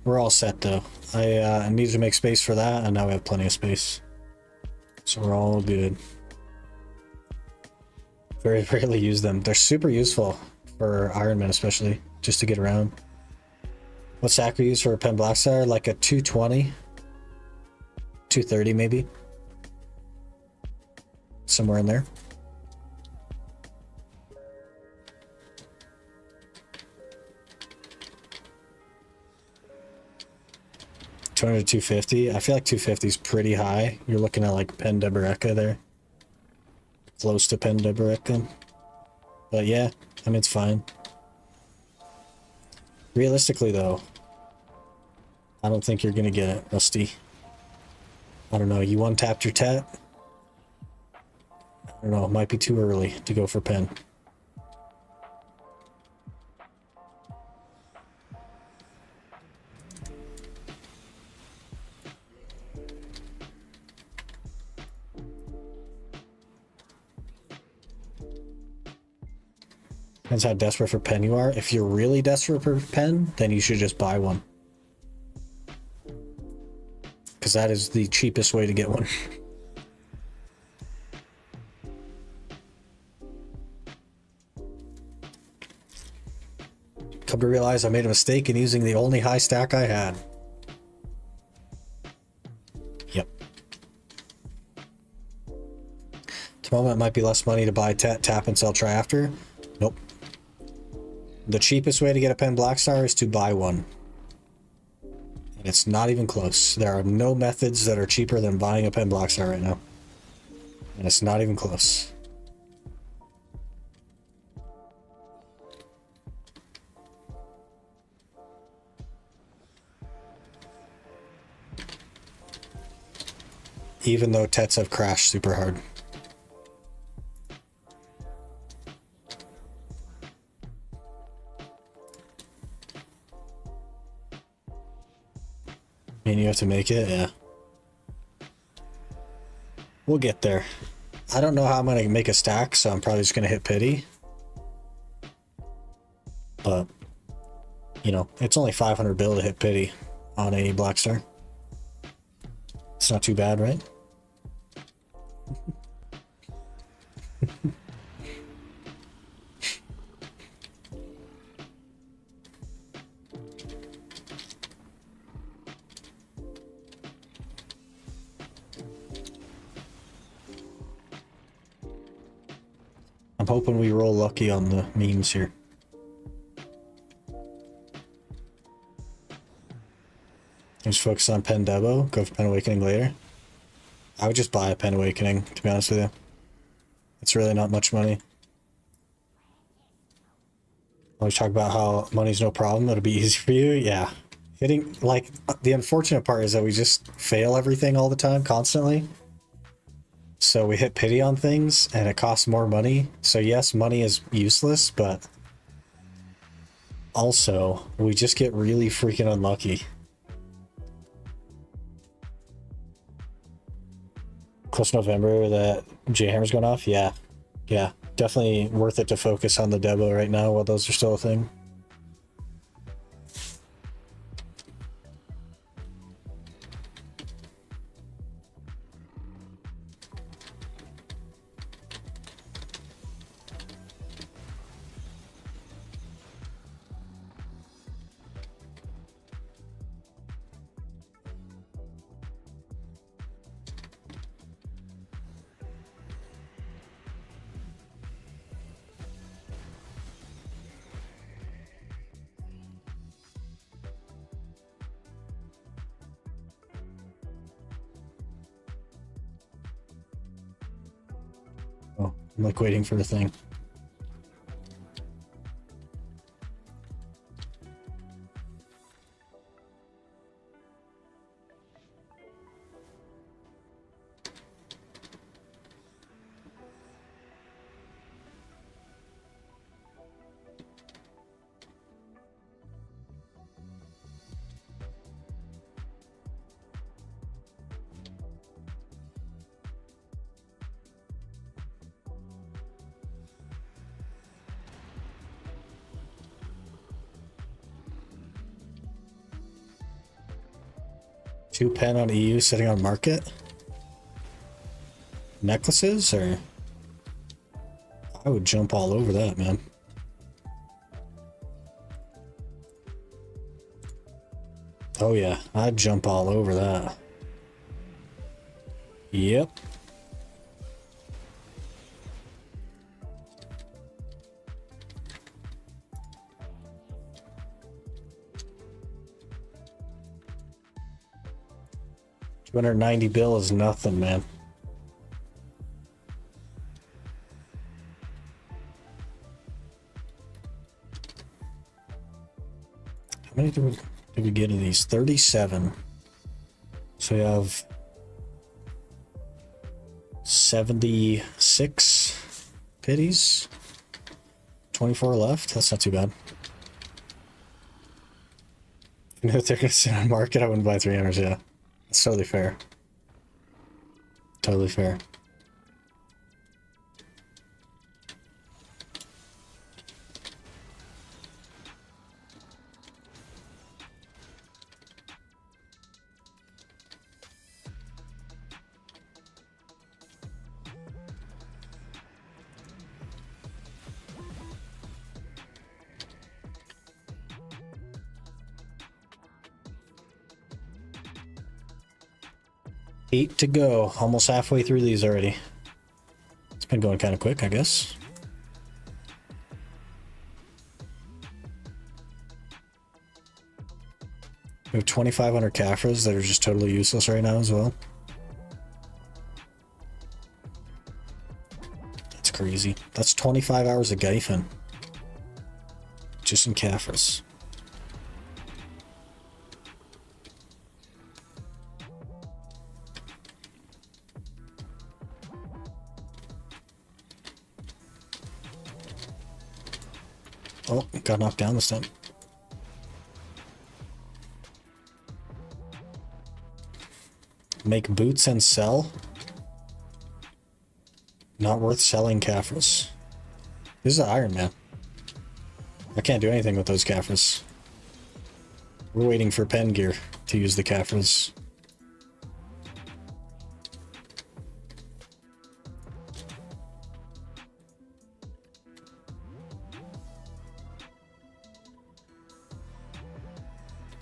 We're all set though. I needed to make space for that, and now we have plenty of space. So we're all good. Very rarely use them. They're super useful for Ironman especially, just to get around. What sack we use for a Pen Blackstar? Like a 220? 230 maybe? somewhere in there. $200 to 250. I feel like 250 is pretty high. You're looking at like Pen de Barreca there. Close to Pen de Barreca. But yeah, I mean, it's fine. Realistically, though, I don't think you're going to get it, Rusty. I don't know. You untapped your tat? I don't know. It might be too early to go for Pen. Depends how desperate for Pen you are. If you're really desperate for Pen, then you should just buy one. Because that is the cheapest way to get one. Come to realize I made a mistake in using the only high stack I had. Yep. At the moment, it might be less money to buy tap and sell try after. Nope. The cheapest way to get a Pen Blackstar is to buy one. And it's not even close. There are no methods that are cheaper than buying a Pen Blackstar right now. And it's not even close. Even though Tets have crashed super hard. And you have to make it, yeah. We'll get there. I don't know how I'm going to make a stack, so I'm probably just going to hit pity. But, you know, it's only 500 bill to hit pity on a Blackstar. It's not too bad, right? I'm hoping we roll lucky on the memes here. Just focus on Pen Debo, go for Pen Awakening later. I would just buy a Pen Awakening, to be honest with you. It's really not much money. Always talk about how money's no problem, it'll be easy for you. Yeah. Hitting, like, the unfortunate part is that we just fail everything all the time, constantly. So we hit pity on things, and it costs more money. So yes, money is useless, but also, we just get really freaking unlucky. Close November that J-Hammer's going off? Yeah. Yeah. Definitely worth it to focus on the Debo right now while those are still a thing. Oh, I'm like waiting for the thing. Two pen on EU sitting on market? Necklaces, or? I would jump all over that, man. Oh yeah, I'd jump all over that. Yep. 290 bill is nothing, man. How many did we get of these? 37. So we have 76 pities. 24 left. That's not too bad. You know, if they're gonna sit on market, I wouldn't buy 300s, yeah. That's totally fair. Totally fair. Eight to go. Almost halfway through these already. It's been going kind of quick, I guess. We have 2,500 Caphras that are just totally useless right now as well. That's crazy. That's 25 hours of Gyphon. Just in Caphras. Oh, got knocked down this time. Make boots and sell? Not worth selling Caphras. This is an Iron Man. I can't do anything with those Caphras. We're waiting for pen gear to use the Caphras.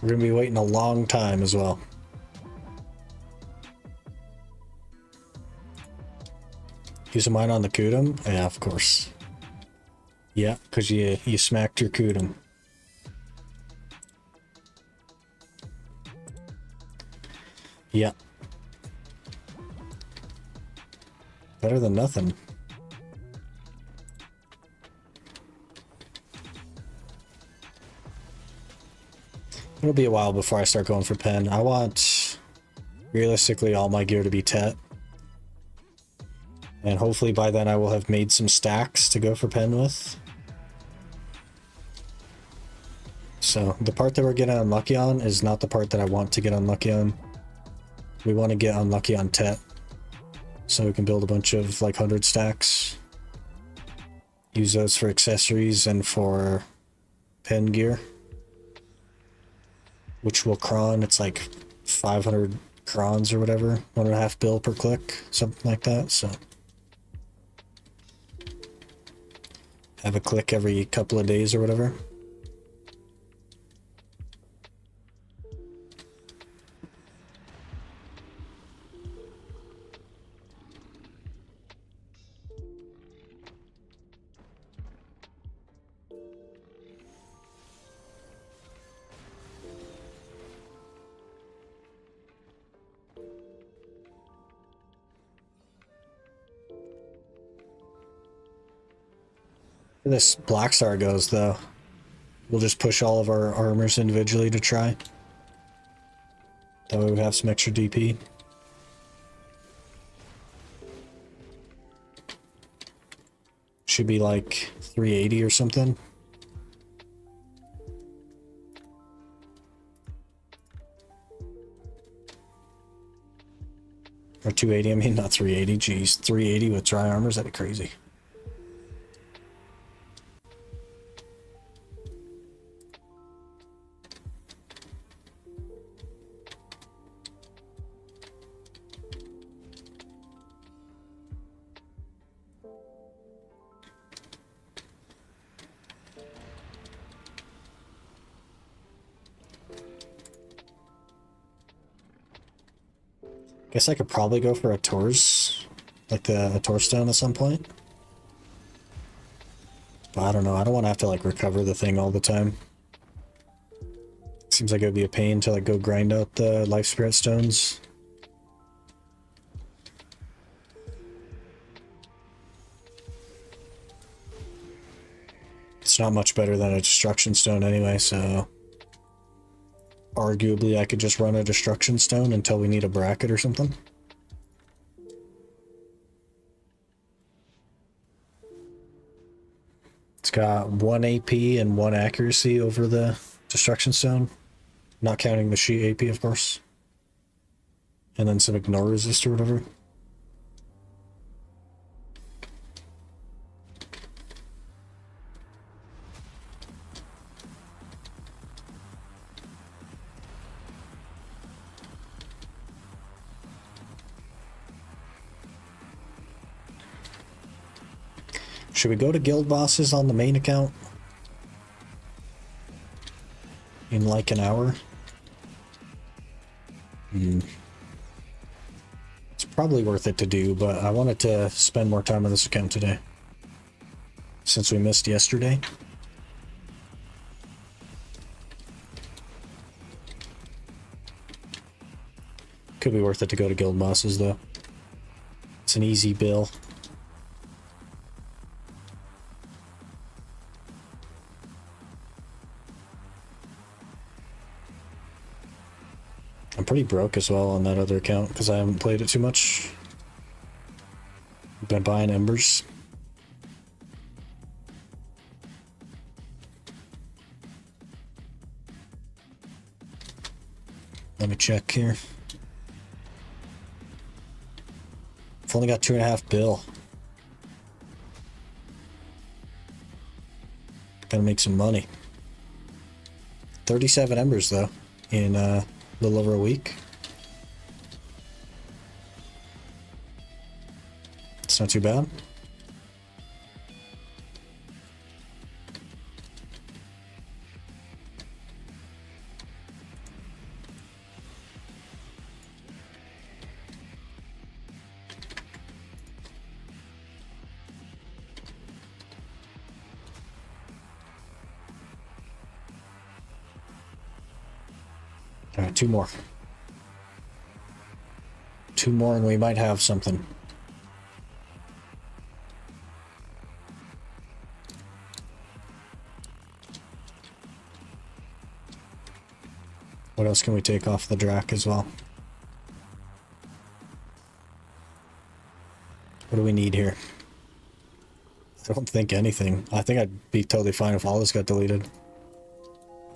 We're gonna be waiting a long time as well. Using mine on the Kudum? Yeah, of course. Yeah, because you smacked your Kudum. Yeah. Better than nothing. It'll be a while before I start going for pen. I want, realistically, all my gear to be Tet. And hopefully by then I will have made some stacks to go for pen with. So the part that we're getting unlucky on is not the part that I want to get unlucky on. We want to get unlucky on Tet. So we can build a bunch of like 100 stacks. Use those for accessories and for pen gear. Which will cron, it's like 500 crons or whatever, 1.5 bill per click, something like that, so. Have a click every couple of days or whatever. This Blackstar goes though. We'll just push all of our armors individually to try. That way we have some extra DP. Should be like 380 or something. Or 280, I mean, not 380. Geez, 380 with dry armors, that'd be crazy. Guess I could probably go for a Tor's, like a Tor stone at some point. But I don't know, I don't want to have to like recover the thing all the time. Seems like it would be a pain to like go grind out the life spirit stones. It's not much better than a destruction stone anyway, so arguably I could just run a destruction stone until we need a bracket or something. It's got 1 AP and 1 accuracy over the destruction stone, not counting the sheet AP, of course. And then some ignore resist or whatever. Should we go to guild bosses on the main account? In like an hour? It's probably worth it to do, but I wanted to spend more time on this account today. Since we missed yesterday. Could be worth it to go to guild bosses though. It's an easy bill. I'm pretty broke as well on that other account because I haven't played it too much. Been buying embers. Let me check here. I've only got 2.5 bill. Gotta make some money. 37 embers though in a little over a week. It's not too bad. All right, 2 more. 2 more and we might have something. What else can we take off the Drak as well? What do we need here? I don't think anything. I think I'd be totally fine if all this got deleted.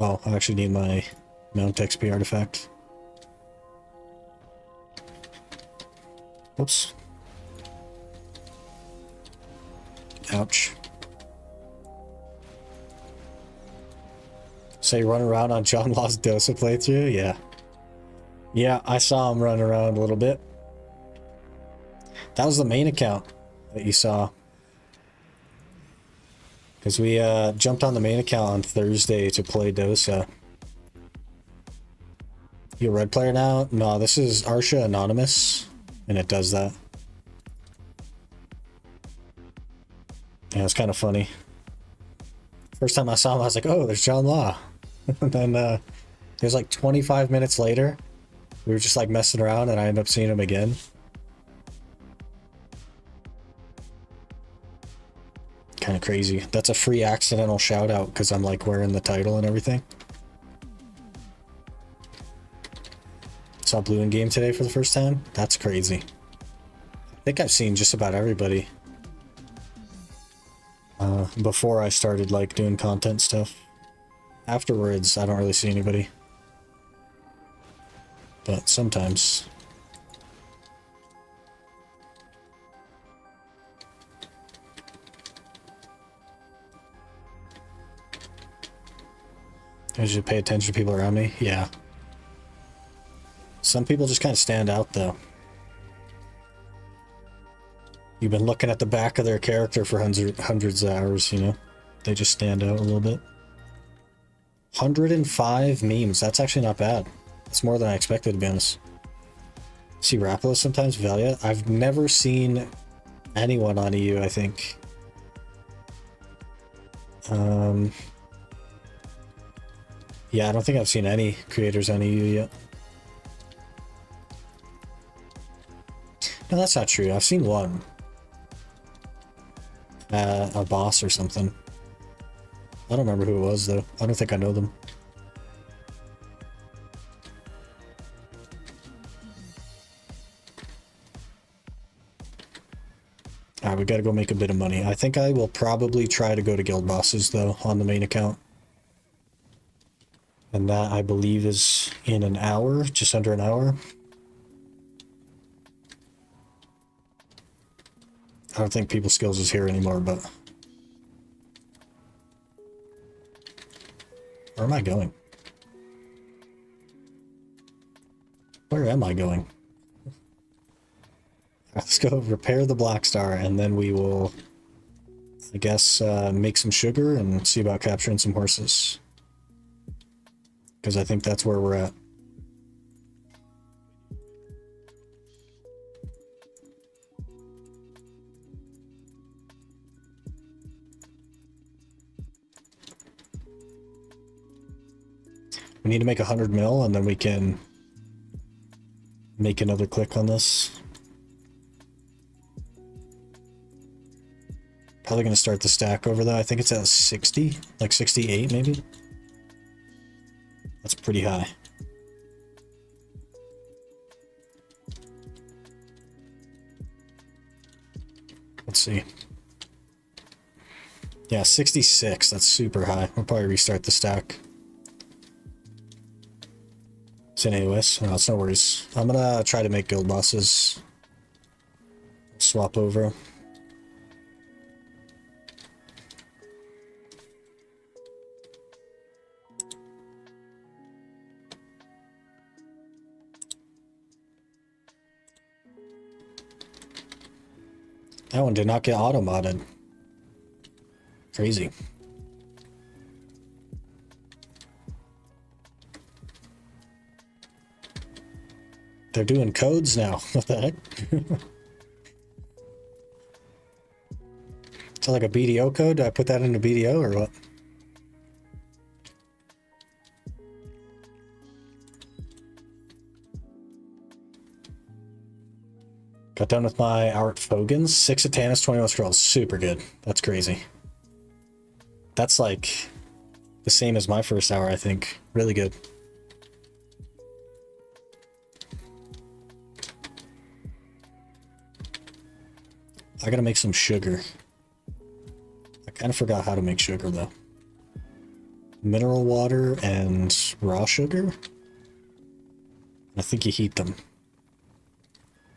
Oh, I actually need my Mount XP artifact. Whoops. Ouch. Say run around on John Law's Dosa playthrough? Yeah. Yeah, I saw him run around a little bit. That was the main account that you saw. Because we jumped on the main account on Thursday to play Dosa. You a red player now? No, this is Arsha Anonymous, and it does that. Yeah, it's kind of funny. First time I saw him, I was like, oh, there's John Law. And then it was like 25 minutes later, we were just like messing around, and I ended up seeing him again. Kind of crazy. That's a free accidental shout out because I'm like wearing the title and everything. Saw Blue in game today for the first time. That's crazy. I think I've seen just about everybody before I started like doing content stuff. Afterwards, I don't really see anybody, but sometimes. I should pay attention to people around me. Yeah. Some people just kind of stand out though. You've been looking at the back of their character for hundreds of hours, you know? They just stand out a little bit. 105 memes. That's actually not bad. That's more than I expected, to be honest. See Rapala sometimes, Valia. I've never seen anyone on EU, I think. Yeah, I don't think I've seen any creators on EU yet. No, that's not true. I've seen one. A boss or something. I don't remember who it was though. I don't think I know them. Alright, we gotta go make a bit of money. I think I will probably try to go to guild bosses though on the main account. And that I believe is in an hour, just under an hour. I don't think People Skills is here anymore, but... Where am I going? Where am I going? Let's go repair the Blackstar, and then we will, I guess, make some sugar and see about capturing some horses. Because I think that's where we're at. We need to make 100 mil, and then we can make another click on this. Probably going to start the stack over though. I think it's at 60, like 68 maybe. That's pretty high. Let's see. Yeah, 66. That's super high. We'll probably restart the stack. So anyways, no, it's no worries. I'm gonna try to make guild bosses. Swap over. That one did not get auto-modded. Crazy. They're doing codes now. What the heck? Is that like a BDO code? Do I put that into BDO or what? Got done with my hour at Fogans. 6 Atanas, 21 scrolls. Super good. That's crazy. That's like the same as my first hour, I think. Really good. I gotta make some sugar. I kind of forgot how to make sugar though. Mineral water and raw sugar? I think you heat them.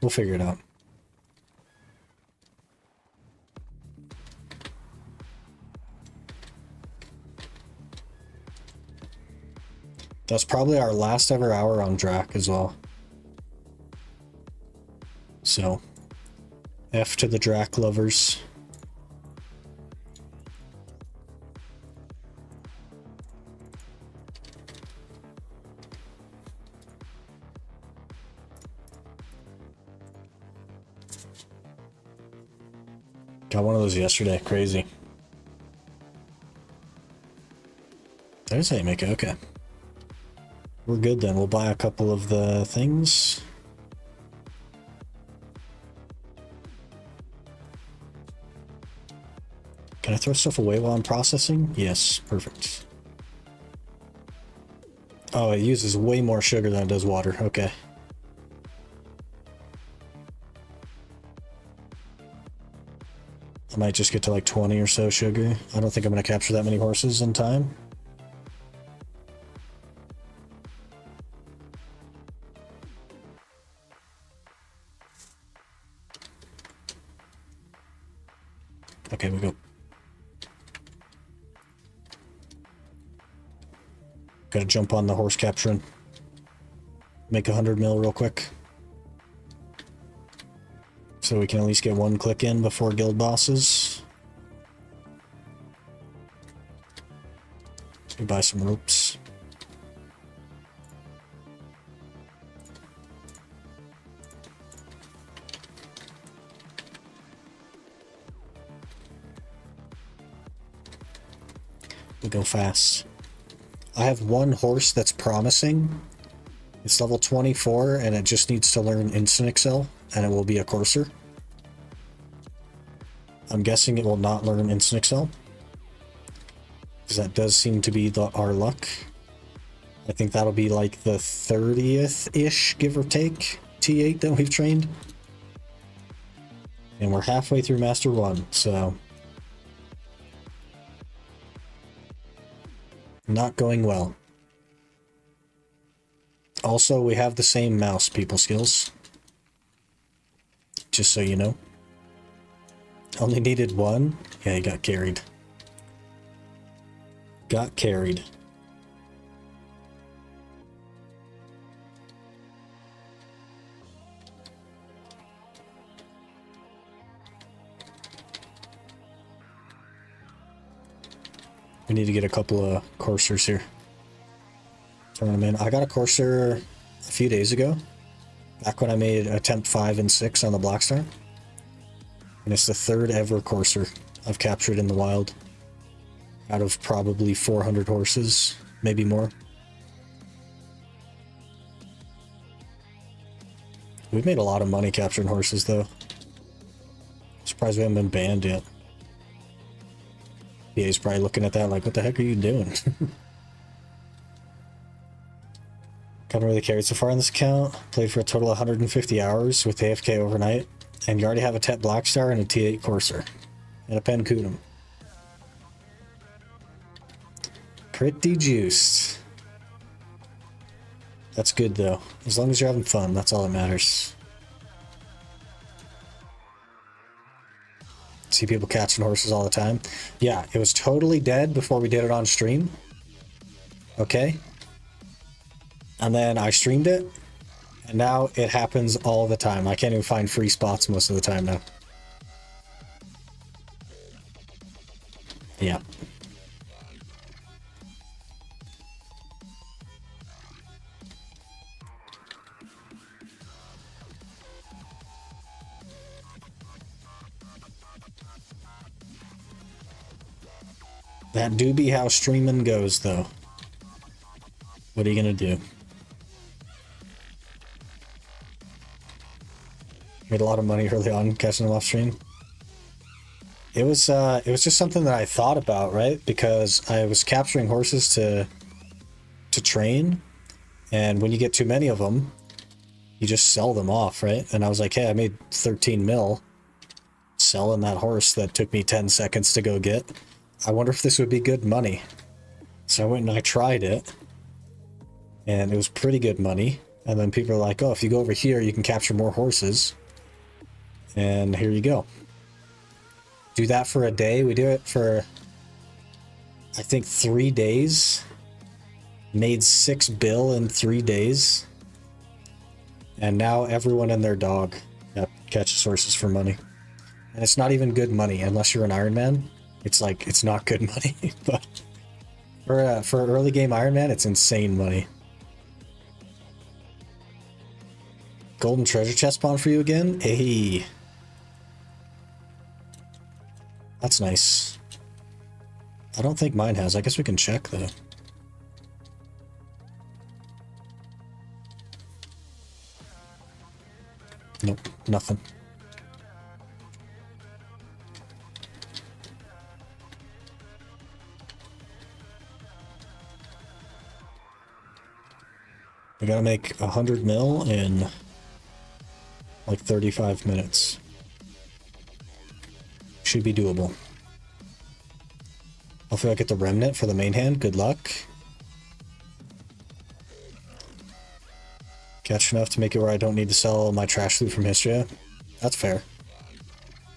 We'll figure it out. That's probably our last ever hour on Drak as well. So, F to the Drak lovers. Got one of those yesterday. Crazy. There's how you make it. Okay. We're good then. We'll buy a couple of the things. Can I throw stuff away while I'm processing? Yes, perfect. Oh, it uses way more sugar than it does water. Okay. I might just get to like 20 or so sugar. I don't think I'm going to capture that many horses in time. Okay, we go. Gotta jump on the horse capturing. Make 100 mil real quick. So we can at least get one click in before guild bosses. We buy some ropes. We go fast. I have one horse that's promising. It's level 24 and it just needs to learn Instant Excel and it will be a courser. I'm guessing it will not learn Instant Excel. because that does seem to be our luck. I think that'll be like the 30th-ish, give or take, T8 that we've trained. And we're halfway through Master 1, so... not going well. Also, we have the same mouse, people skills. Just so you know. Only needed one. Yeah, he got carried. Got carried. We need to get a couple of coursers here. Turn them in. I got a courser a few days ago. Back when I made attempt 5 and 6 on the Blackstar. And it's the 3rd ever courser I've captured in the wild. Out of probably 400 horses, maybe more. We've made a lot of money capturing horses though. Surprised we haven't been banned yet. Yeah, he's probably looking at that like, what the heck are you doing? Haven't really carried so far on this account. Played for a total of 150 hours with AFK overnight. And you already have a Tet Blackstar and a T8 Courser. And a Pen Kutum. Pretty juiced. That's good though. As long as you're having fun, that's all that matters. See people catching horses all the time. Yeah, it was totally dead before we did it on stream. Okay. And then I streamed it. And now it happens all the time. I can't even find free spots most of the time now. Yeah. That do be how streaming goes, though. What are you gonna do? Made a lot of money early on catching them off stream. It was just something that I thought about, right? Because I was capturing horses to train, and when you get too many of them, you just sell them off, right? And I was like, hey, I made 13 mil selling that horse that took me 10 seconds to go get. I wonder if this would be good money. So I went and I tried it, and it was pretty good money. And then people are like, oh, if you go over here, you can capture more horses. And here you go. Do that for a day. We do it for, I think, 3 days. Made 6 bill in 3 days. And now everyone and their dog catches horses for money. And it's not even good money unless you're an Ironman. It's like, it's not good money. But for early game Ironman, it's insane money. Golden treasure chest spawn for you again? Hey. That's nice. I don't think mine has. I guess we can check though. Nope, nothing. We gotta make 100 mil in like 35 minutes. Should be doable. Hopefully I get the remnant for the main hand. Good luck. Catch enough to make it where I don't need to sell my trash loot from Histria. That's fair.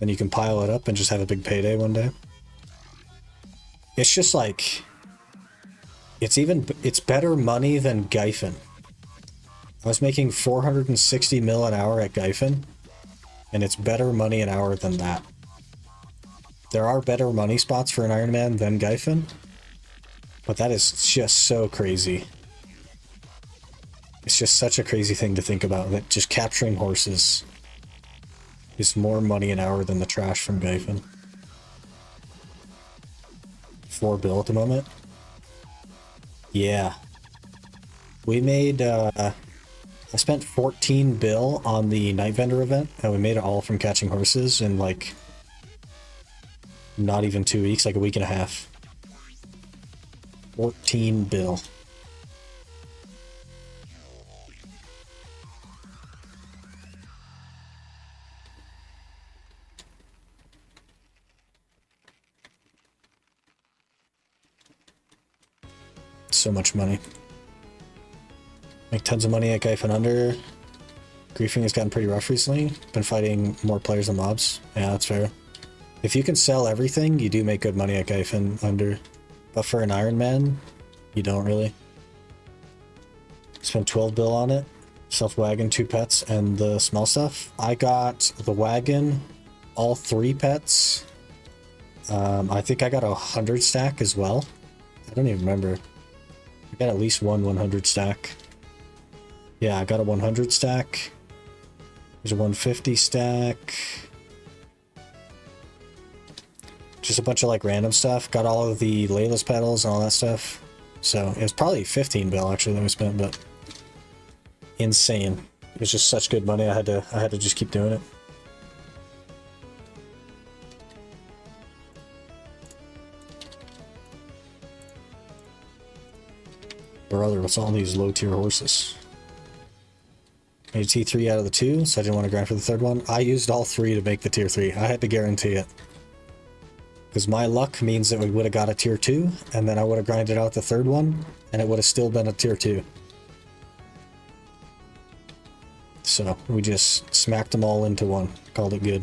Then you can pile it up and just have a big payday one day. It's just like, it's better money than Gyfin. I was making 460 mil an hour at Gyfin, and it's better money an hour than that. There are better money spots for an Ironman than Gyfin, but that is just so crazy. It's just such a crazy thing to think about, that just capturing horses is more money an hour than the trash from Gyfin. 4 bill at the moment. Yeah. We made, I spent 14 bill on the Night Vendor event, and we made it all from catching horses in like not even 2 weeks, like a week and a half. 14 bill. So much money. Make tons of money at Gyphon Under. Griefing has gotten pretty rough recently. Been fighting more players than mobs. Yeah, that's fair. If you can sell everything, you do make good money at Gyphon Under. But for an Iron Man, you don't really. Spent 12 bill on it. Self-wagon, 2 pets, and the small stuff. I got the wagon, all 3 pets. I think I got a 100 stack as well. I don't even remember. I got at least one 100 stack. Yeah, I got a 100 stack. There's a 150 stack. Just a bunch of like random stuff. Got all of the Layla's pedals and all that stuff. So it was probably 15 bill actually that we spent, but insane. It was just such good money. I had to just keep doing it. Brother, what's all these low tier horses? Made a T3 out of the 2, so I didn't want to grind for the 3rd one. I used all 3 to make the tier 3. I had to guarantee it. Because my luck means that we would have got a tier 2, and then I would have grinded out the 3rd one, and it would have still been a tier 2. So we just smacked them all into one. Called it good.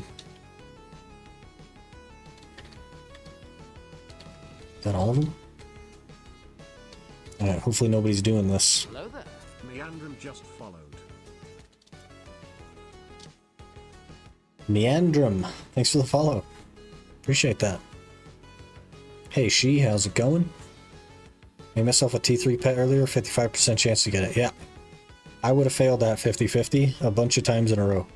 Is that all of them? Alright, hopefully nobody's doing this. Hello there. Meandrum just followed. Meandrum, thanks for the follow. Appreciate that. Hey, she, how's it going? Made myself a T3 pet earlier, 55% chance to get it. Yeah. I would have failed that 50-50 a bunch of times in a row.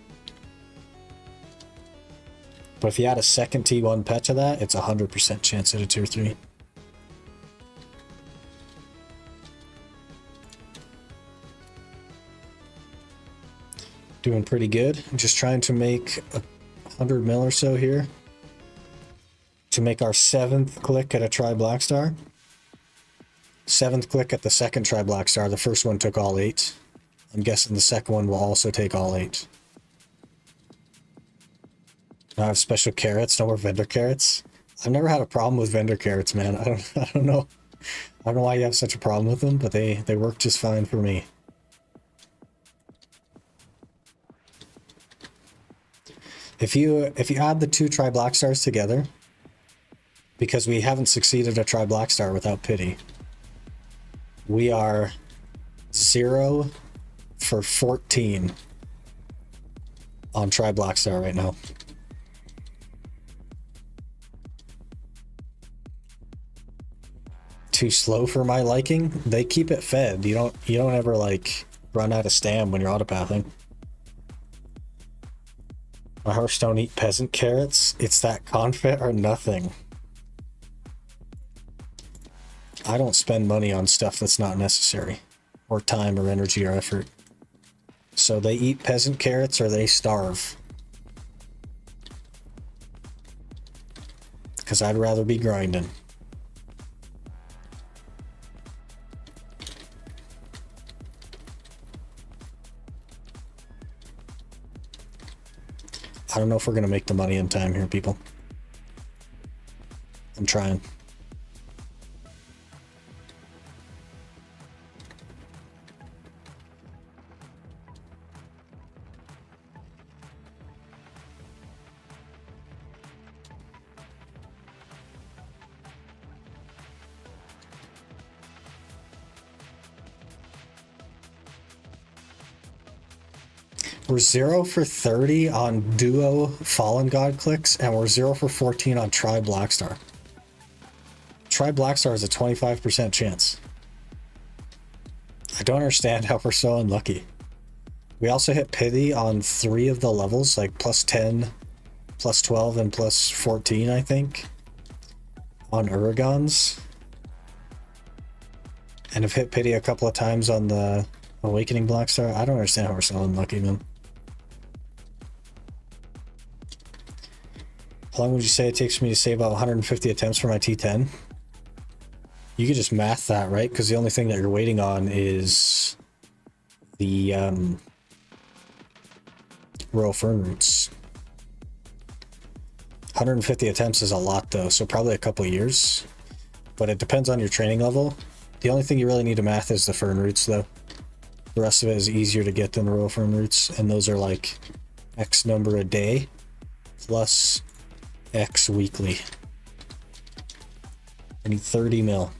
But if you add a second T1 pet to that, it's 100% chance at a tier 3. Doing pretty good. I'm just trying to make 100 mil or so here to make our 7th click at a Tri Blackstar. 7th click at the second Tri Blackstar. The first one took all 8. I'm guessing the second one will also take all 8. Now I have special carrots, no more vendor carrots. I've never had a problem with vendor carrots, man. I don't know. I don't know why you have such a problem with them, but they work just fine for me. If you add the 2 Tri Blackstars together, because we haven't succeeded a Tri Blackstar without pity, we are 0 for 14 on Tri Blackstar right now. Too slow for my liking. They keep it fed. You don't ever like run out of stam when you're autopathing. My horse don't eat peasant carrots. It's that confit or nothing. I don't spend money on stuff that's not necessary, or time or energy or effort. So they eat peasant carrots or they starve. Because I'd rather be grinding. I don't know if we're going to make the money in time here, people. I'm trying. We're 0 for 30 on duo Fallen God clicks, and we're 0 for 14 on Tri Blackstar. Tri Blackstar is a 25% chance. I don't understand how we're so unlucky. We also hit pity on 3 of the levels, like plus 10, plus 12, and plus 14, I think, on Uragons. And have hit pity a couple of times on the Awakening Blackstar. I don't understand how we're so unlucky, man. How long would you say it takes me to save about 150 attempts for my T10? You could just math that, right? Because the only thing that you're waiting on is the royal fern roots. 150 attempts is a lot though, so probably a couple years. But it depends on your training level. The only thing you really need to math is the fern roots though. The rest of it is easier to get than the royal fern roots, and those are like X number a day plus X weekly. I need 30 mil.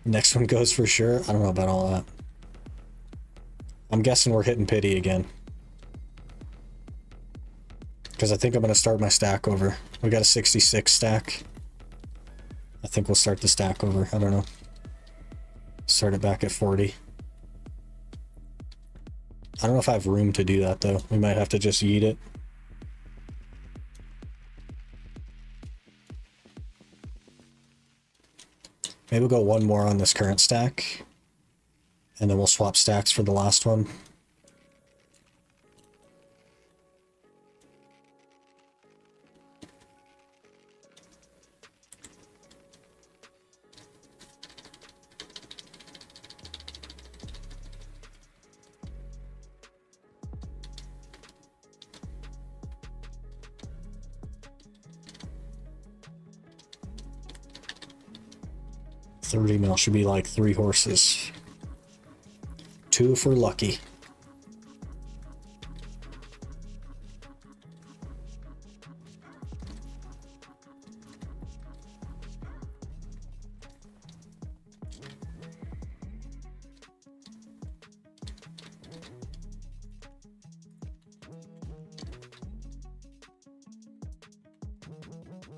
Next one goes for sure. I don't know about all that. I'm guessing we're hitting pity again. Because I think I'm going to start my stack over. We got a 66 stack. I think we'll start the stack over. I don't know. Start it back at 40. I don't know if I have room to do that though. We might have to just yeet it. Maybe we'll go one more on this current stack, and then we'll swap stacks for the last one. $30 mil should be like 3 horses. 2 if we're lucky.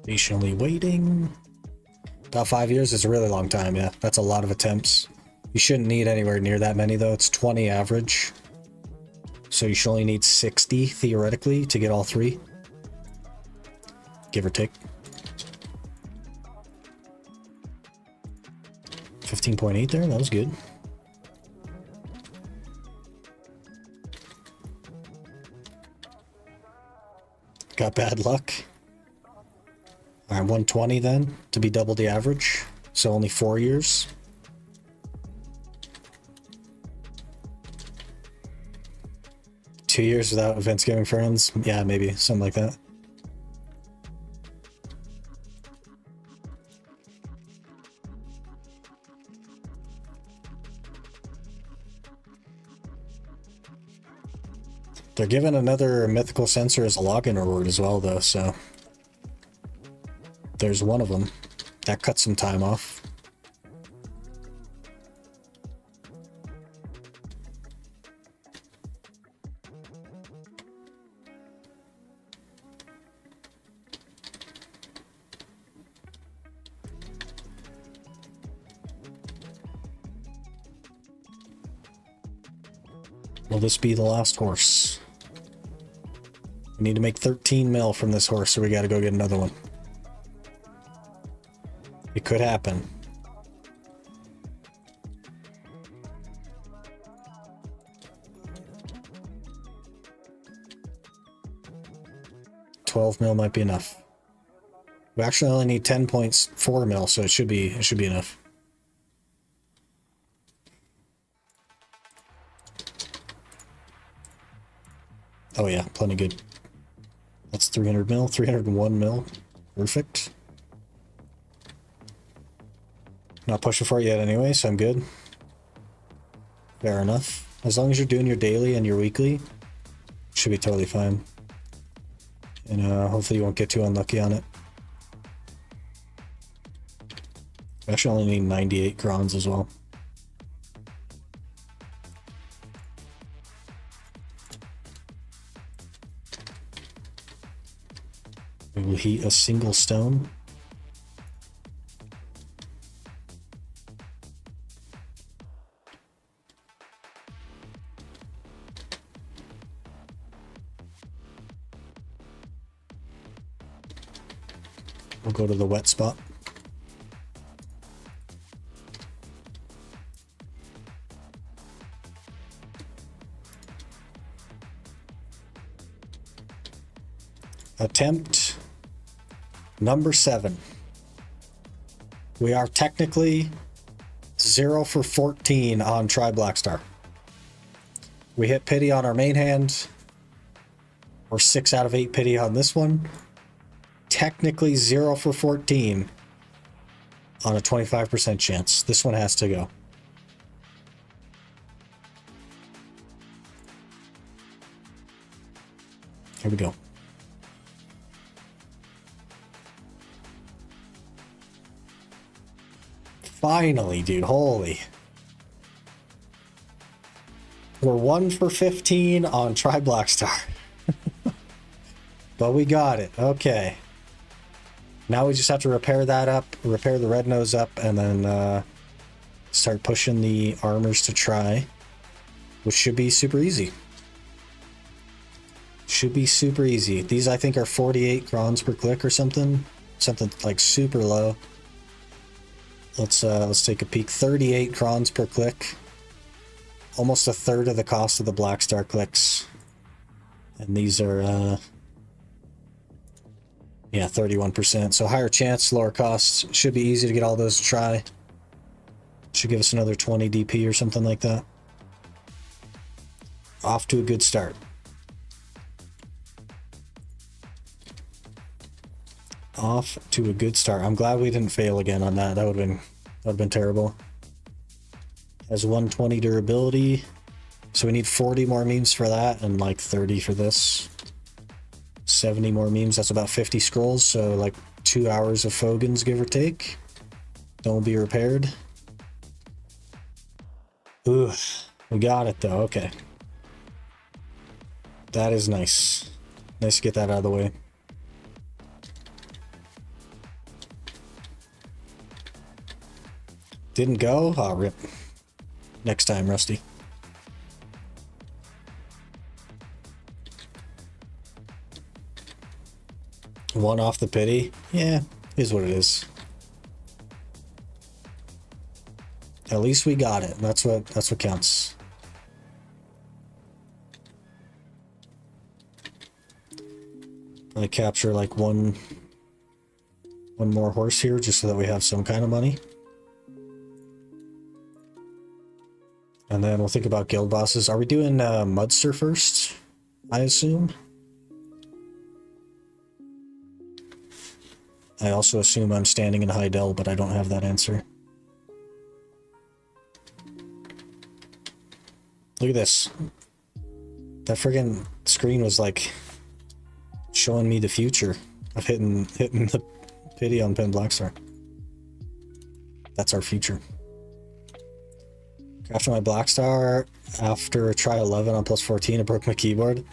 Patiently waiting. About 5 years is a really long time, yeah. That's a lot of attempts. You shouldn't need anywhere near that many though. It's 20 average. So you should only need 60 theoretically to get all 3. Give or take. 15.8 there, that was good. Got bad luck. Alright, 120 then, to be double the average. So only 4 years. Two years without events giving friends? Yeah, maybe, something like that. They're giving another mythical sensor as a login reward as well though, so... There's one of them. That cuts some time off. Will this be the last horse? We need to make 13 mil from this horse, so we gotta go get another one. It could happen. $12 mil might be enough. We actually only need 10.4 mil, so it should be enough. Oh yeah, plenty good. That's 300 mil, 301 mil. Perfect. Not pushing for it yet anyway, so I'm good. Fair enough. As long as you're doing your daily and your weekly, should be totally fine. And hopefully you won't get too unlucky on it. We actually only need 98 crons as well. We will heat a single stone. We'll go to the wet spot. Attempt number 7. We are technically 0 for 14 on Try Blackstar. We hit pity on our main hand. We're 6 out of 8 pity on this one. Technically 0 for 14 on a 25% chance. This one has to go. Here we go. Finally, dude. Holy. We're 1 for 15 on Try Blackstar. But we got it. Okay. Now we just have to repair that up, repair the red nose up, and then start pushing the armors to try, which should be super easy. Should be super easy. These, I think, are 48 crons per click or something. Something like super low. Let's take a peek. 38 crons per click. Almost a third of the cost of the Blackstar clicks. And these are, yeah, 31%. So higher chance, lower costs. Should be easy to get all those to try. Should give us another 20 DP or something like that. Off to a good start. Off to a good start. I'm glad we didn't fail again on that. That would have been terrible. Has 120 durability. So we need 40 more memes for that and like 30 for this. 70 more memes. That's about 50 scrolls. So like 2 hours of Fogans, give or take. Don't be repaired. Ooh, we got it though. Okay. That is nice. Nice to get that out of the way. Didn't go? Oh, rip. Next time, Rusty. One off the pity? Yeah, is what it is. At least we got it. That's what counts. I capture like one more horse here just so that we have some kind of money. And then we'll think about guild bosses. Are we doing Mudster first? I assume. I also assume I'm standing in Heidel, but I don't have that answer. Look at this. That friggin' screen was like showing me the future of hitting the pity on Pen Blackstar. That's our future. After my Blackstar, after try 11 on plus 14, I broke my keyboard.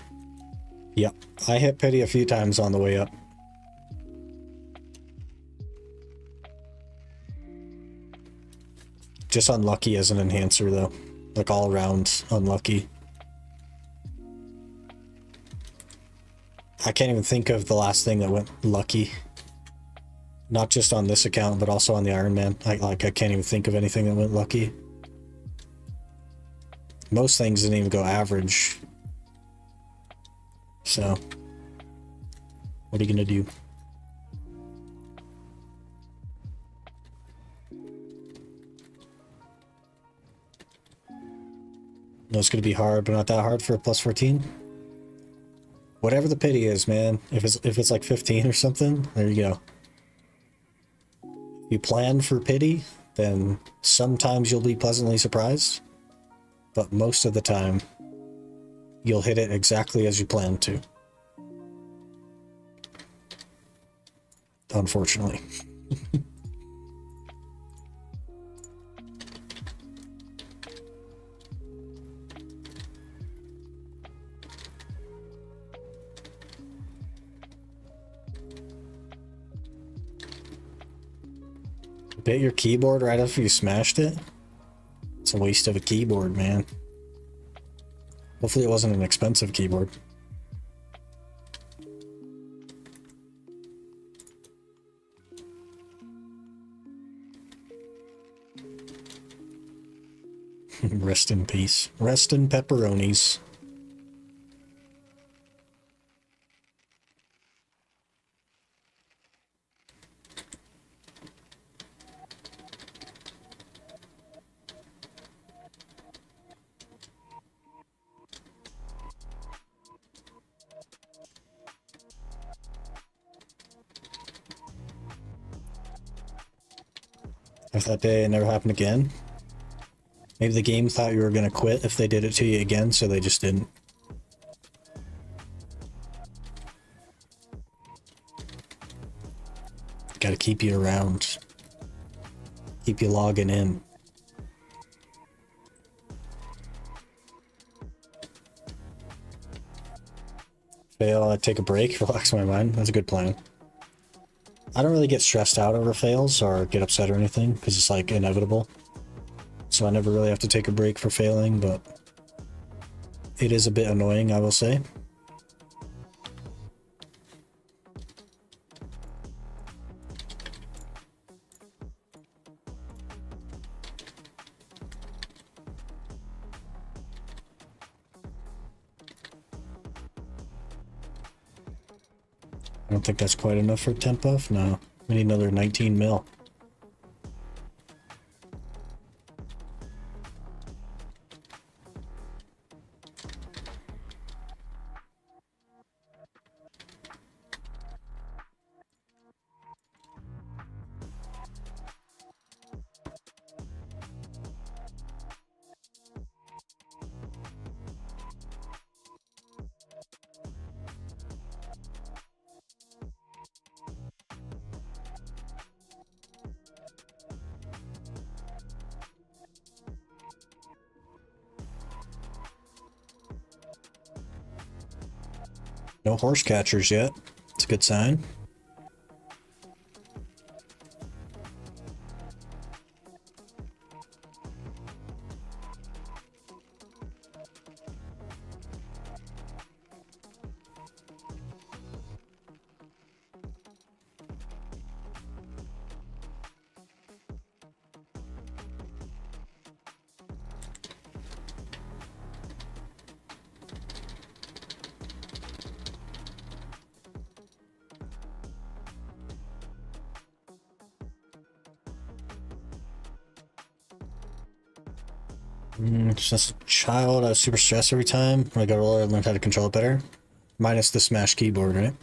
Yep, I hit pity a few times on the way up. Just unlucky as an enhancer though. Like all around unlucky. I can't even think of the last thing that went lucky. Not just on this account, but also on the Iron Man. I can't even think of anything that went lucky. Most things didn't even go average. So, what are you gonna do? No, it's gonna be hard, but not that hard for a plus 14. Whatever the pity is, man. If it's like 15 or something, there you go. If you plan for pity, then sometimes you'll be pleasantly surprised. But most of the time, you'll hit it exactly as you planned to. Unfortunately. Bit your keyboard right after you smashed it? It's a waste of a keyboard, man. Hopefully it wasn't an expensive keyboard. Rest in peace. Rest in pepperonis. If that day never happened again. Maybe the game thought you were gonna quit if they did it to you again, so they just didn't. Gotta keep you around. Keep you logging in. Fail, I take a break, relax my mind. That's a good plan. I don't really get stressed out over fails or get upset or anything, because it's like inevitable. So I never really have to take a break for failing, but it is a bit annoying, I will say. I don't think that's quite enough for temp buff. No, we need another 19 mil. No horse catchers yet. It's a good sign. Just as a child, I was super stressed every time. When I got older, I learned how to control it better. Minus the smash keyboard, right?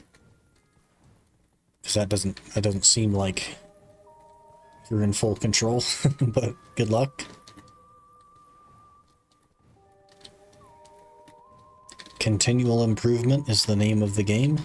Because that doesn't seem like you're in full control, but good luck. Continual improvement is the name of the game.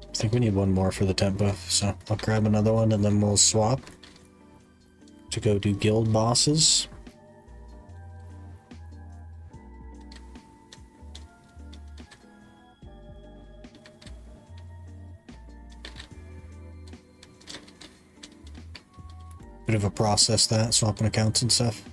I think we need one more for the temp buff, so I'll grab another one and then we'll swap to go do guild bosses. Bit of a process that, swapping accounts and stuff.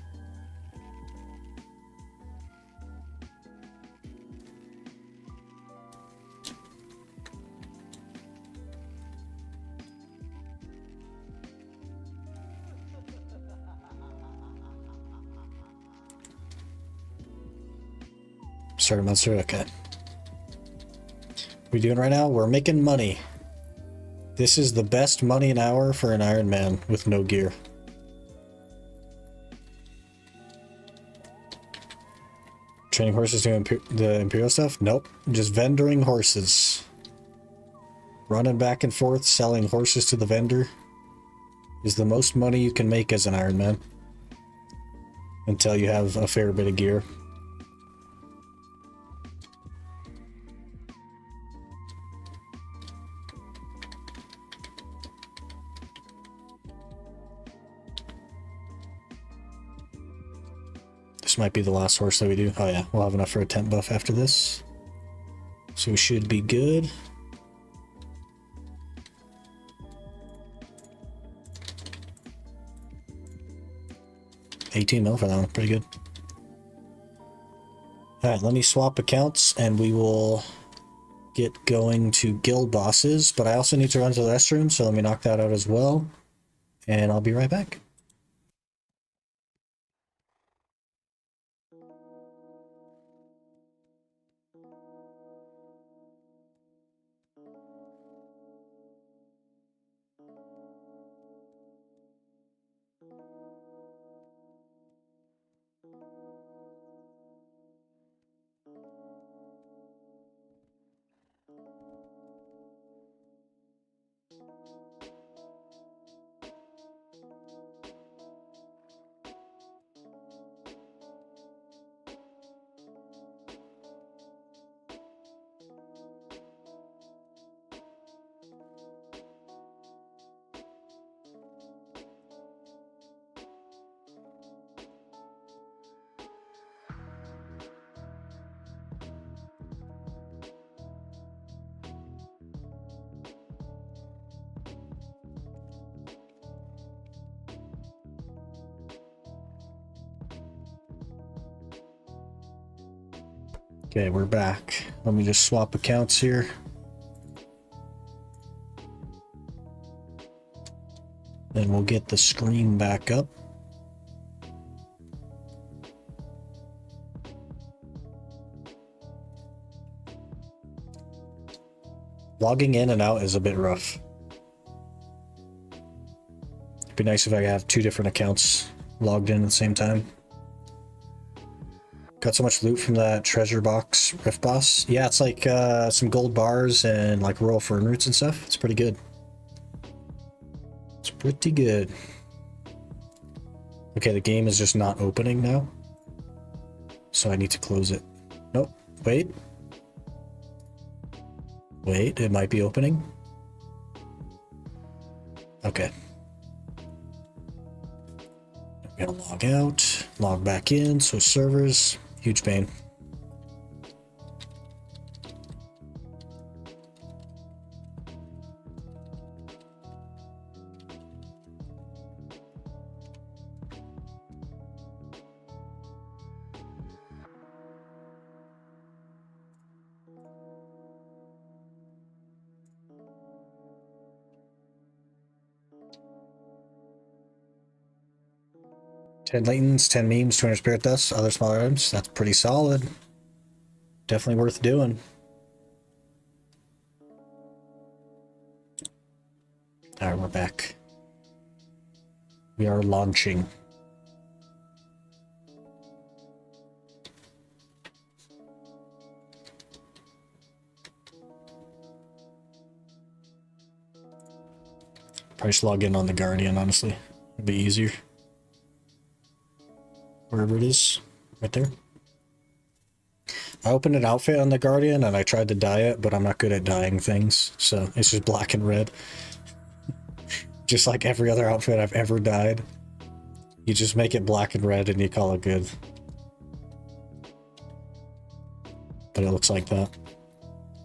Starter monster, okay. What are we doing right now? We're making money. This is the best money an hour for an Iron Man with no gear. Training horses doing the Imperial stuff? Nope. Just vendoring horses. Running back and forth, selling horses to the vendor is the most money you can make as an Iron Man. Until you have a fair bit of gear. This might be the last horse that we do. Oh yeah, we'll have enough for a temp buff after this. So we should be good. $18 mil for that one, pretty good. Alright, let me swap accounts and we will get going to guild bosses. But I also need to run to the restroom, so let me knock that out as well. And I'll be right back. Okay, we're back. Let me just swap accounts here. Then we'll get the screen back up. Logging in and out is a bit rough. It'd be nice if I could have 2 different accounts logged in at the same time. Got so much loot from that treasure box rift boss. Yeah, it's like some gold bars and like royal fern roots and stuff. It's pretty good. It's pretty good. Okay, the game is just not opening now. So I need to close it. Nope, wait. Wait, it might be opening. Okay. I'm gonna log out, log back in, switch servers. Huge pain. $10 latents, 10 memes, 200 spirit dust, other smaller items. That's pretty solid. Definitely worth doing. Alright, we're back. We are launching. Probably should log in on the Guardian, honestly. It'd be easier. Wherever it is, right there. I opened an outfit on the Guardian and I tried to dye it, but I'm not good at dyeing things, so it's just black and red. Just like every other outfit I've ever dyed. You just make it black and red and you call it good. But it looks like that.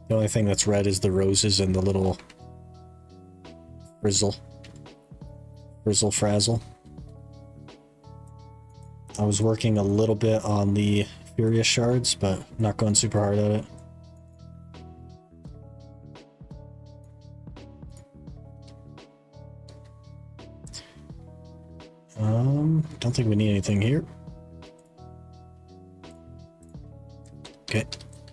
The only thing that's red is the roses and the little frizzle. Frizzle frazzle. I was working a little bit on the Furious shards, but not going super hard at it. Don't think we need anything here. Okay,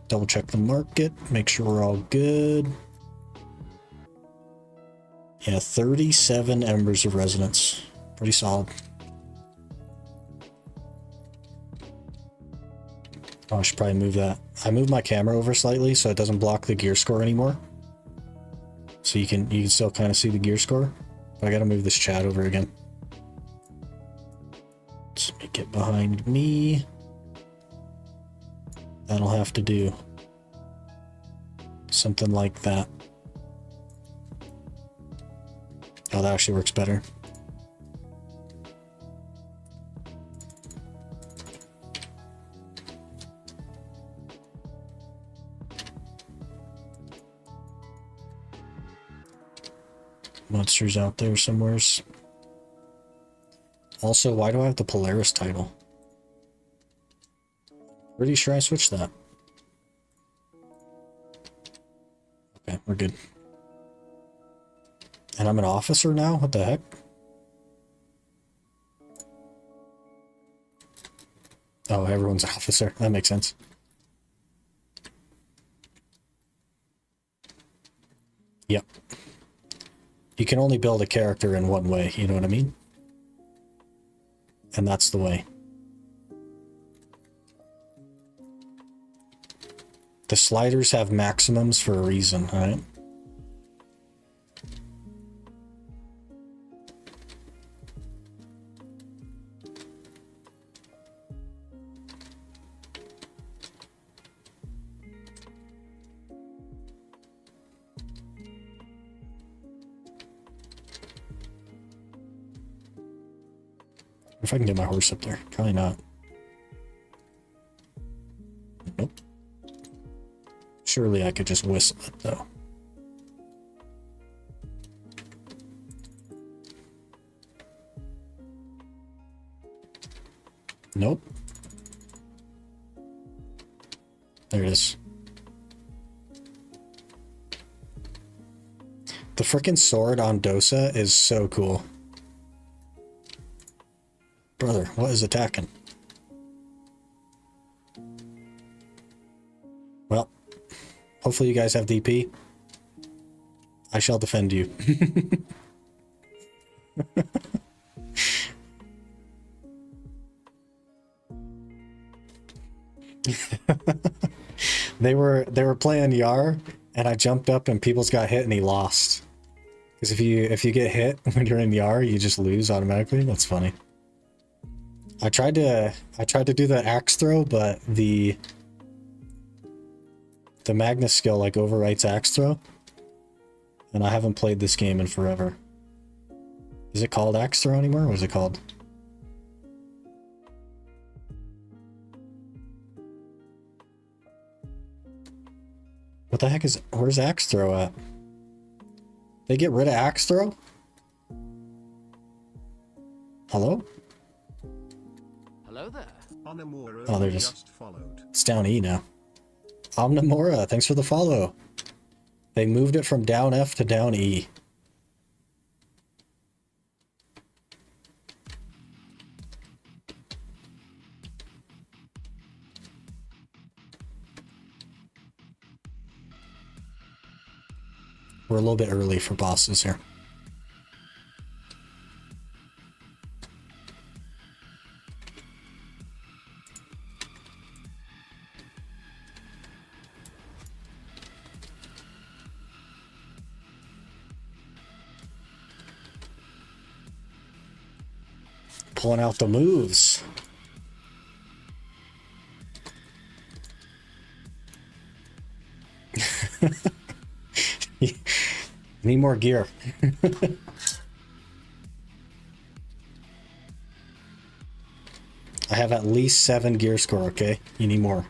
double check the market, make sure we're all good. Yeah, 37 embers of resonance. Pretty solid. Oh, I should probably move that. I moved my camera over slightly so it doesn't block the gear score anymore. So you can still kind of see the gear score. But I gotta move this chat over again. Let's make it behind me. That'll have to do. Something like that. Oh, that actually works better. Monsters out there somewheres. Also, why do I have the Polaris title? Pretty sure I switched that. Okay, we're good. And I'm an officer now? What the heck? Oh, everyone's an officer. That makes sense. Yep. You can only build a character in one way, you know what I mean? And that's the way. The sliders have maximums for a reason, alright? If I can get my horse up there. Probably not. Nope. Surely I could just whistle it, though. Nope. There it is. The frickin' sword on Dosa is so cool. Brother, what is attacking? Well, hopefully you guys have DP. I shall defend you. They were playing Yar, and I jumped up and Peoples got hit and he lost. Because if you get hit when you're in Yar, you just lose automatically. That's funny. I tried to do the axe throw, but the Magnus skill like overwrites axe throw. And I haven't played this game in forever. Is it called axe throw anymore? What is it called? What the heck is... Where's axe throw at? They get rid of axe throw? Hello? Hello there. Onamura Oh, there it is. just followed. It's down E now. Omnimora, thanks for the follow. They moved it from down F to down E. We're a little bit early for bosses here. Pulling out the moves. Need more gear. I have at least 7 gear score, okay? You need more.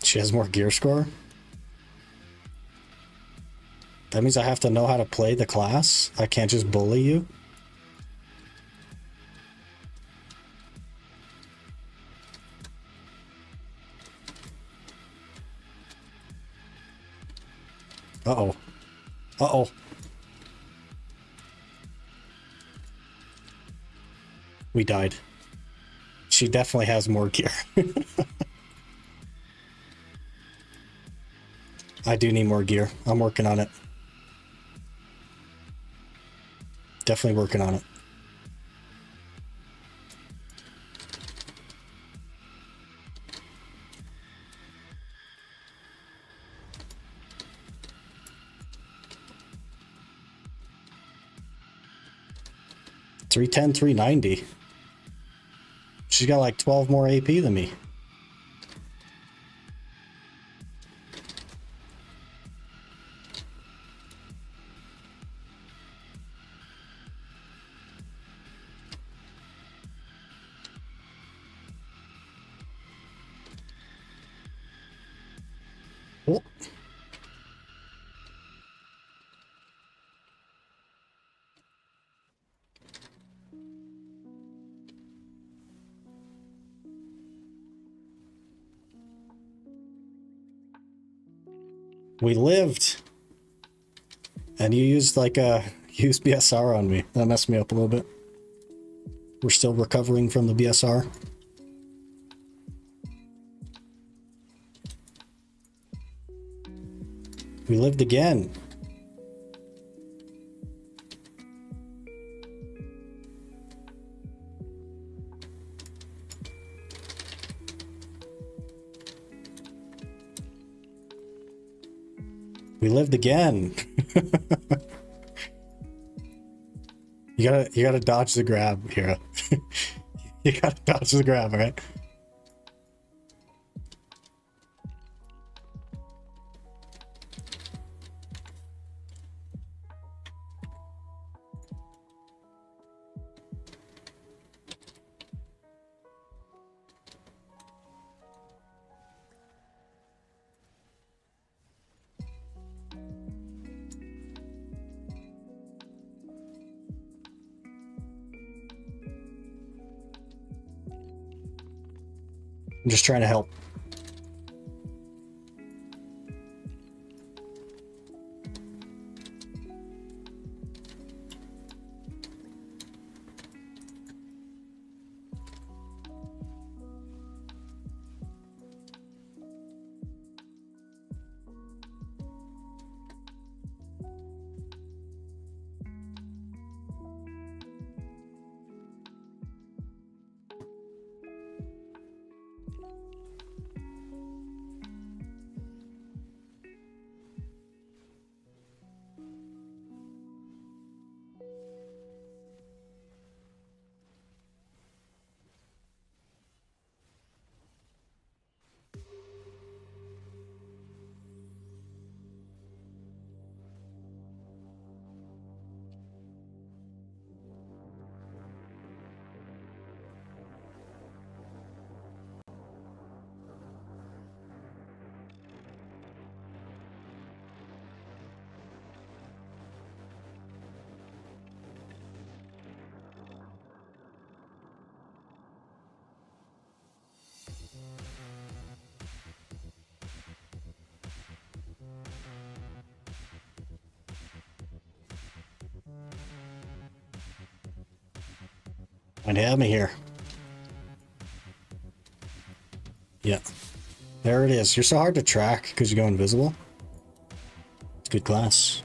She has more gear score? That means I have to know how to play the class? I can't just bully you? Uh-oh. Uh-oh. We died. She definitely has more gear. I do need more gear. I'm working on it. Definitely working on it. $310, $390. She's got like 12 more AP than me. Oh. We lived. And you used like a used BSR on me. That messed me up a little bit. We're still recovering from the BSR. We lived again. We lived again. You gotta dodge the grab here. You gotta dodge the grab, all right? I'm just trying to help. And have me here. Yeah. There it is. You're so hard to track because you go invisible. It's good class.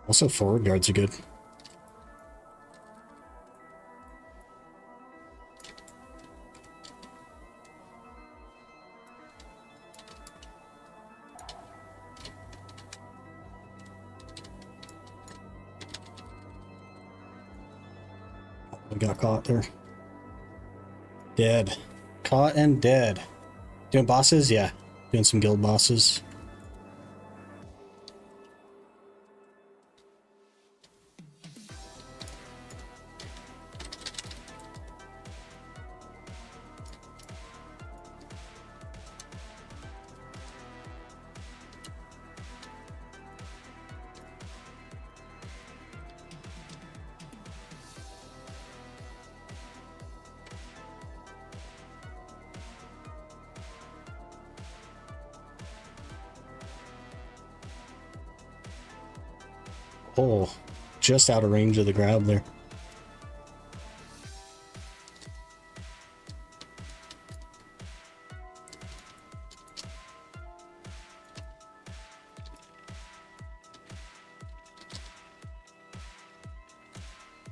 Also, forward guards are good. We got caught there. Dead. Caught and dead. Doing bosses? Yeah. Doing some guild bosses. Oh, just out of range of the grab there.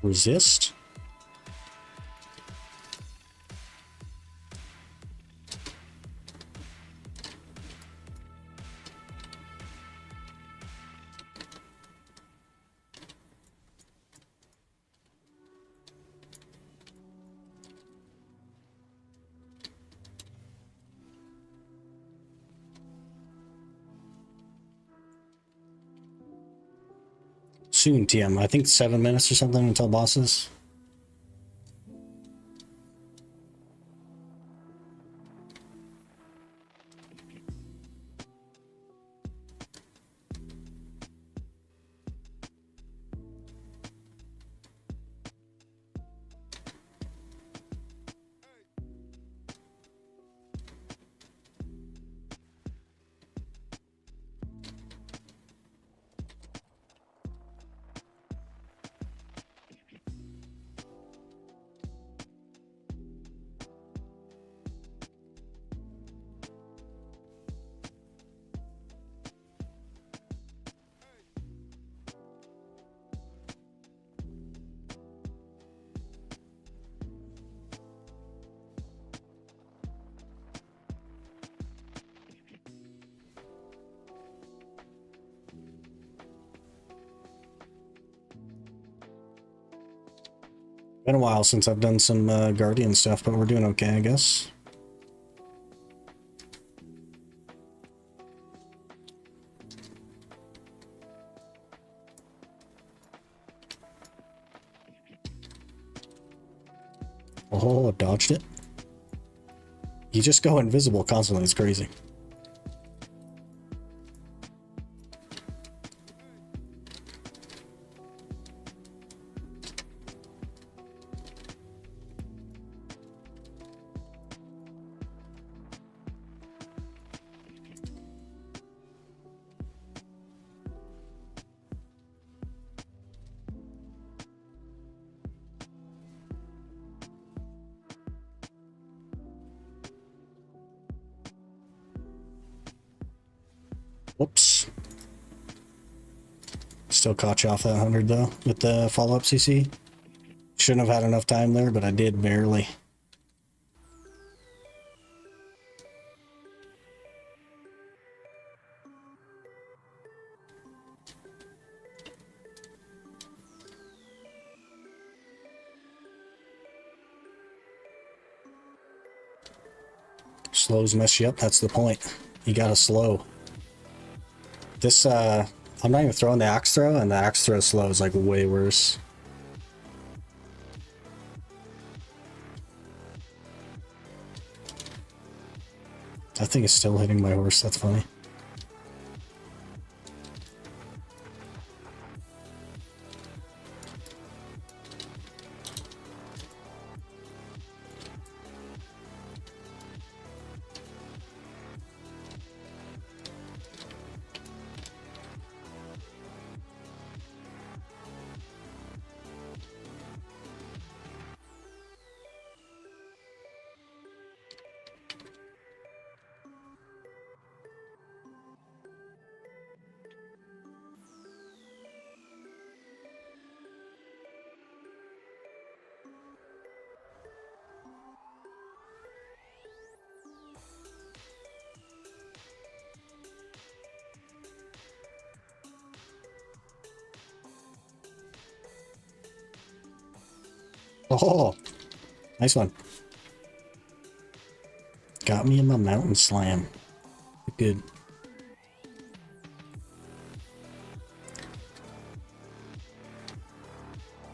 Resist. Soon, TM. I think 7 minutes or something until bosses. Been a while since I've done some Guardian stuff, but we're doing okay, I guess. Oh, dodged it. You just go invisible constantly. It's crazy. Whoops. Still caught you off that 100 though with the follow-up CC. Shouldn't have had enough time there, but I did barely. Slows mess you up, that's the point. You gotta slow. This, I'm not even throwing the axe throw, and the axe throw slow is like way worse. That thing is still hitting my horse, that's funny. Oh, nice one. Got me in my mountain slam. Good.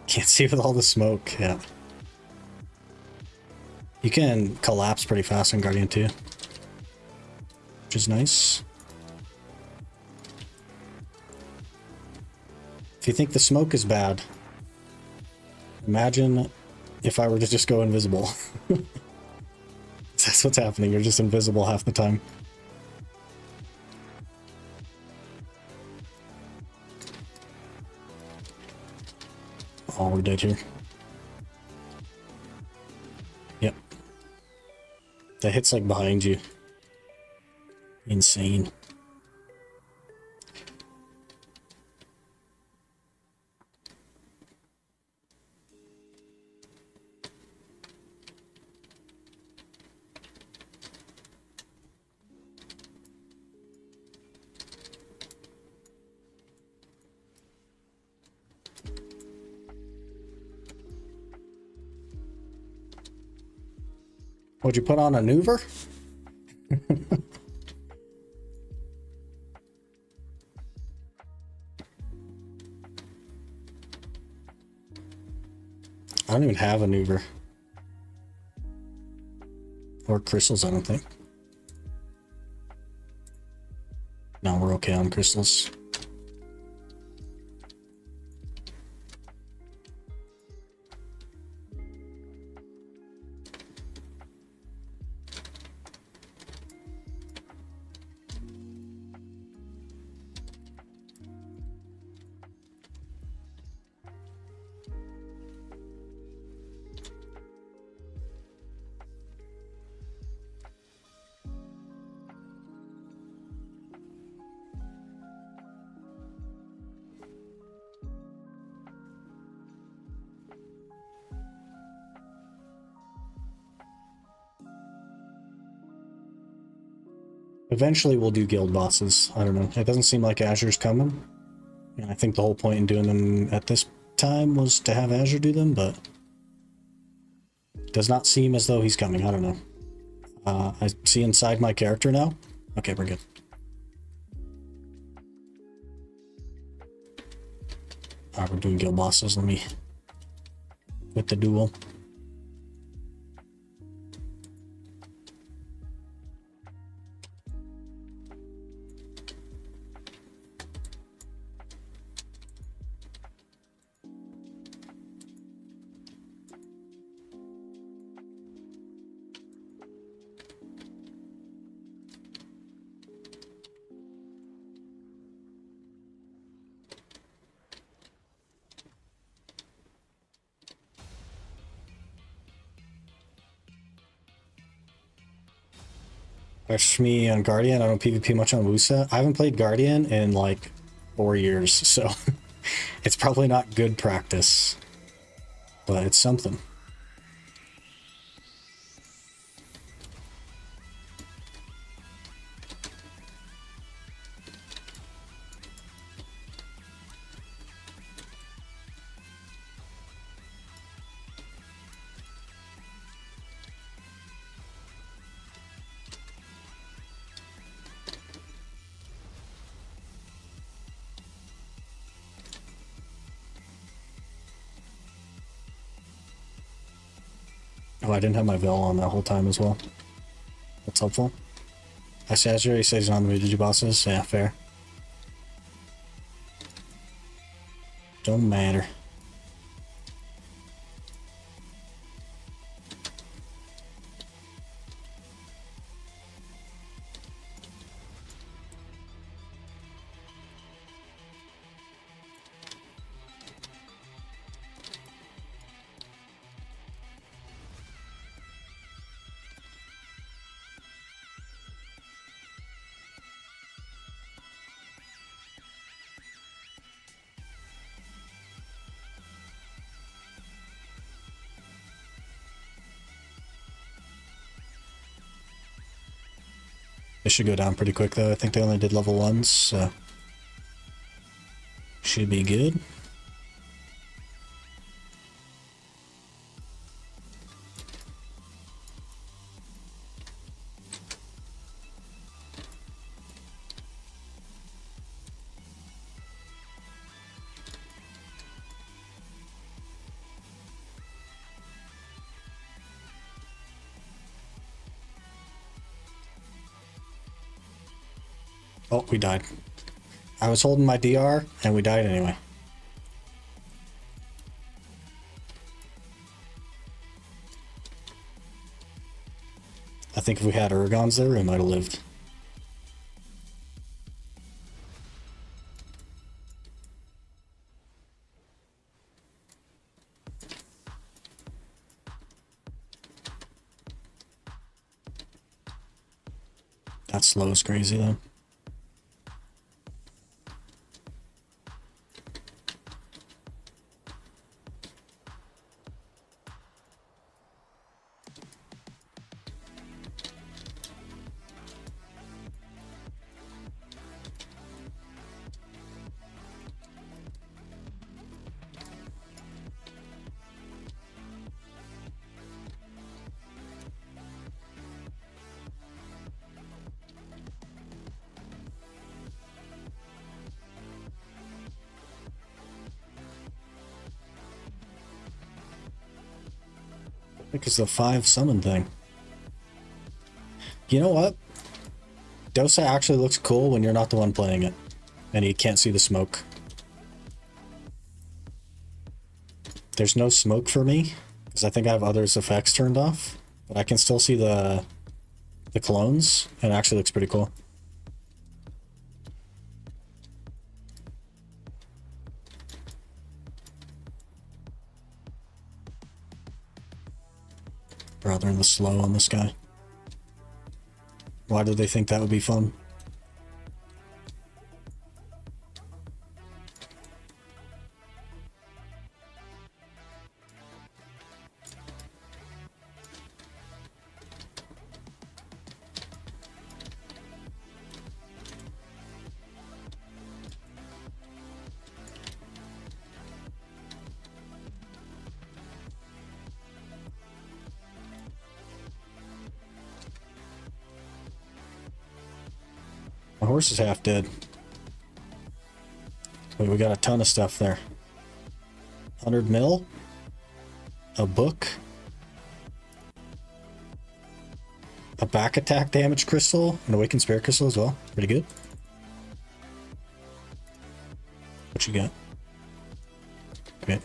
Can't see with all the smoke, yeah. You can collapse pretty fast in Guardian too, which is nice. If you think the smoke is bad, imagine if I were to just go invisible. That's what's happening, you're just invisible half the time. Oh, we're dead here. Yep. That hit's like behind you. Insane. Would you put on a maneuver? I don't even have a maneuver. Or crystals, I don't think. No, we're okay on crystals. Eventually we'll do guild bosses. I don't know. It doesn't seem like Azure's coming. And I think the whole point in doing them at this time was to have Azure do them, but it does not seem as though he's coming. I don't know. I see inside my character now. Okay, we're good. Alright, we're doing guild bosses. Let me with the duel. That's me on Guardian. I don't PvP much on Wusa. I haven't played Guardian in like 4 years, so it's probably not good practice, but it's something. Oh, I didn't have my veil on that whole time as well. That's helpful. I see Azure, he says he's on the way to do bosses. Yeah, fair. Don't matter. It should go down pretty quick though. I think they only did level 1s, so should be good. Oh, we died. I was holding my DR, and we died anyway. I think if we had Urgons there, we might have lived. That slow is crazy, though. I think it's the 5 summon thing. You know what? Dosa actually looks cool when you're not the one playing it, and you can't see the smoke. There's no smoke for me, because I think I have others effects turned off, but I can still see the clones, and it actually looks pretty cool. Rather than the slow on this guy. Why did they think that would be fun? My horse is half dead. Wait, we got a ton of stuff there. 100 mil? A book? A back attack damage crystal? An awakened spirit crystal as well. Pretty good. What you got? Okay.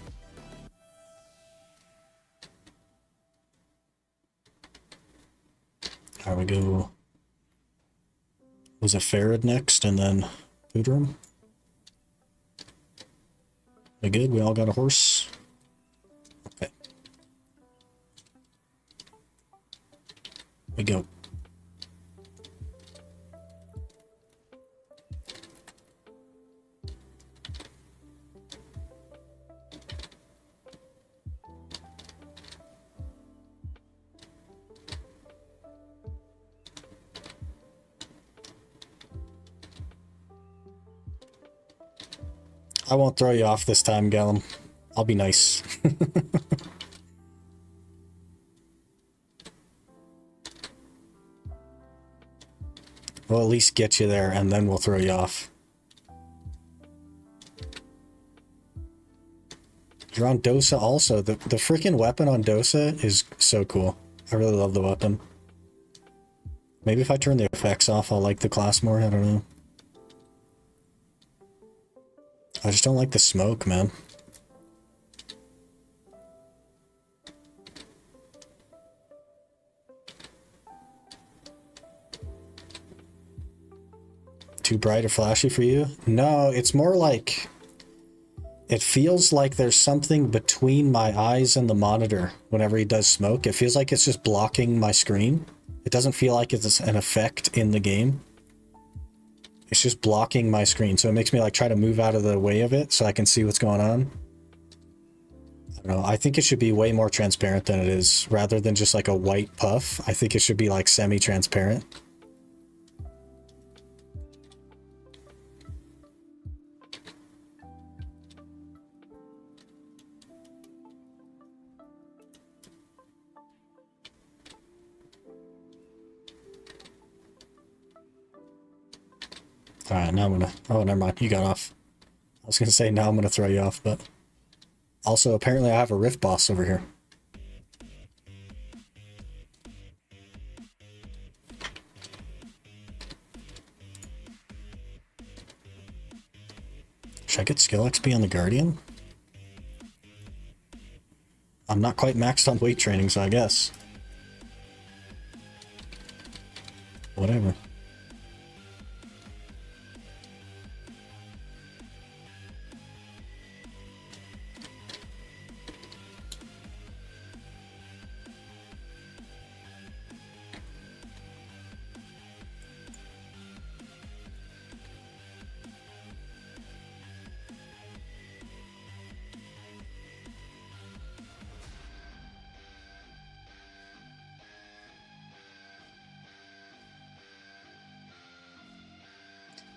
There we go. Was it Farad next, and then food room? We good? We all got a horse? Okay. We go. I won't throw you off this time, Gallum. I'll be nice. We'll at least get you there, and then we'll throw you off. You're on Dosa also. The freaking weapon on Dosa is so cool. I really love the weapon. Maybe if I turn the effects off, I'll like the class more. I don't know. I just don't like the smoke, man. Too bright or flashy for you? No, it's more like... It feels like there's something between my eyes and the monitor whenever he does smoke. It feels like it's just blocking my screen. It doesn't feel like it's an effect in the game. It's just blocking my screen, so it makes me like try to move out of the way of it so I can see what's going on. I don't know, I think it should be way more transparent than it is. Rather than just like a white puff, I think it should be like semi-transparent. Alright, now I'm gonna... Oh, never mind. You got off. I was gonna say, now I'm gonna throw you off, but... Also, apparently I have a rift boss over here. Should I get skill XP on the Guardian? I'm not quite maxed on weight training, so I guess. Whatever.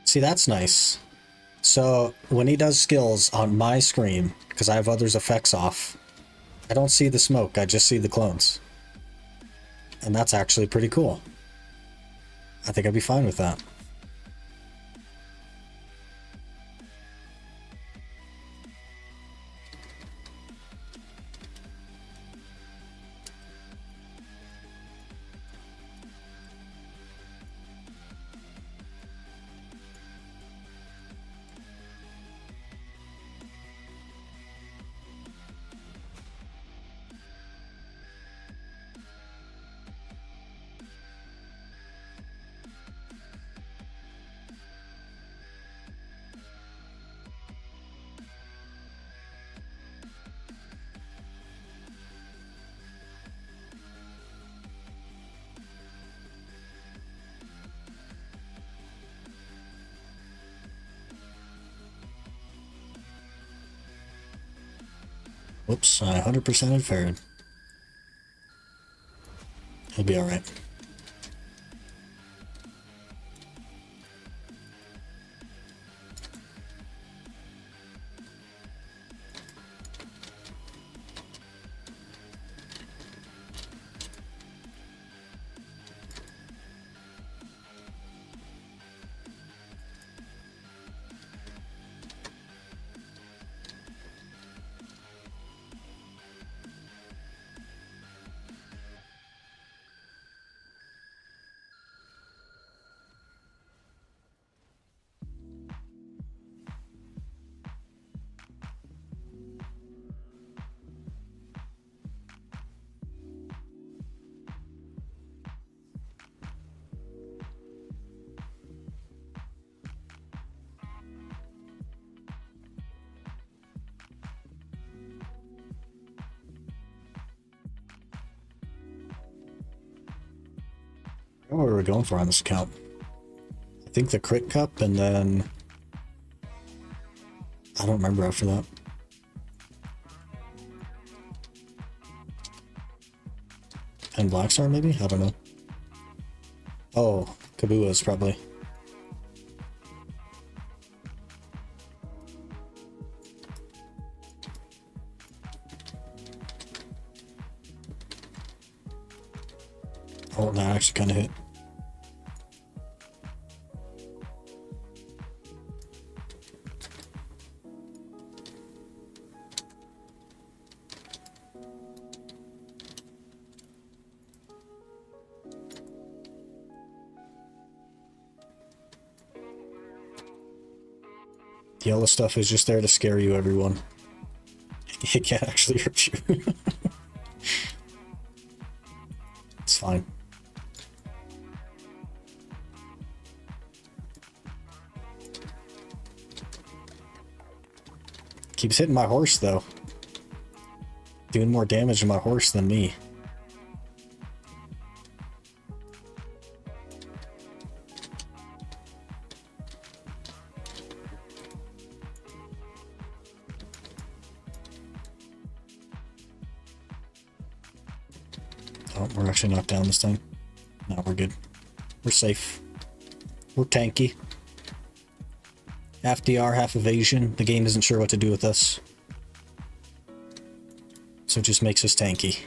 See, that's nice. So when he does skills on my screen, because I have others' effects off, I don't see the smoke, I just see the clones. And that's actually pretty cool. I think I'd be fine with that. Whoops, I 100% inferred. He'll be alright. What were we going for on this account? I think the crit cup, and then I don't remember after that. And Blackstar maybe? I don't know. Oh, Kabua's probably. Oh, that actually kind of hit. The yellow stuff is just there to scare you, everyone. It can't actually hurt you. It's fine. Keeps hitting my horse, though. Doing more damage to my horse than me. Oh, we're actually knocked down this time. No, we're good. We're safe. We're tanky. Half DR, half evasion. The game isn't sure what to do with us. So it just makes us tanky.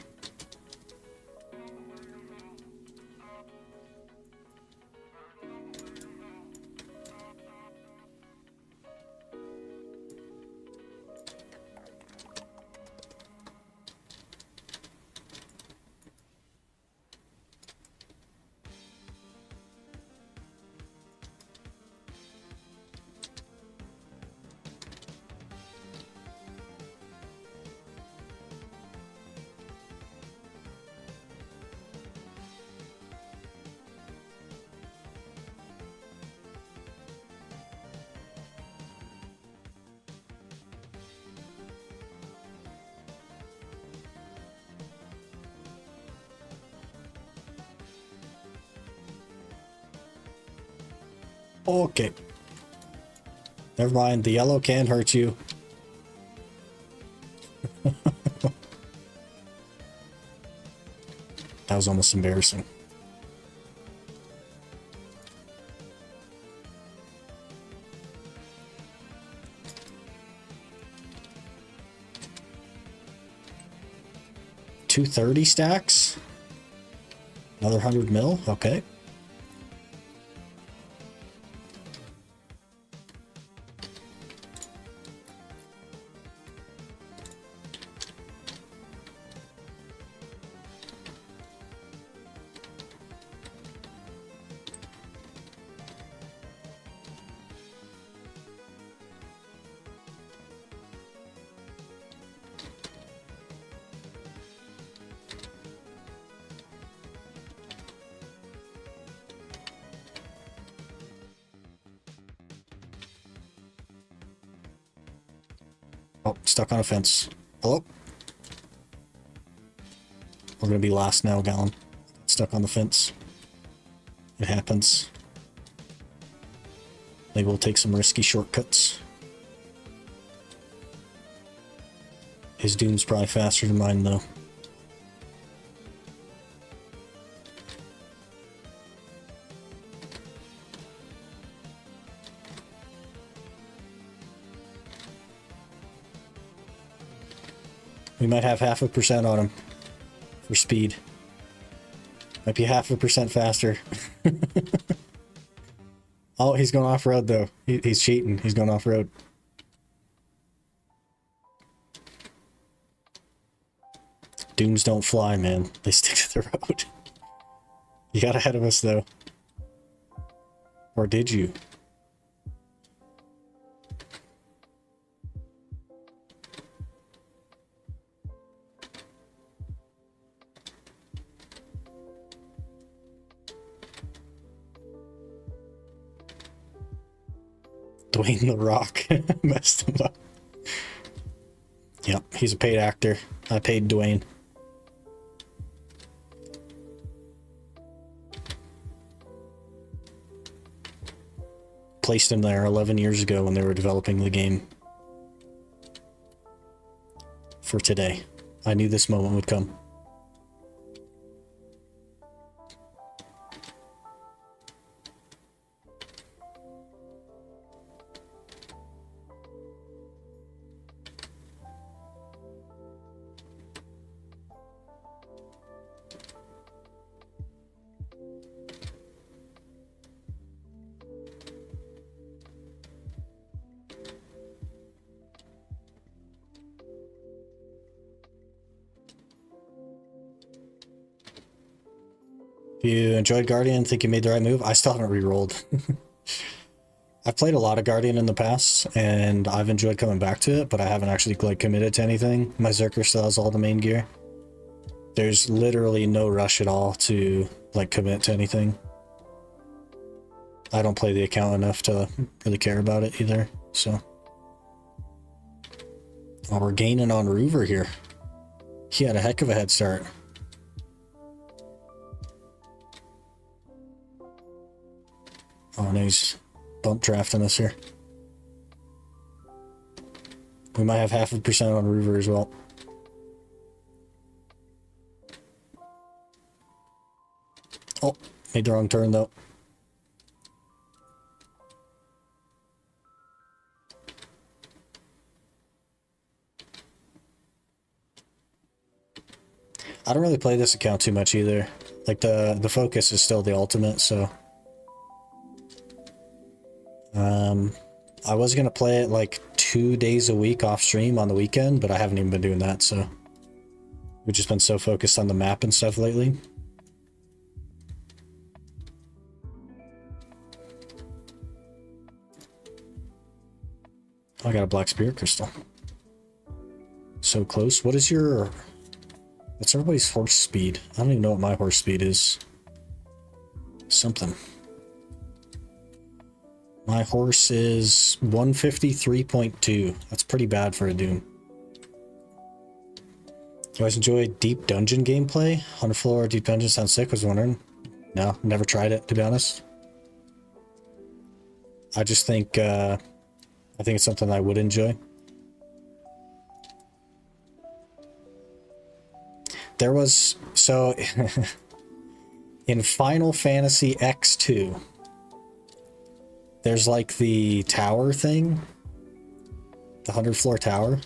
Okay. Never mind, the yellow can hurt you. That was almost embarrassing. $230 stacks? Another 100 mil? Okay. Oh, stuck on a fence. Hello? We're gonna be last now, Gallon. Stuck on the fence. It happens. Maybe we'll take some risky shortcuts. His doom's probably faster than mine, though. We might have 0.5% on him for speed. Might be 0.5% faster. Oh, he's going off-road, though. He's cheating. He's going off-road. Dooms don't fly, man. They stick to the road. You got ahead of us, though. Or did you? Dwayne the Rock messed him up. Yep, he's a paid actor. I paid Dwayne. Placed him there 11 years ago when they were developing the game. For today. I knew this moment would come. If you enjoyed Guardian, think you made the right move, I still haven't re-rolled. I've played a lot of Guardian in the past, and I've enjoyed coming back to it, but I haven't actually like committed to anything. My Zerker still has all the main gear. There's literally no rush at all to like commit to anything. I don't play the account enough to really care about it either, so. Oh, we're gaining on Roover here. He had a heck of a head start. Oh, no, he's bump drafting us here. We might have 0.5% on Roover as well. Oh, made the wrong turn though. I don't really play this account too much either. Like the focus is still the ultimate, so. I was gonna play it like 2 days a week off stream on the weekend, but I haven't even been doing that, so. We've just been so focused on the map and stuff lately. I got a black spirit crystal. So close. What is your... What's everybody's horse speed? I don't even know what my horse speed is. Something. My horse is 153.2. That's pretty bad for a Doom. You guys enjoy deep dungeon gameplay? Underfloor deep dungeon sounds sick, was wondering. No, never tried it, to be honest. I just think, I think it's something I would enjoy. There was, so, in Final Fantasy X2, there's like the tower thing, the 100 floor tower.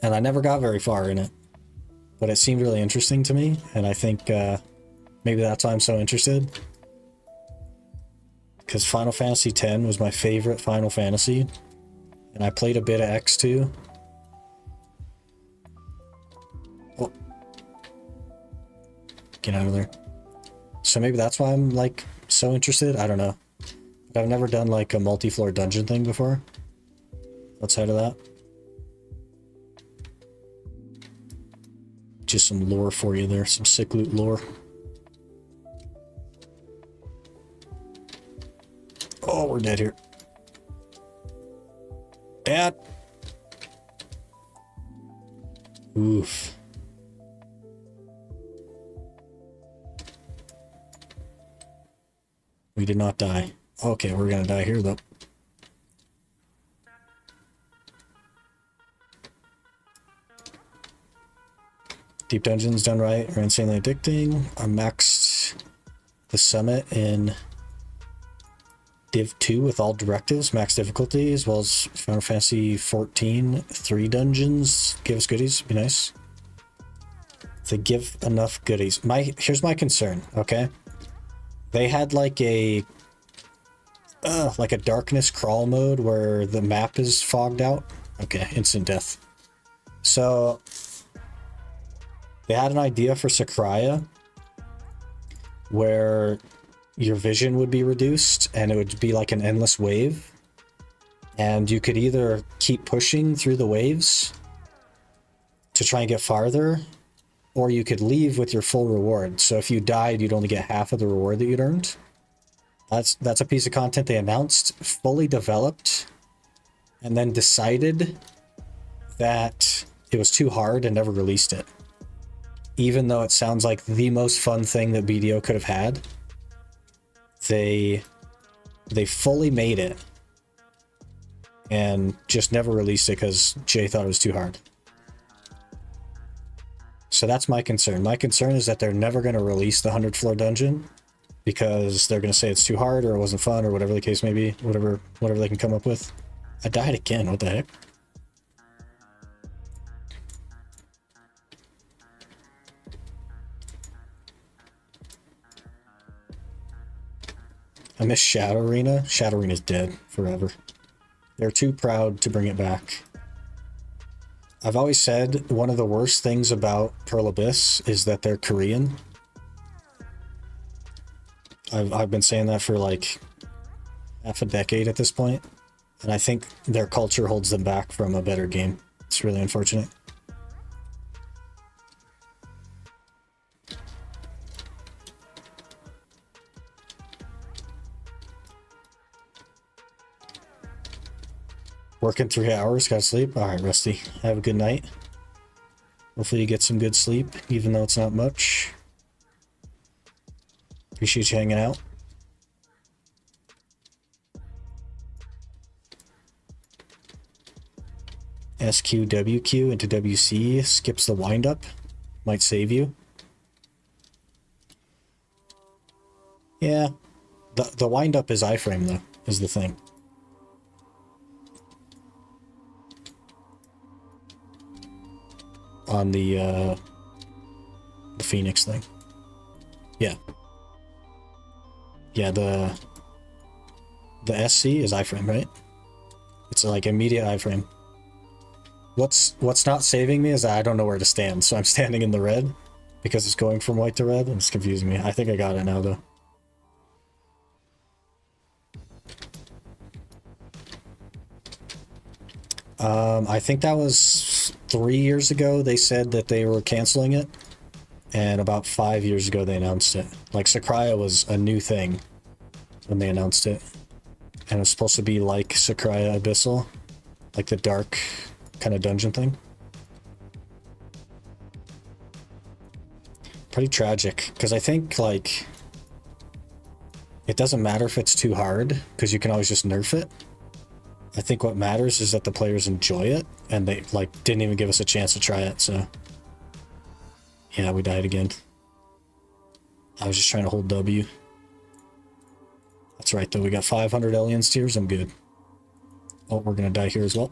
And I never got very far in it, but it seemed really interesting to me. And I think maybe that's why I'm so interested. Because Final Fantasy X was my favorite Final Fantasy. And I played a bit of X2. Oh. Get out of there. So maybe that's why I'm like so interested. I don't know. But I've never done like a multi-floor dungeon thing before. Outside of that. Just some lore for you there. Some sick loot lore. Oh, we're dead here. Dad. Oof. We did not die. Okay, we're gonna die here though. Deep dungeons done right are insanely addicting. I maxed the summit in Div 2 with all directives, max difficulty, as well as Final Fantasy 14, 3 dungeons. Give us goodies, be nice. They give enough goodies. Here's my concern, okay? They had like a darkness crawl mode where the map is fogged out. Okay, instant death. So they had an idea for Sakraya where your vision would be reduced and it would be like an endless wave. And you could either keep pushing through the waves to try and get farther, or you could leave with your full reward. So if you died, you'd only get half of the reward that you'd earned. That's a piece of content they announced, fully developed, and then decided that it was too hard and never released it. Even though it sounds like the most fun thing that BDO could have had, they fully made it and just never released it because Jay thought it was too hard. So that's my concern. My concern is that they're never going to release the 100 floor dungeon because they're going to say it's too hard or it wasn't fun or whatever the case may be, whatever they can come up with. I died again, what the heck? I miss Shadow Arena. Shadow Arena's dead forever. They're too proud to bring it back. I've always said one of the worst things about Pearl Abyss is that they're Korean. I've been saying that for like half a decade at this point, and I think their culture holds them back from a better game. It's really unfortunate. Working 3 hours, gotta sleep. All right, Rusty, have a good night. Hopefully you get some good sleep, even though it's not much. Appreciate you hanging out. SQWQ into WC skips the windup. Might save you. Yeah. The windup is iframe though, is the thing. On the Phoenix thing. Yeah. Yeah, the SC is iframe, right? It's like immediate iframe. What's not saving me is that I don't know where to stand, so I'm standing in the red because it's going from white to red, and it's confusing me. I think I got it now though. I think that was 3 years ago they said that they were canceling it, and about 5 years ago they announced it. Like Sakraya was a new thing when they announced it, and it was supposed to be like Sakraya Abyssal, like the dark kind of dungeon thing. Pretty tragic, because I think like it doesn't matter if it's too hard, because you can always just nerf it. I think what matters is that the players enjoy it, and they like didn't even give us a chance to try it. So yeah, we died again. I was just trying to hold W. That's right though, we got 500 Alien Steers, I'm good. Oh, we're gonna die here as well.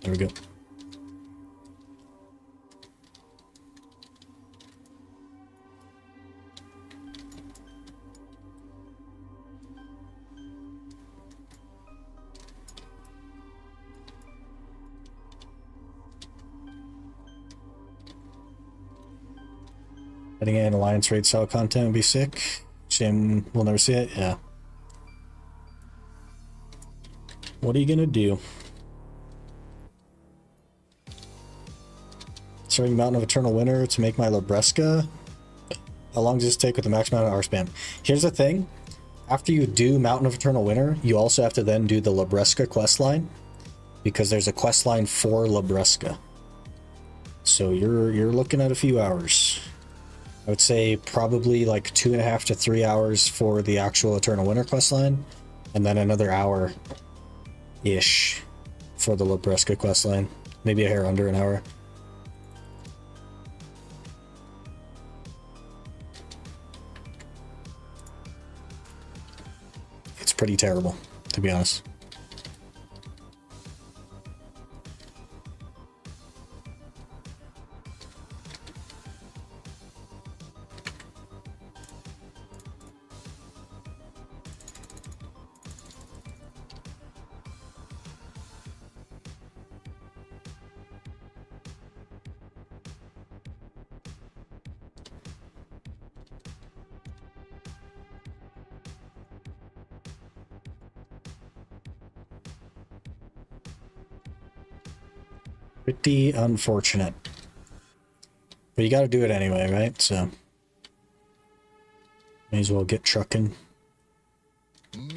There we go. Heading in Alliance raid style content would be sick. Shame we'll never see it. Yeah. What are you gonna do? Starting Mountain of Eternal Winter to make my Labresca. How long does this take with the max amount of hour spam? Here's the thing. After you do Mountain of Eternal Winter, you also have to then do the Labresca questline, because there's a questline for Labresca. So you're looking at a few hours. I would say probably like 2.5 to 3 hours for the actual Eternal Winter questline, and then another hour-ish for the Labresca questline. Maybe a hair under an hour. It's pretty terrible, to be honest. Pretty unfortunate. But you gotta do it anyway, right? So may as well get trucking.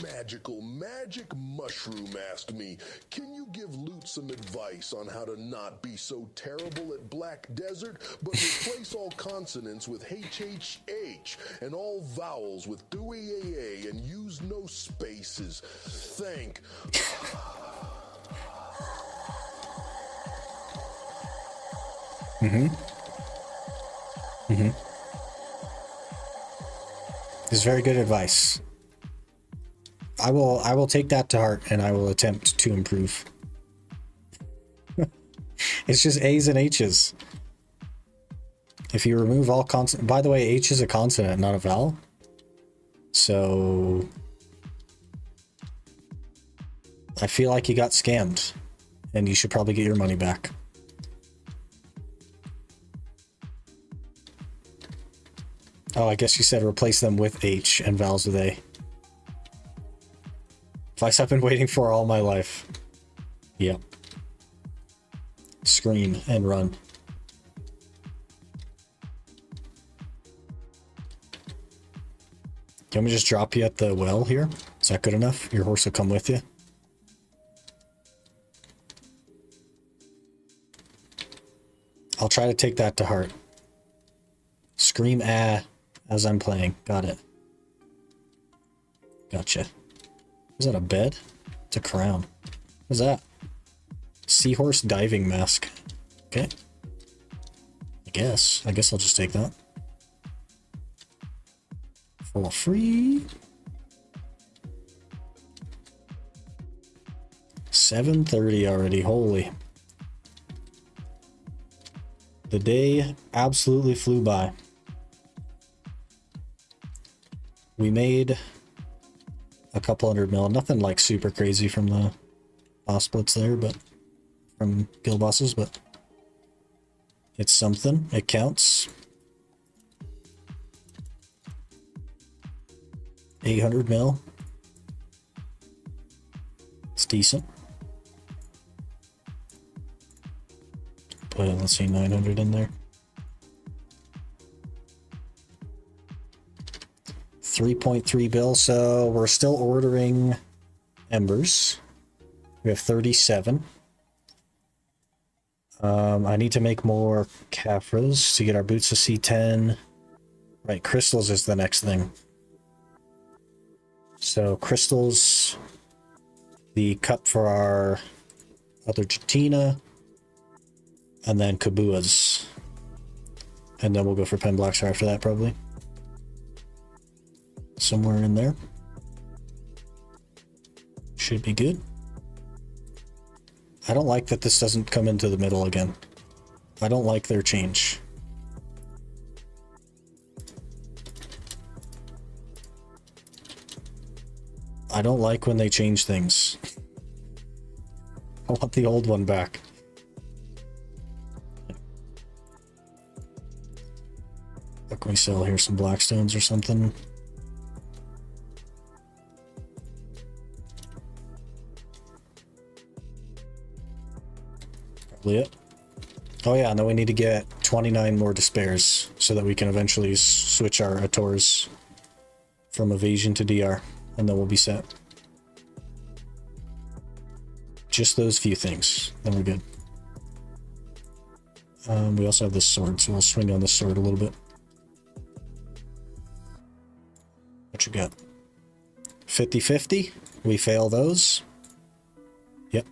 Magical magic mushroom asked me, can you give Loot some advice on how to not be so terrible at Black Desert, but replace all consonants with HHH and all vowels with DUAA and use no spaces? Thank. It's very good advice. I will take that to heart, and I will attempt to improve. It's just A's and H's. If you remove all consonant, by the way, H is a consonant, not a vowel. So I feel like you got scammed, and you should probably get your money back. Oh, I guess you said replace them with H and vowels with A. Device I've been waiting for all my life. Yep. Scream and run. Can we just drop you at the well here? Is that good enough? Your horse will come with you. I'll try to take that to heart. Scream ah as I'm playing. Got it. Gotcha. Is that a bed? It's a crown. What's that? Seahorse diving mask. Okay. I guess I'll just take that. For free. 7:30 already. Holy. The day absolutely flew by. We made a couple $100 million. Nothing like super crazy from the boss splits there, but from guild bosses, but it's something. It counts. 800 mil. It's decent. But let's see, 900 in there. 3.3 bill, so we're still ordering embers. We have 37. I need to make more Caphras to get our boots to C10. Right, crystals is the next thing. So crystals, the cup for our other Jatina, and then Kabuas. And then we'll go for Pen Blackstar after that, probably. Somewhere in there. Should be good. I don't like that this doesn't come into the middle again. I don't like their change. I don't like when they change things. I want the old one back. What can we sell here? Some Blackstones or something? Probably it. Oh yeah, and then we need to get 29 more despairs so that we can eventually switch our Ators from evasion to DR, and then we'll be set. Just those few things, then we're good. We also have this sword, so we'll swing on this sword a little bit. What you got? 50-50? We fail those. Yep.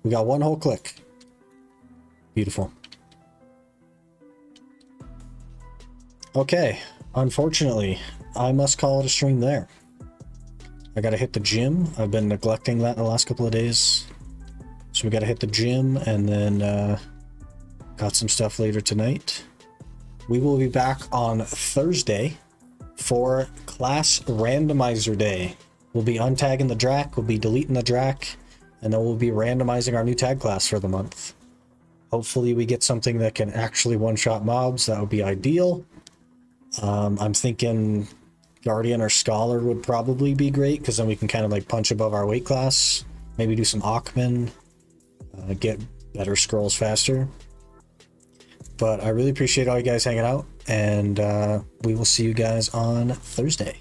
We got one whole click. Beautiful. Okay. Unfortunately, I must call it a stream there. I gotta hit the gym. I've been neglecting that in the last couple of days. So we gotta hit the gym and then got some stuff later tonight. We will be back on Thursday for class randomizer day. We'll be untagging the Drak, we'll be deleting the Drak, and then we'll be randomizing our new tag class for the month. Hopefully we get something that can actually one-shot mobs. That would be ideal. I'm thinking Guardian or Scholar would probably be great, because then we can kind of like punch above our weight class. Maybe do some Ackman, get better scrolls faster. But I really appreciate all you guys hanging out, and we will see you guys on Thursday.